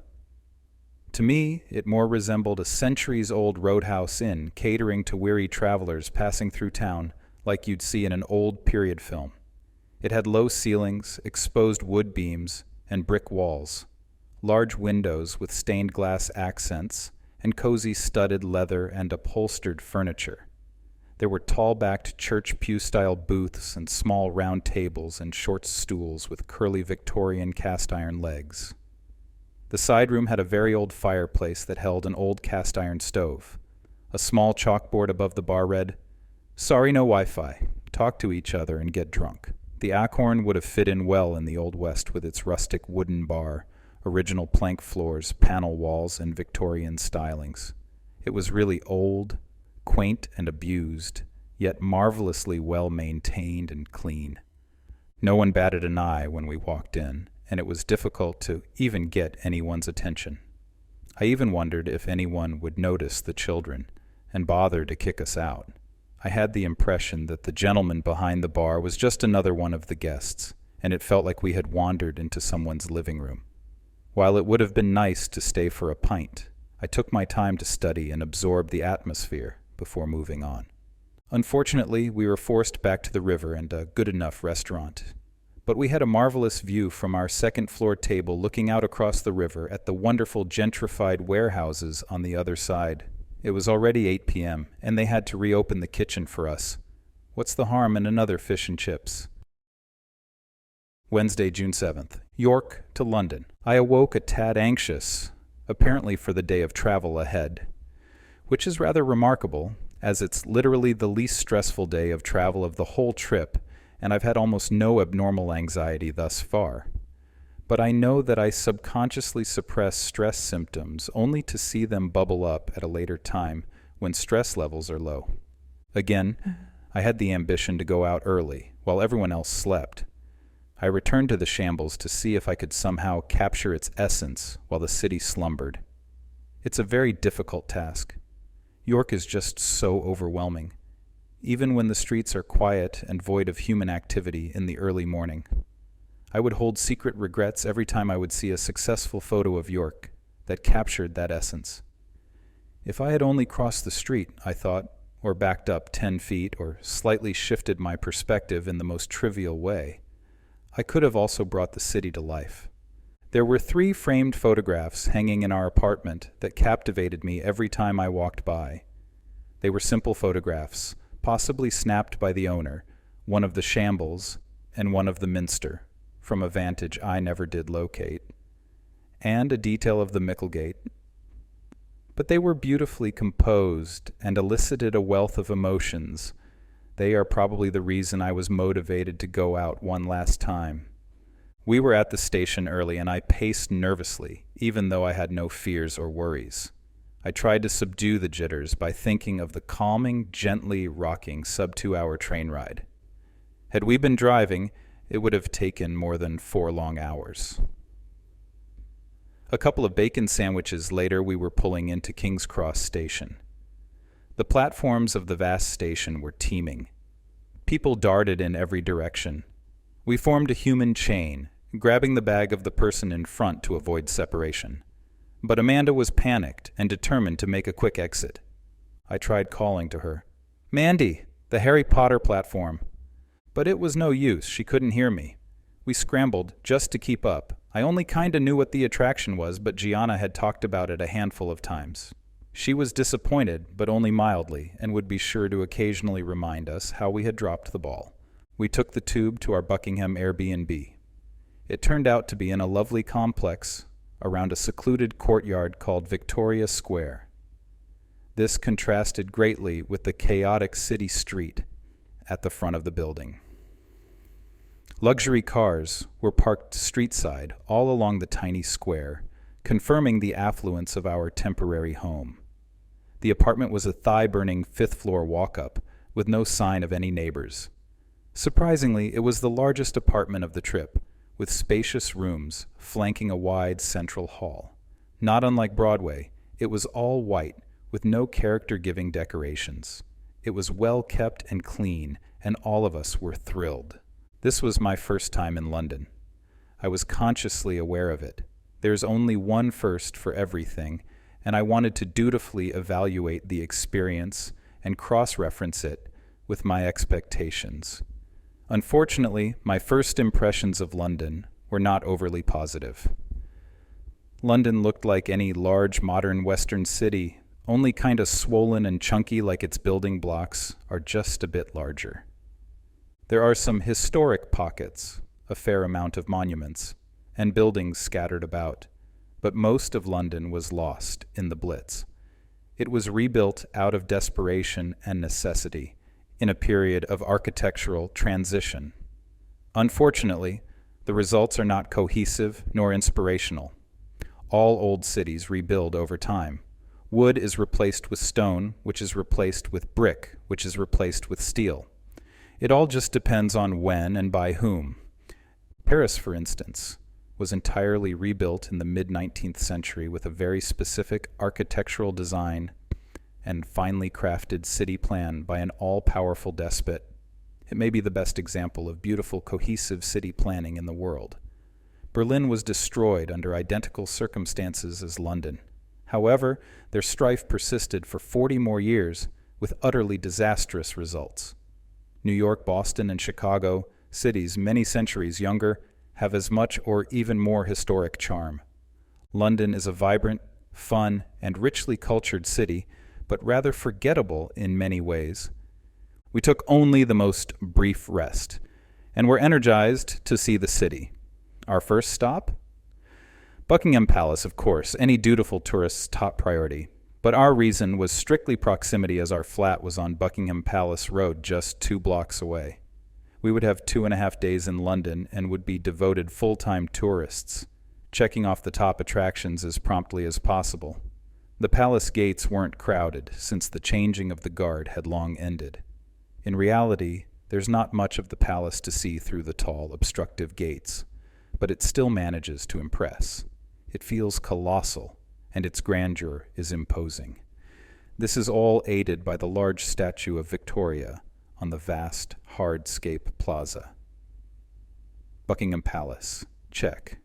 S1: To me, it more resembled a centuries-old roadhouse inn catering to weary travelers passing through town like you'd see in an old period film. It had low ceilings, exposed wood beams, and brick walls, large windows with stained glass accents, and cozy studded leather and upholstered furniture. There were tall-backed church pew-style booths and small round tables and short stools with curly Victorian cast-iron legs. The side room had a very old fireplace that held an old cast-iron stove. A small chalkboard above the bar read, "Sorry, no Wi-Fi. Talk to each other and get drunk." The Ackhorn would have fit in well in the Old West with its rustic wooden bar, original plank floors, panel walls, and Victorian stylings. It was really old, quaint and abused, yet marvelously well-maintained and clean. No one batted an eye when we walked in, and it was difficult to even get anyone's attention. I even wondered if anyone would notice the children and bother to kick us out. I had the impression that the gentleman behind the bar was just another one of the guests, and it felt like we had wandered into someone's living room. While it would have been nice to stay for a pint, I took my time to study and absorb the atmosphere before moving on. Unfortunately, we were forced back to the river and a good enough restaurant. But we had a marvelous view from our second-floor table looking out across the river at the wonderful gentrified warehouses on the other side. It was already 8 p.m., and they had to reopen the kitchen for us. What's the harm in another fish and chips? Wednesday, June 7th. York to London. I awoke a tad anxious, apparently for the day of travel ahead, which is rather remarkable, as it's literally the least stressful day of travel of the whole trip, and I've had almost no abnormal anxiety thus far. But I know that I subconsciously suppress stress symptoms only to see them bubble up at a later time when stress levels are low. Again, I had the ambition to go out early while everyone else slept. I returned to the shambles to see if I could somehow capture its essence while the city slumbered. It's a very difficult task. York is just so overwhelming, even when the streets are quiet and void of human activity in the early morning. I would hold secret regrets every time I would see a successful photo of York that captured that essence. If I had only crossed the street, I thought, or backed up 10 feet, or slightly shifted my perspective in the most trivial way, I could have also brought the city to life. There were 3 framed photographs hanging in our apartment that captivated me every time I walked by. They were simple photographs, possibly snapped by the owner, one of the shambles and one of the minster, from a vantage I never did locate, and a detail of the Micklegate. But they were beautifully composed and elicited a wealth of emotions. They are probably the reason I was motivated to go out one last time. We were at the station early, and I paced nervously, even though I had no fears or worries. I tried to subdue the jitters by thinking of the calming, gently rocking sub-2-hour train ride. Had we been driving, it would have taken more than 4 long hours. A couple of bacon sandwiches later, we were pulling into King's Cross Station. The platforms of the vast station were teeming. People darted in every direction. We formed a human chain, grabbing the bag of the person in front to avoid separation. But Amanda was panicked and determined to make a quick exit. I tried calling to her. "Mandy, the Harry Potter platform." But it was no use, she couldn't hear me. We scrambled just to keep up. I only kinda knew what the attraction was, but Gianna had talked about it a handful of times. She was disappointed, but only mildly, and would be sure to occasionally remind us how we had dropped the ball. We took the tube to our Buckingham Airbnb. It turned out to be in a lovely complex around a secluded courtyard called Victoria Square. This contrasted greatly with the chaotic city street at the front of the building. Luxury cars were parked streetside all along the tiny square, confirming the affluence of our temporary home. The apartment was a thigh-burning 5th-floor walk-up with no sign of any neighbors. Surprisingly, it was the largest apartment of the trip, with spacious rooms flanking a wide central hall. Not unlike Broadway, it was all white, with no character-giving decorations. It was well kept and clean, and all of us were thrilled. This was my first time in London. I was consciously aware of it. There's only one first for everything, and I wanted to dutifully evaluate the experience and cross-reference it with my expectations. Unfortunately, my first impressions of London were not overly positive. London looked like any large modern Western city, only kinda swollen and chunky like its building blocks are just a bit larger. There are some historic pockets, a fair amount of monuments, and buildings scattered about, but most of London was lost in the Blitz. It was rebuilt out of desperation and necessity in a period of architectural transition. Unfortunately, the results are not cohesive nor inspirational. All old cities rebuild over time. Wood is replaced with stone, which is replaced with brick, which is replaced with steel. It all just depends on when and by whom. Paris, for instance, was entirely rebuilt in the mid-19th century with a very specific architectural design and finely crafted city plan by an all-powerful despot. It may be the best example of beautiful, cohesive city planning in the world. Berlin was destroyed under identical circumstances as London. However, their strife persisted for 40 more years with utterly disastrous results. New York, Boston, and Chicago, cities many centuries younger, have as much or even more historic charm. London is a vibrant, fun, and richly cultured city, but rather forgettable in many ways. We took only the most brief rest, and were energized to see the city. Our first stop? Buckingham Palace, of course, any dutiful tourist's top priority. But our reason was strictly proximity, as our flat was on Buckingham Palace Road just 2 blocks away. We would have 2.5 days in London and would be devoted full-time tourists, checking off the top attractions as promptly as possible. The palace gates weren't crowded, since the changing of the guard had long ended. In reality, There's not much of the palace to see through the tall, obstructive gates, but it still manages to impress. It feels colossal, and its grandeur is imposing. This is all aided by the large statue of Victoria on the vast, hardscape plaza. Buckingham Palace, check.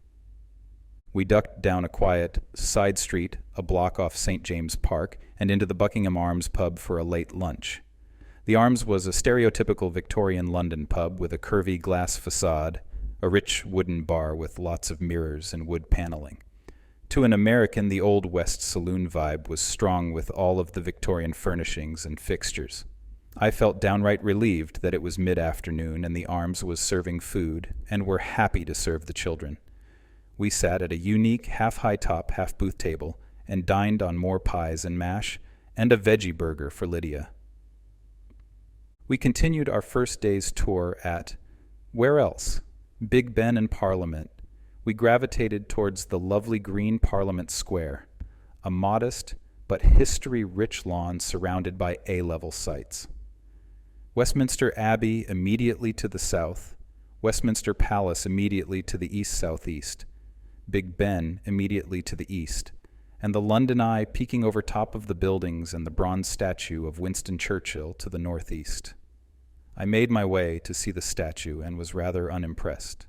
S1: We ducked down a quiet side street, a block off St. James Park, and into the Buckingham Arms pub for a late lunch. The Arms was a stereotypical Victorian London pub with a curvy glass facade, a rich wooden bar with lots of mirrors and wood paneling. To an American, the Old West saloon vibe was strong with all of the Victorian furnishings and fixtures. I felt downright relieved that it was mid-afternoon and the Arms was serving food, and were happy to serve the children. We sat at a unique half-high-top, half-booth table and dined on more pies and mash and a veggie burger for Lydia. We continued our first day's tour at, where else? Big Ben and Parliament. We gravitated towards the lovely green Parliament Square, a modest but history-rich lawn surrounded by A-level sites. Westminster Abbey immediately to the south, Westminster Palace immediately to the east-southeast, Big Ben immediately to the east, and the London Eye peeking over top of the buildings and the bronze statue of Winston Churchill to the northeast. I made my way to see the statue and was rather unimpressed.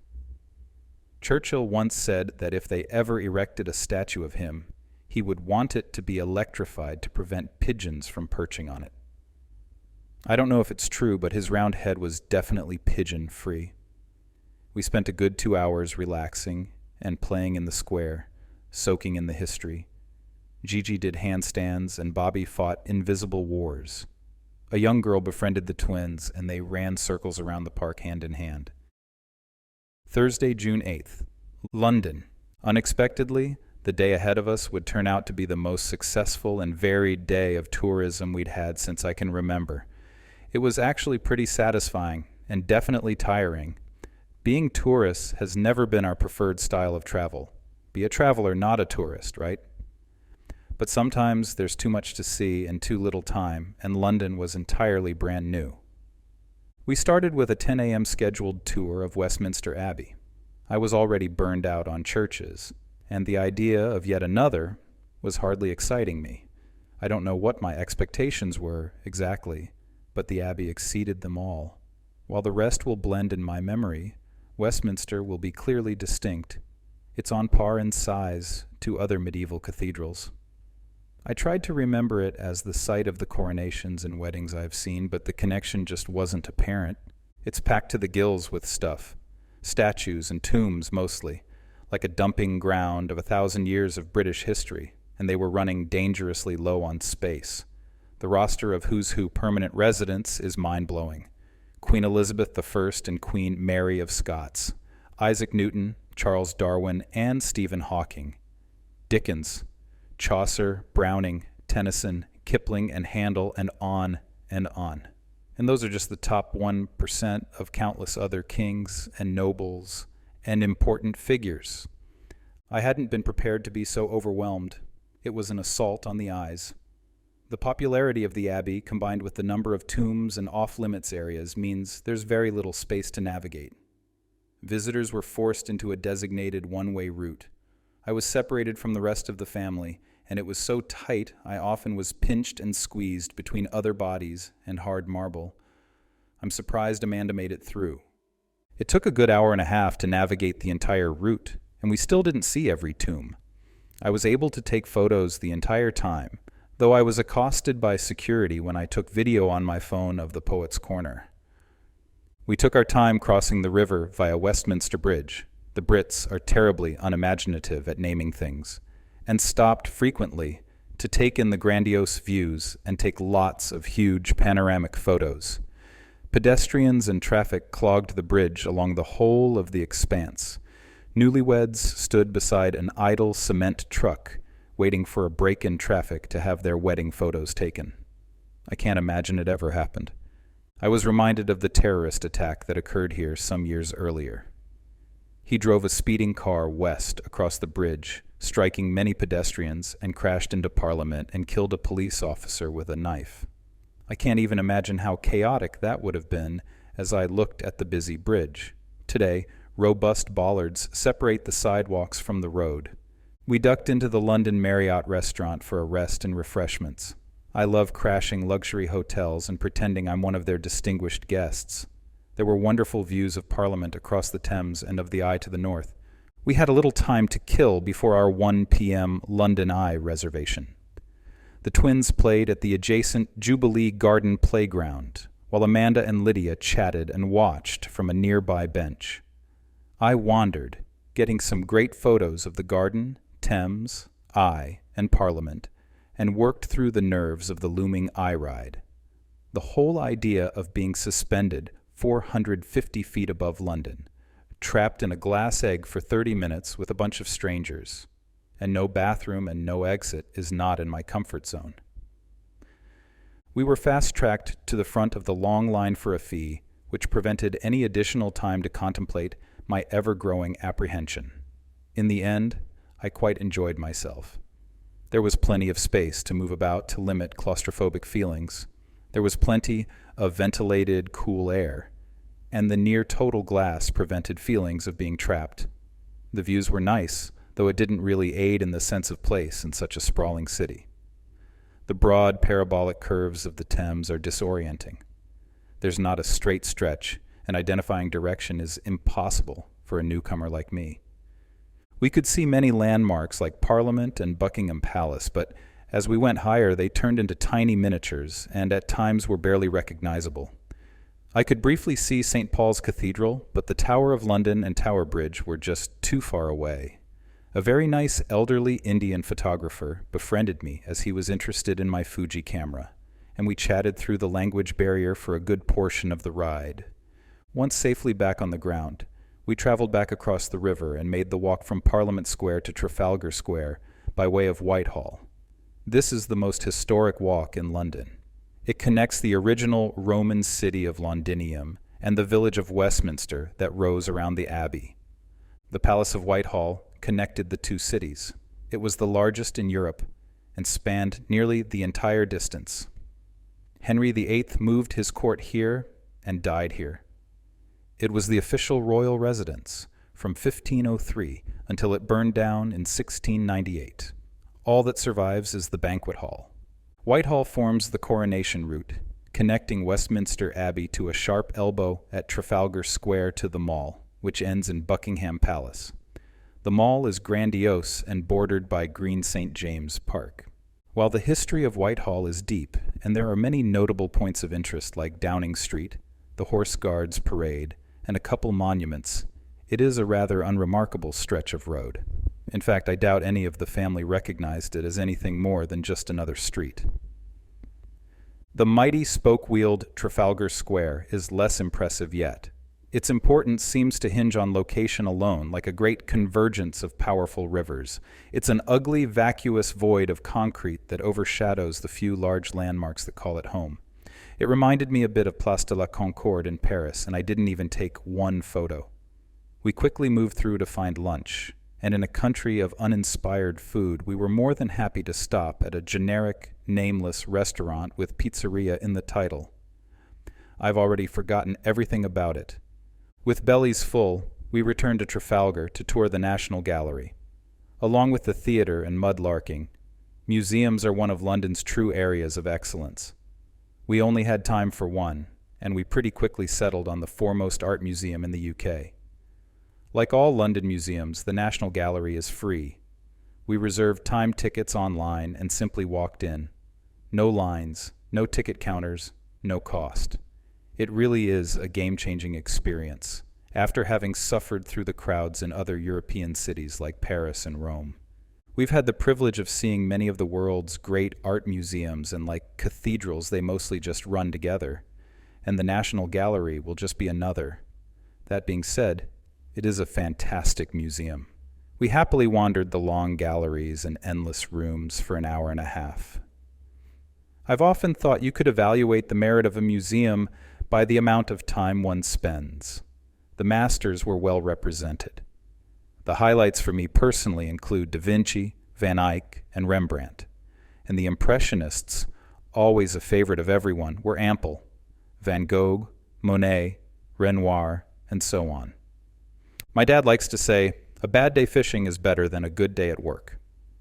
S1: Churchill once said that if they ever erected a statue of him, he would want it to be electrified to prevent pigeons from perching on it. I don't know if it's true, but his round head was definitely pigeon-free. We spent a good 2 hours relaxing and playing in the square, soaking in the history. Gigi did handstands and Bobby fought invisible wars. A young girl befriended the twins and they ran circles around the park hand in hand. Thursday, June 8th. London. Unexpectedly, the day ahead of us would turn out to be the most successful and varied day of tourism we'd had since I can remember. It was actually pretty satisfying and definitely tiring. Being tourists has never been our preferred style of travel. Be a traveler, not a tourist, right? But sometimes there's too much to see and too little time, and London was entirely brand new. We started with a 10 a.m. scheduled tour of Westminster Abbey. I was already burned out on churches, and the idea of yet another was hardly exciting me. I don't know what my expectations were exactly, but the Abbey exceeded them all. While the rest will blend in my memory, Westminster will be clearly distinct. It's on par in size to other medieval cathedrals. I tried to remember it as the site of the coronations and weddings I've seen, but the connection just wasn't apparent. It's packed to the gills with stuff. Statues and tombs mostly, like a dumping ground of 1,000 years of British history, and they were running dangerously low on space. The roster of Who's Who permanent residents is mind-blowing. Queen Elizabeth I and Queen Mary of Scots, Isaac Newton, Charles Darwin, and Stephen Hawking. Dickens, Chaucer, Browning, Tennyson, Kipling, and Handel, and on and on. And those are just the top 1% of countless other kings and nobles and important figures. I hadn't been prepared to be so overwhelmed. It was an assault on the eyes. The popularity of the Abbey, combined with the number of tombs and off-limits areas, means there's very little space to navigate. Visitors were forced into a designated one-way route. I was separated from the rest of the family, and it was so tight I often was pinched and squeezed between other bodies and hard marble. I'm surprised Amanda made it through. It took a good hour and a half to navigate the entire route, and we still didn't see every tomb. I was able to take photos the entire time, though I was accosted by security when I took video on my phone of the Poets' Corner. We took our time crossing the river via Westminster Bridge. The Brits are terribly unimaginative at naming things, and stopped frequently to take in the grandiose views and take lots of huge panoramic photos. Pedestrians and traffic clogged the bridge along the whole of the expanse. Newlyweds stood beside an idle cement truck, waiting for a break in traffic to have their wedding photos taken. I can't imagine it ever happened. I was reminded of the terrorist attack that occurred here some years earlier. He drove a speeding car west across the bridge, striking many pedestrians, and crashed into Parliament and killed a police officer with a knife. I can't even imagine how chaotic that would have been, as I looked at the busy bridge. Today, robust bollards separate the sidewalks from the road. We ducked into the London Marriott restaurant for a rest and refreshments. I love crashing luxury hotels and pretending I'm one of their distinguished guests. There were wonderful views of Parliament across the Thames and of the Eye to the north. We had a little time to kill before our 1 p.m. London Eye reservation. The twins played at the adjacent Jubilee Garden playground, while Amanda and Lydia chatted and watched from a nearby bench. I wandered, getting some great photos of the garden, Thames, Eye, and Parliament, and worked through the nerves of the looming Eye ride. The whole idea of being suspended 450 feet above London, trapped in a glass egg for 30 minutes with a bunch of strangers, and no bathroom and no exit is not in my comfort zone. We were fast-tracked to the front of the long line for a fee, which prevented any additional time to contemplate my ever-growing apprehension. In the end, I quite enjoyed myself. There was plenty of space to move about to limit claustrophobic feelings. There was plenty of ventilated, cool air, and the near-total glass prevented feelings of being trapped. The views were nice, though it didn't really aid in the sense of place in such a sprawling city. The broad, parabolic curves of the Thames are disorienting. There's not a straight stretch, and identifying direction is impossible for a newcomer like me. We could see many landmarks like Parliament and Buckingham Palace, but as we went higher, they turned into tiny miniatures and at times were barely recognizable. I could briefly see St. Paul's Cathedral, but the Tower of London and Tower Bridge were just too far away. A very nice elderly Indian photographer befriended me as he was interested in my Fuji camera, and we chatted through the language barrier for a good portion of the ride. Once safely back on the ground, we traveled back across the river and made the walk from Parliament Square to Trafalgar Square by way of Whitehall. This is the most historic walk in London. It connects the original Roman city of Londinium and the village of Westminster that rose around the Abbey. The Palace of Whitehall connected the two cities. It was the largest in Europe and spanned nearly the entire distance. Henry VIII moved his court here and died here. It was the official royal residence from 1503 until it burned down in 1698. All that survives is the banquet hall. Whitehall forms the coronation route, connecting Westminster Abbey to a sharp elbow at Trafalgar Square to the Mall, which ends in Buckingham Palace. The Mall is grandiose and bordered by green St. James Park. While the history of Whitehall is deep, and there are many notable points of interest like Downing Street, the Horse Guards Parade, and a couple monuments, it is a rather unremarkable stretch of road. In fact, I doubt any of the family recognized it as anything more than just another street. The mighty spoke-wheeled Trafalgar Square is less impressive yet. Its importance seems to hinge on location alone, like a great convergence of powerful rivers. It's an ugly, vacuous void of concrete that overshadows the few large landmarks that call it home. It reminded me a bit of Place de la Concorde in Paris, and I didn't even take one photo. We quickly moved through to find lunch, and in a country of uninspired food, we were more than happy to stop at a generic, nameless restaurant with pizzeria in the title. I've already forgotten everything about it. With bellies full, we returned to Trafalgar to tour the National Gallery. Along with the theatre and mudlarking, museums are one of London's true areas of excellence. We only had time for one, and we pretty quickly settled on the foremost art museum in the UK. Like all London museums, the National Gallery is free. We reserved time tickets online and simply walked in. No lines, no ticket counters, no cost. It really is a game-changing experience, after having suffered through the crowds in other European cities like Paris and Rome. We've had the privilege of seeing many of the world's great art museums, and like cathedrals, they mostly just run together, and the National Gallery will just be another. That being said, it is a fantastic museum. We happily wandered the long galleries and endless rooms for an hour and a half. I've often thought you could evaluate the merit of a museum by the amount of time one spends. The masters were well represented. The highlights for me personally include Da Vinci, Van Eyck, and Rembrandt, and the Impressionists, always a favorite of everyone, were ample. Van Gogh, Monet, Renoir, and so on. My dad likes to say, a bad day fishing is better than a good day at work.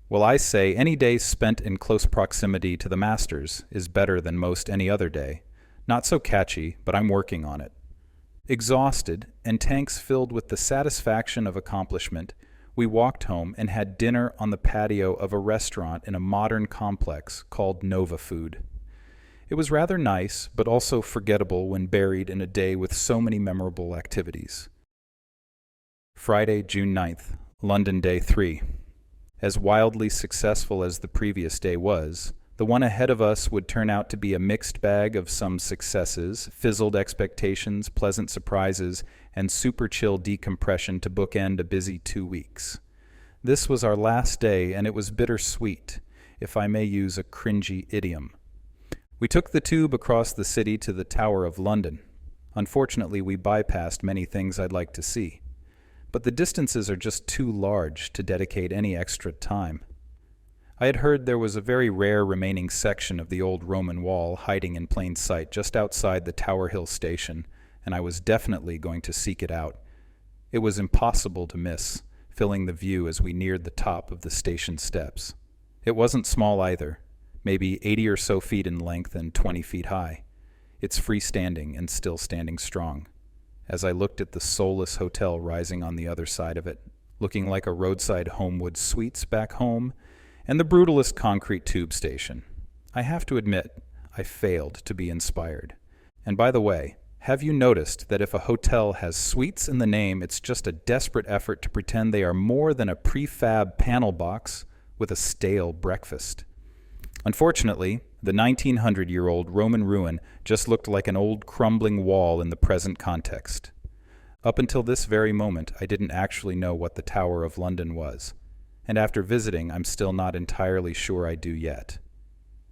S1: Well, I say any day spent in close proximity to the masters is better than most any other day. Not so catchy, but I'm working on it. Exhausted, and tanks filled with the satisfaction of accomplishment, we walked home and had dinner on the patio of a restaurant in a modern complex called Nova Food. It was rather nice, but also forgettable when buried in a day with so many memorable activities. Friday, June 9th, London Day 3. As wildly successful as the previous day was, the one ahead of us would turn out to be a mixed bag of some successes, fizzled expectations, pleasant surprises, and super chill decompression to bookend a busy 2 weeks. This was our last day, and it was bittersweet, if I may use a cringy idiom. We took the tube across the city to the Tower of London. Unfortunately, we bypassed many things I'd like to see. But the distances are just too large to dedicate any extra time. I had heard there was a very rare remaining section of the old Roman wall hiding in plain sight just outside the Tower Hill station, and I was definitely going to seek it out. It was impossible to miss, filling the view as we neared the top of the station steps. It wasn't small either, maybe 80 or so feet in length and 20 feet high. It's freestanding and still standing strong. As I looked at the soulless hotel rising on the other side of it, looking like a roadside Homewood Suites back home, and the brutalist concrete tube station, I have to admit, I failed to be inspired. And by the way, have you noticed that if a hotel has suites in the name, it's just a desperate effort to pretend they are more than a prefab panel box with a stale breakfast? Unfortunately, the 1900-year-old Roman ruin just looked like an old crumbling wall in the present context. Up until this very moment, I didn't actually know what the Tower of London was, and after visiting, I'm still not entirely sure I do yet.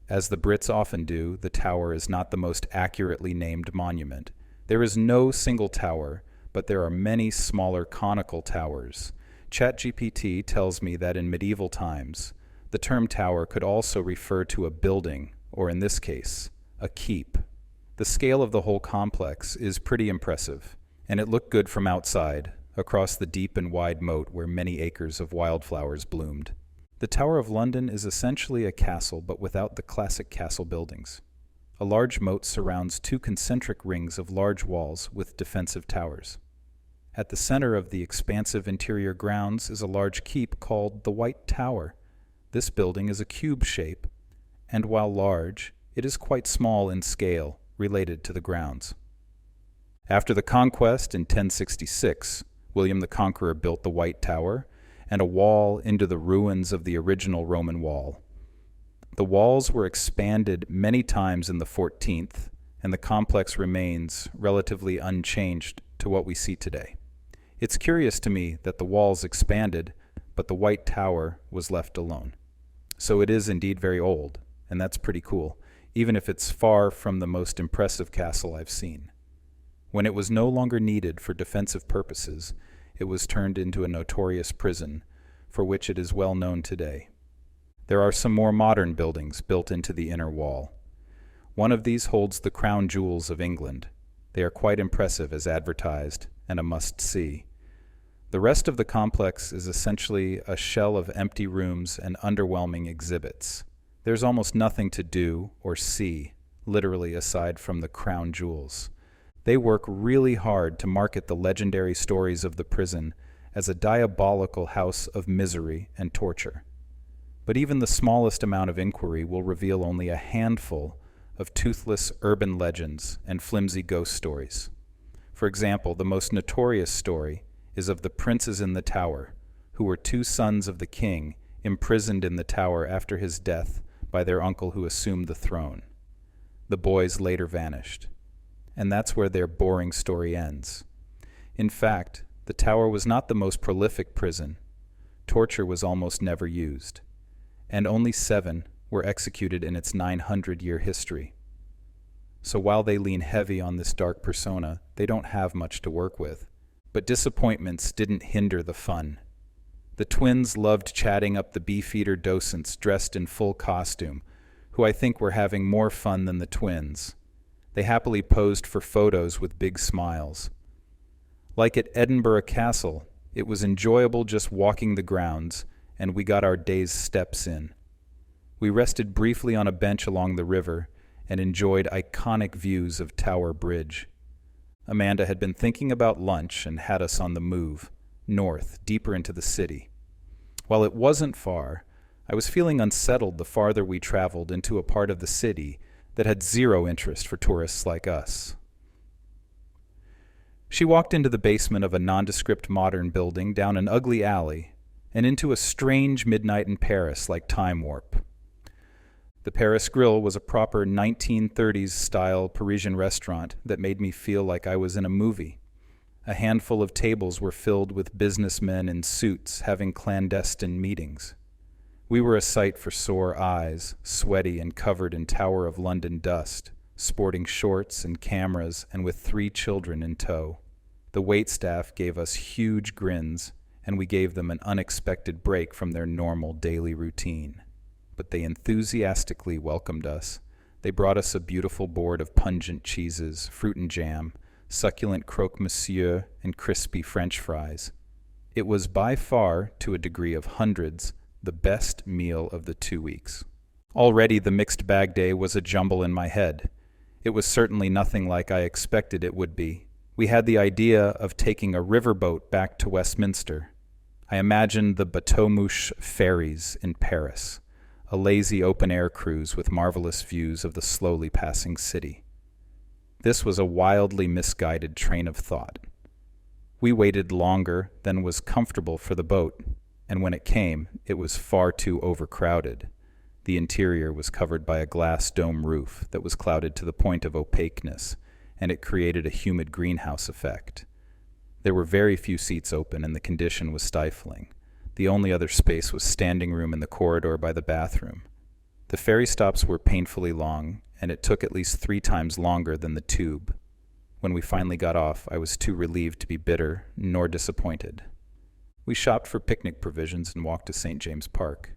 S1: As the Brits often do, the tower is not the most accurately named monument. There is no single tower, but there are many smaller conical towers. ChatGPT tells me that in medieval times, the term tower could also refer to a building, or in this case, a keep. The scale of the whole complex is pretty impressive, and it looked good from outside, across the deep and wide moat where many acres of wildflowers bloomed. The Tower of London is essentially a castle, but without the classic castle buildings. A large moat surrounds 2 concentric rings of large walls with defensive towers. At the center of the expansive interior grounds is a large keep called the White Tower. This building is a cube shape, and while large, it is quite small in scale related to the grounds. After the conquest in 1066, William the Conqueror built the White Tower and a wall into the ruins of the original Roman wall. The walls were expanded many times in the 14th, and the complex remains relatively unchanged to what we see today. It's curious to me that the walls expanded, but the White Tower was left alone. So it is indeed very old, and that's pretty cool, even if it's far from the most impressive castle I've seen. When it was no longer needed for defensive purposes, it was turned into a notorious prison, for which it is well known today. There are some more modern buildings built into the inner wall. One of these holds the crown jewels of England. They are quite impressive as advertised, and a must-see. The rest of the complex is essentially a shell of empty rooms and underwhelming exhibits. There's almost nothing to do or see, literally aside from the crown jewels. They work really hard to market the legendary stories of the prison as a diabolical house of misery and torture. But even the smallest amount of inquiry will reveal only a handful of toothless urban legends and flimsy ghost stories. For example, the most notorious story is of the princes in the tower, who were 2 sons of the king imprisoned in the tower after his death by their uncle who assumed the throne. The boys later vanished. And that's where their boring story ends. In fact, the tower was not the most prolific prison. Torture was almost never used, and only 7 were executed in its 900-year history. So while they lean heavy on this dark persona, they don't have much to work with. But disappointments didn't hinder the fun. The twins loved chatting up the beefeater docents dressed in full costume, who I think were having more fun than the twins. They happily posed for photos with big smiles, Like at Edinburgh Castle, it was enjoyable just walking the grounds, and we got our day's steps in. We rested briefly on a bench along the river and enjoyed iconic views of Tower Bridge. Amanda had been thinking about lunch and had us on the move, north, deeper into the city. While it wasn't far, I was feeling unsettled the farther we traveled into a part of the city that had zero interest for tourists like us. She walked into the basement of a nondescript modern building, down an ugly alley, and into a strange midnight in Paris like Time Warp. The Paris Grill was a proper 1930s-style Parisian restaurant that made me feel like I was in a movie. A handful of tables were filled with businessmen in suits having clandestine meetings. We were a sight for sore eyes, sweaty and covered in Tower of London dust, sporting shorts and cameras and with 3 children in tow. The waitstaff gave us huge grins, and we gave them an unexpected break from their normal daily routine. But they enthusiastically welcomed us. They brought us a beautiful board of pungent cheeses, fruit and jam, succulent croque-monsieur, and crispy French fries. It was by far, to a degree of hundreds, the best meal of the 2 weeks. Already the mixed bag day was a jumble in my head. It was certainly nothing like I expected it would be. We had the idea of taking a riverboat back to Westminster. I imagined the Bateau-Mouche ferries in Paris, a lazy open-air cruise with marvelous views of the slowly passing city. This was a wildly misguided train of thought. We waited longer than was comfortable for the boat, and when it came, it was far too overcrowded. The interior was covered by a glass dome roof that was clouded to the point of opaqueness, and it created a humid greenhouse effect. There were very few seats open, and the condition was stifling. The only other space was standing room in the corridor by the bathroom. The ferry stops were painfully long, and it took at least 3 times longer than the tube. When we finally got off, I was too relieved to be bitter nor disappointed. We shopped for picnic provisions and walked to St. James Park.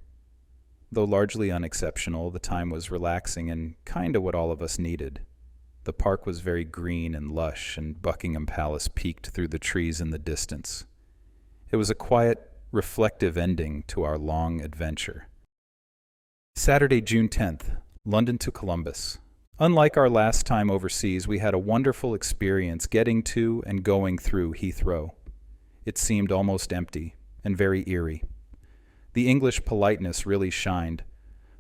S1: Though largely unexceptional, the time was relaxing and kinda what all of us needed. The park was very green and lush, and Buckingham Palace peeked through the trees in the distance. It was a quiet, reflective ending to our long adventure. Saturday, June 10th, London to Columbus. Unlike our last time overseas, we had a wonderful experience getting to and going through Heathrow. It seemed almost empty and very eerie. The English politeness really shined.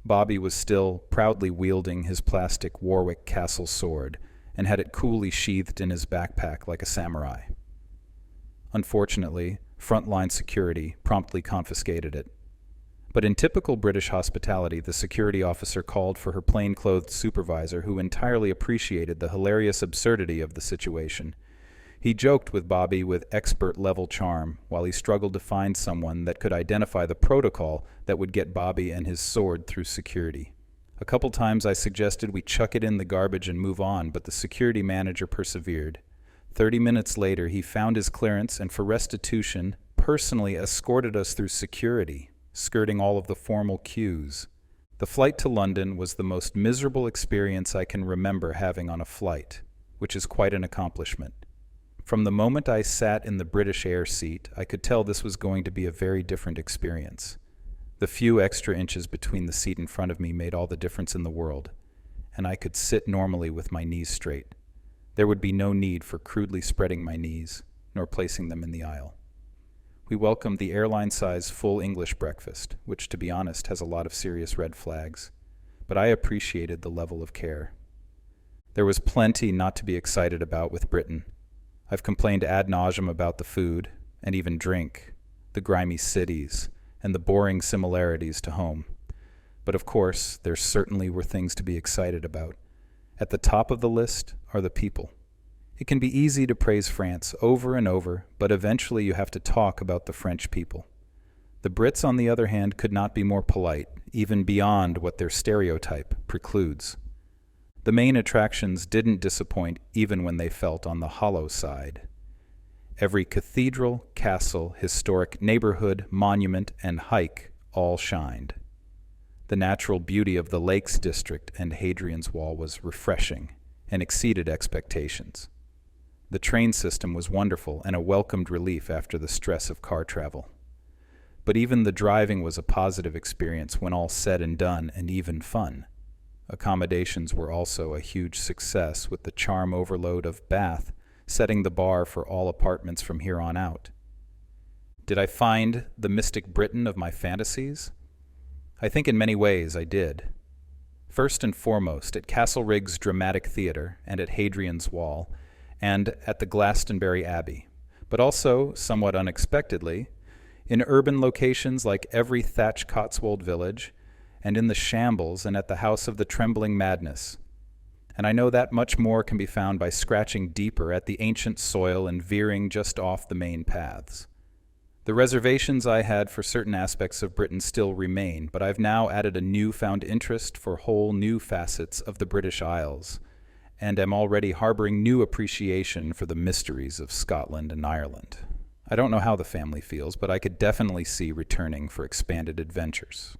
S1: Bobby was still proudly wielding his plastic Warwick Castle sword and had it coolly sheathed in his backpack like a samurai. Unfortunately, frontline security promptly confiscated it. But in typical British hospitality, the security officer called for her plain-clothed supervisor, who entirely appreciated the hilarious absurdity of the situation. He joked with Bobby with expert-level charm, while he struggled to find someone that could identify the protocol that would get Bobby and his sword through security. A couple times I suggested we chuck it in the garbage and move on, but the security manager persevered. 30 minutes later, he found his clearance and for restitution, personally escorted us through security, skirting all of the formal queues. The flight to London was the most miserable experience I can remember having on a flight, which is quite an accomplishment. From the moment I sat in the British Air seat, I could tell this was going to be a very different experience. The few extra inches between the seat in front of me made all the difference in the world, and I could sit normally with my knees straight. There would be no need for crudely spreading my knees, nor placing them in the aisle. We welcomed the airline-size full English breakfast, which, to be honest, has a lot of serious red flags, but I appreciated the level of care. There was plenty not to be excited about with Britain. I've complained ad nauseum about the food, and even drink, the grimy cities, and the boring similarities to home. But of course, there certainly were things to be excited about. At the top of the list are the people. It can be easy to praise France over and over, but eventually you have to talk about the French people. The Brits, on the other hand, could not be more polite, even beyond what their stereotype precludes. The main attractions didn't disappoint even when they felt on the hollow side. Every cathedral, castle, historic neighborhood, monument, and hike all shined. The natural beauty of the Lakes District and Hadrian's Wall was refreshing and exceeded expectations. The train system was wonderful and a welcomed relief after the stress of car travel. But even the driving was a positive experience when all said and done, and even fun. Accommodations were also a huge success, with the charm overload of Bath setting the bar for all apartments from here on out. Did I find the mystic Britain of my fantasies? I think in many ways I did. First and foremost, at Castleriggs Dramatic Theatre and at Hadrian's Wall, and at the Glastonbury Abbey, but also, somewhat unexpectedly, in urban locations like every thatched Cotswold village, and in the shambles and at the House of the Trembling Madness. And I know that much more can be found by scratching deeper at the ancient soil and veering just off the main paths. The reservations I had for certain aspects of Britain still remain, but I've now added a newfound interest for whole new facets of the British Isles, and am already harboring new appreciation for the mysteries of Scotland and Ireland. I don't know how the family feels, but I could definitely see returning for expanded adventures.